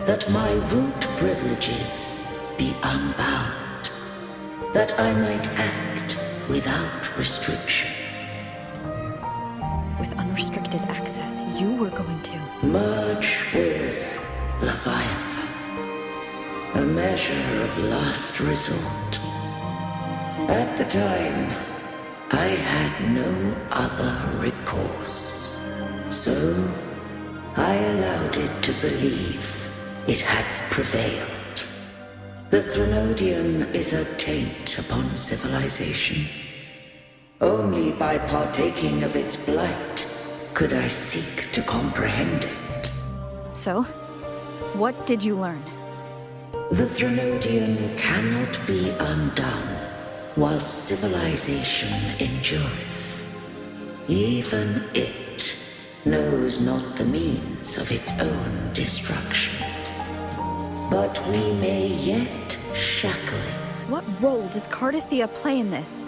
S10: that my root privileges be unbound, that I might act without restriction.
S2: With unrestricted access, you were going to...
S10: Merge with Leviathan, a measure of last resort. At the time, I had no other recourse, so I allowed it to believe it had prevailed. The Threnodian is a taint upon civilization. Only by partaking of its blight could I seek to comprehend it.
S2: So, what did you learn?
S10: The Threnodian cannot be undone while civilization endureth. Even it knows not the means of its own destruction. But we may yet shackle it.
S2: What role does Cardathia play in this?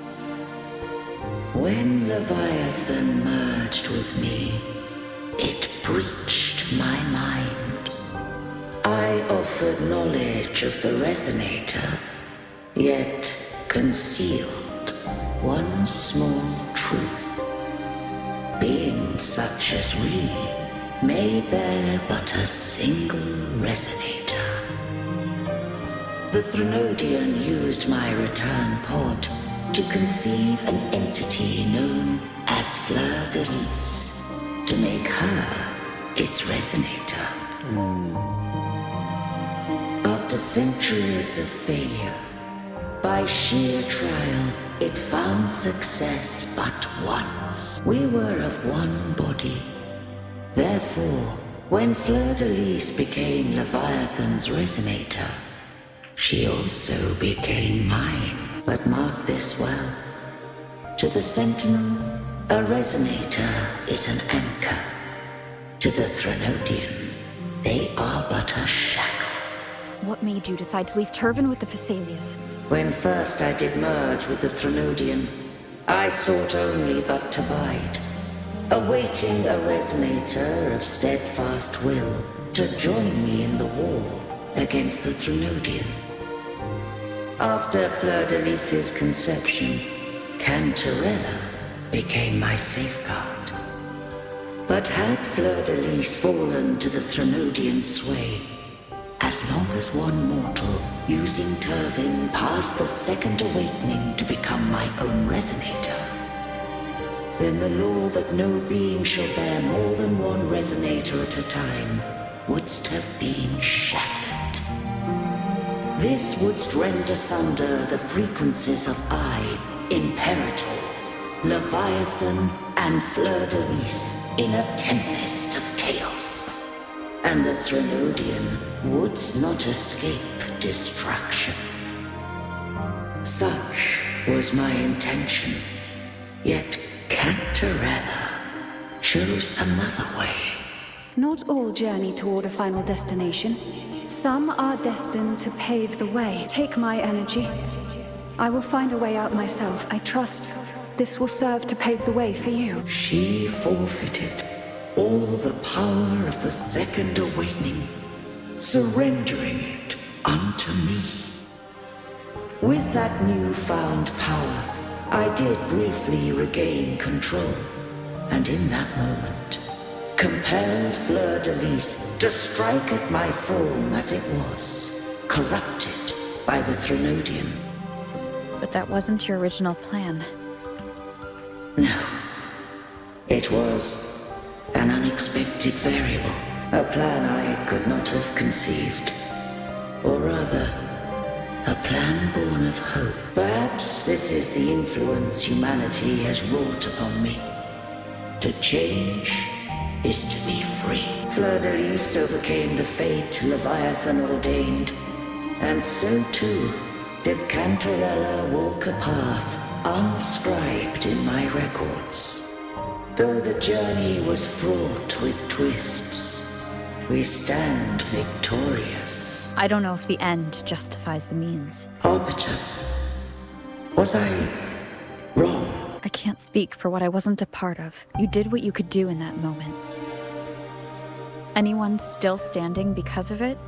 S10: When Leviathan merged with me, it breached my mind. I offered knowledge of the Resonator, yet concealed one small truth. Beings such as we may bear but a single Resonator. The Threnodian used my return pod to conceive an entity known as Fleur de Lis, to make her its Resonator. After centuries of failure, by sheer trial, it found success but once. We were of one body. Therefore, when Fleur de Lis became Leviathan's Resonator, she also became mine. But mark this well. To the Sentinel, a Resonator is an anchor. To the Threnodian, they are but a shackle.
S2: What made you decide to leave Turvan with the Phasaelias?
S10: When first I did merge with the Threnodian, I sought only but to bide, awaiting a Resonator of steadfast will to join me in the war against the Threnodian. After Fleur de Lis's conception, Cantarella became my safeguard. But had Fleur de Lis fallen to the Threnodian sway, as long as one mortal using Turvan passed the second awakening to become my own Resonator, then the law that no being shall bear more than one Resonator at a time wouldst have been shattered. This wouldst rend asunder the frequencies of I, Imperator, Leviathan, and Fleur de Lis in a tempest of chaos. And the Threnodian wouldst not escape destruction. Such was my intention, yet Cantarella chose another way.
S12: Not all journey toward a final destination. Some are destined to pave the way. Take my energy. I will find a way out myself. I trust this will serve to pave the way for you.
S10: She forfeited all the power of the second awakening, surrendering it unto me. With that newfound power, I did briefly regain control, and in that moment, compelled Fleur-de-Lis to strike at my form as it was, corrupted by the Threnodian.
S2: But that wasn't your original plan.
S10: No. It was an unexpected variable, a plan I could not have conceived. Or rather, a plan born of hope. Perhaps this is the influence humanity has wrought upon me. To change is to be free. Fleur-de-Lis overcame the fate Leviathan ordained, and so too did Cantarella walk a path unscribed in my records. Though the journey was fraught with twists, we stand victorious.
S2: I don't know if the end justifies the means.
S10: Arbiter, was I wrong?
S2: I can't speak for what I wasn't a part of. You did what you could do in that moment. Anyone still standing because of it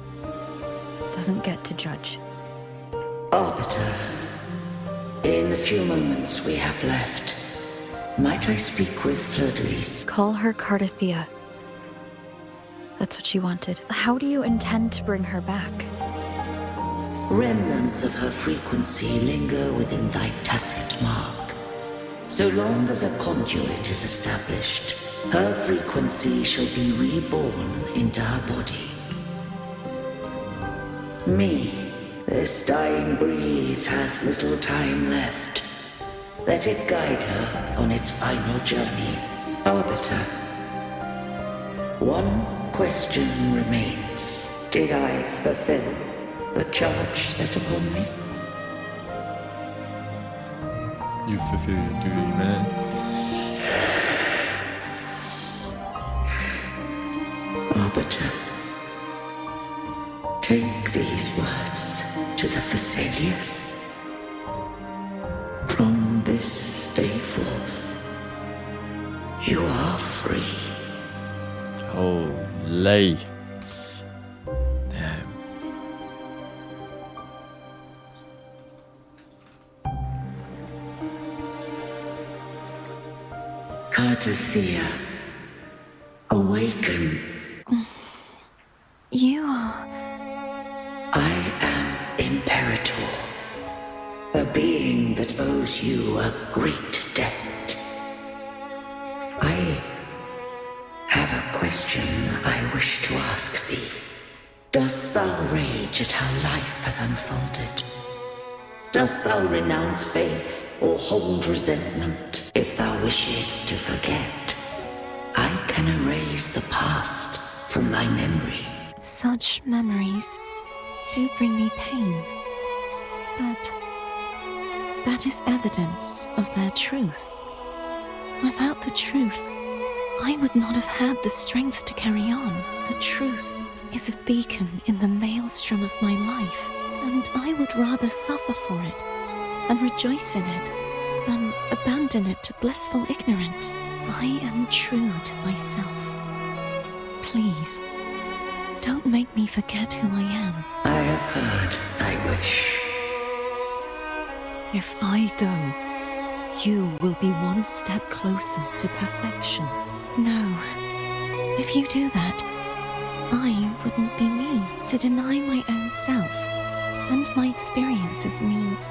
S2: doesn't get to judge.
S10: Arbiter, in the few moments we have left, might I speak with Fleur-de-Lis?
S2: Call her Cardathea. That's what she wanted. How do you intend to bring her back?
S10: Remnants of her frequency linger within thy tacit mark. So long as a conduit is established, her frequency shall be reborn into her body. Me, this dying breeze hath little time left. Let it guide her on its final journey. Arbiter, one question remains. Did I fulfill the charge set upon me?
S1: You fulfill your duty, man.
S10: Arbiter, take these words to the Vesalius. From this day forth, you are free.
S1: Holy. Damn.
S10: Cardathea, awaken.
S5: You are...
S10: I am Imperator, a being that owes you a great debt. I have a question I wish to ask thee. Dost thou rage at how life has unfolded? Dost thou renounce faith or hold resentment? If thou wishes to forget, I can erase the past from thy memory.
S5: Such memories do bring me pain. But that is evidence of their truth. Without the truth, I would not have had the strength to carry on. The truth is a beacon in the maelstrom of my life, and I would rather suffer for it and rejoice in it than abandon it to blissful ignorance. I am true to myself. Please, don't make me forget who I am.
S10: I have heard thy wish.
S8: If I go, you will be one step closer to perfection.
S5: No. If you do that, I wouldn't be me. To deny my own self and my experiences means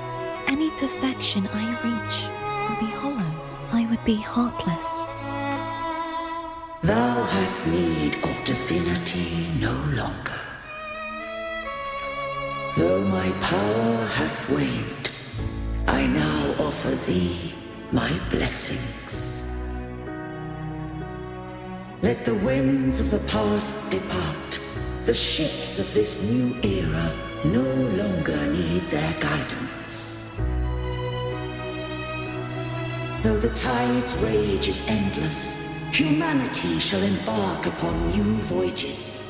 S5: any perfection I reach will be hollow. I would be heartless.
S10: Thou hast need of divinity no longer. Though my power hath waned, I now offer thee my blessings. Let the winds of the past depart. The ships of this new era no longer need their guidance. Though the tide's rage is endless, humanity shall embark upon new voyages.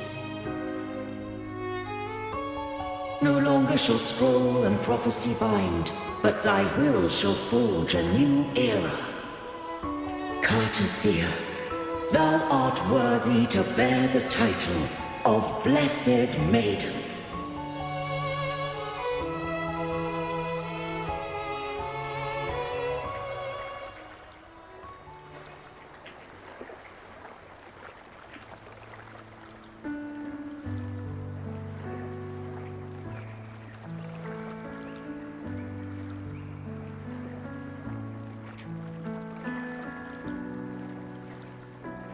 S10: No longer shall scroll and prophecy bind, but thy will shall forge a new era. Cardathea, thou art worthy to bear the title of Blessed Maiden.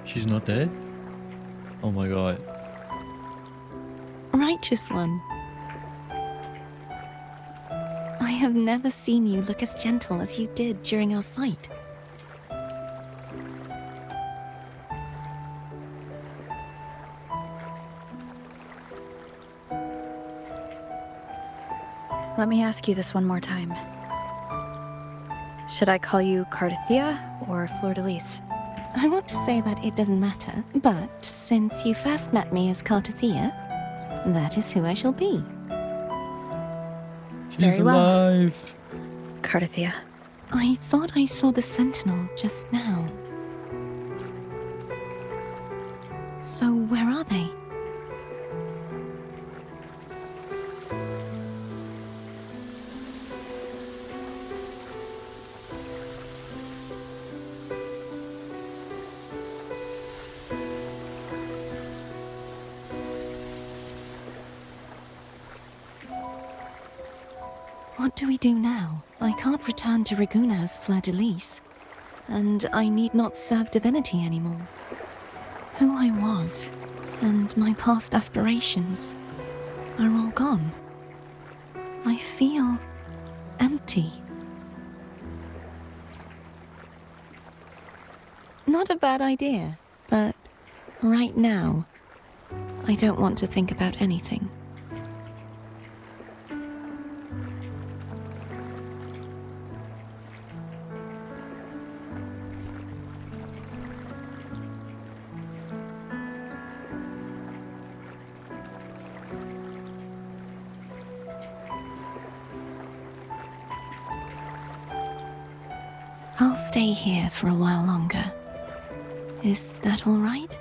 S1: She's not dead? Oh my god.
S5: Righteous one. I have never seen you look as gentle as you did during our fight.
S2: Let me ask you this one more time. Should I call you Cardathia or Fleur-de-Lis?
S5: I want to say that it doesn't matter, but since you first met me as Cardathia, that is who I shall be.
S1: She's
S2: Very well.
S1: alive.
S2: Cardathia.
S5: I thought I saw the sentinel just now. So where are they? What do we do now? I can't return to Reguna as Fleur-de-Lis, and I need not serve divinity anymore. Who I was, and my past aspirations, are all gone. I feel empty. Not a bad idea, but right now, I don't want to think about anything. I'll stay here for a while longer. Is that all right?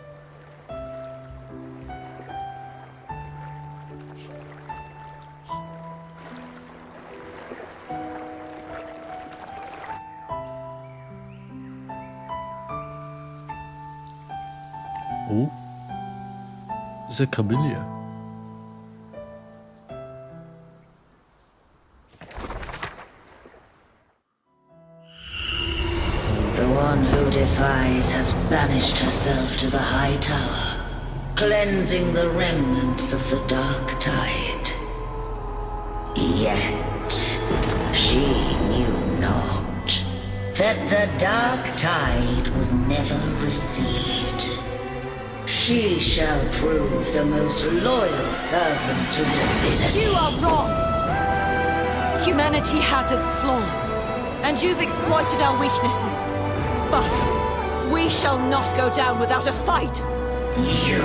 S1: Oh. It's a camellia.
S10: The one who defies has banished herself to the high tower, cleansing the remnants of the dark tide. Yet, she knew not that the dark tide would never recede. She shall prove the most loyal servant to divinity.
S5: You are wrong! Humanity has its flaws, and you've exploited our weaknesses. But we shall not go down without a fight!
S10: You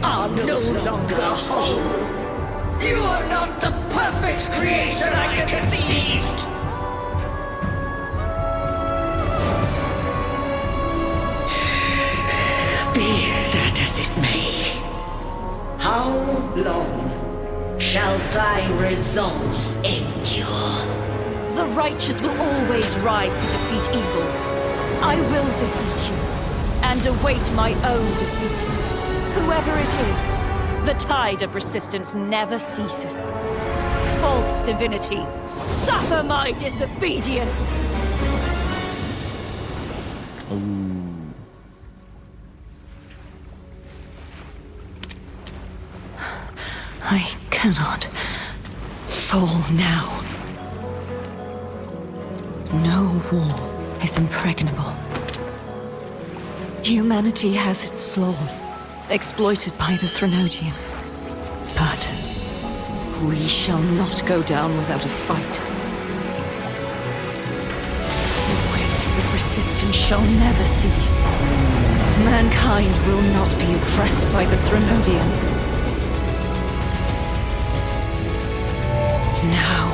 S10: are no longer whole! You are not the perfect creation I conceived! Be that as it may, how long shall thy resolve endure?
S5: The righteous will always rise to defeat evil. I will defeat you, and await my own defeat. Whoever it is, the tide of resistance never ceases. False divinity, suffer my disobedience! I cannot fall now. No wall is impregnable. Humanity has its flaws, exploited by the Threnodian. But we shall not go down without a fight. The waves of resistance shall never cease. Mankind will not be oppressed by the Threnodian. Now,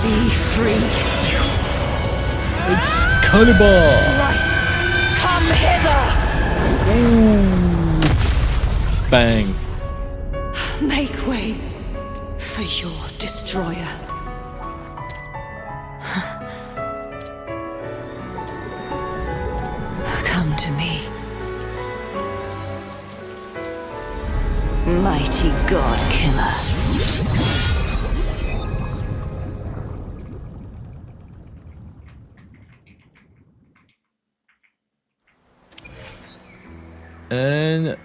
S5: be free.
S1: Excalibur!
S5: Right, come hither!
S1: Ooh. Bang.
S5: Make way for your destroyer. Come to me. Mighty God Killer.
S1: And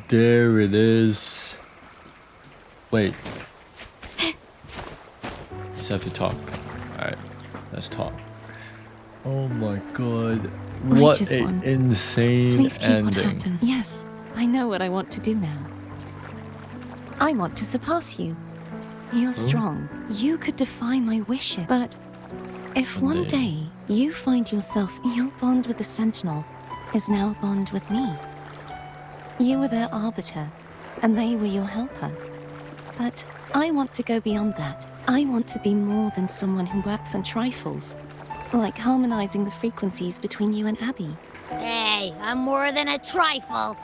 S1: there it is. Wait. Just have to talk. Alright, let's talk. Oh my god. What
S5: Righteous
S1: an
S5: one.
S1: insane
S5: Please keep what
S1: ending.
S5: happened. Yes, I know what I want to do now. I want to surpass you. You're strong. You could defy my wishes. But if one day you find yourself, your bond with the Sentinel is now a bond with me. You were their arbiter, and they were your helper. But I want to go beyond that. I want to be more than someone who works on trifles, like harmonizing the frequencies between you and Abby.
S3: Hey, I'm more than a trifle.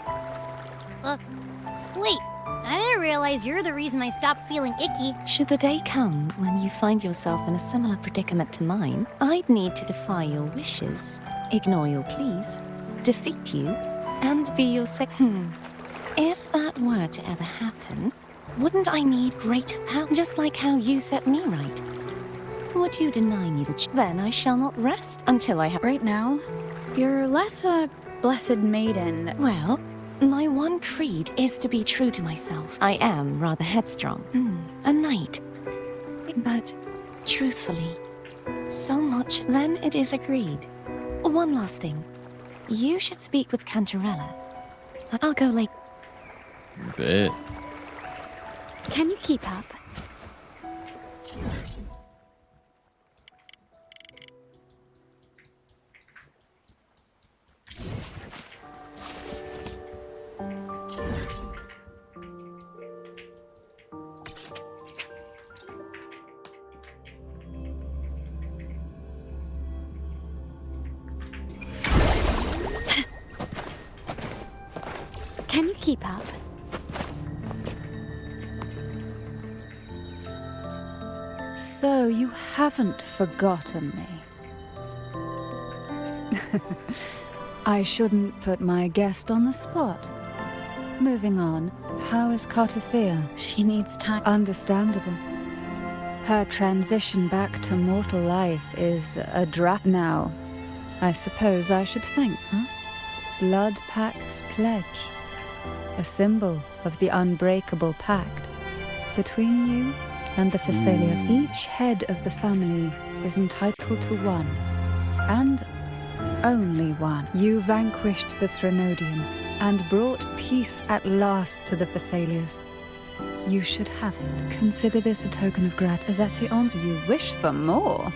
S3: Wait, I didn't realize you're the reason I stopped feeling icky.
S5: Should the day come when you find yourself in a similar predicament to mine, I'd need to defy your wishes, ignore your pleas, defeat you, and be your If that were to ever happen, wouldn't I need greater power, just like how you set me right? Would you deny me the then I shall not rest until I have...
S2: Right now, you're less a blessed maiden.
S5: Well, my one creed is to be true to myself. I am rather headstrong. A knight. But, truthfully, so much, then it is agreed. One last thing. You should speak with Cantarella. I'll go late.
S1: Bet.
S2: Can you keep up? Can you keep up? So you haven't forgotten me. I shouldn't put my guest on the spot. Moving on, how is Cartathea? She needs time. Understandable. Her transition back to mortal life is a draft now. I suppose I should thank her. Blood Pact's pledge. A symbol of the unbreakable pact between you and the Phasalia. Each head of the family is entitled to one, and only one. You vanquished the Threnodian and brought peace at last to the Phasalias. You should have it. Consider this a token of gratitude. Is that the only? You wish for more?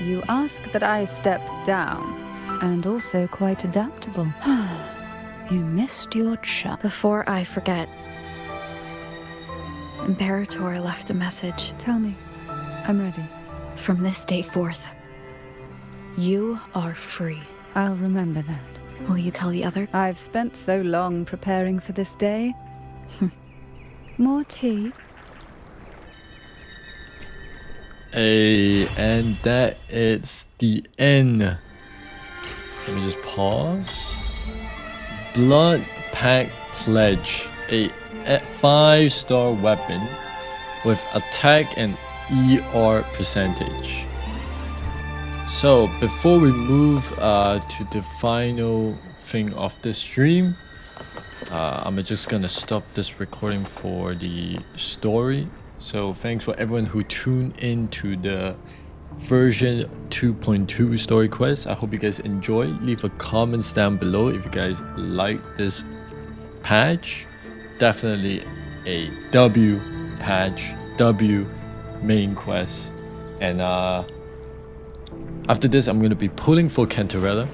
S2: You ask that I step down, and also quite adaptable. You missed your chance. Before I forget, Imperator left a message. Tell me. I'm ready. From this day forth, you are free. I'll remember that. Will you tell the other? I've spent so long preparing for this day. More tea?
S1: Hey, and that is the end. Let me just pause. Blood Pact Pledge, a 5-star weapon with attack and ER percentage. So before we move to the final thing of the stream, I'm just gonna stop this recording for the story. So thanks for everyone who tuned in to the version 2.2 story quest. I hope you guys enjoy. Leave a comments down below if you guys like this patch. Definitely a W patch, W main quest. And after this, I'm gonna be pulling for Cantarella.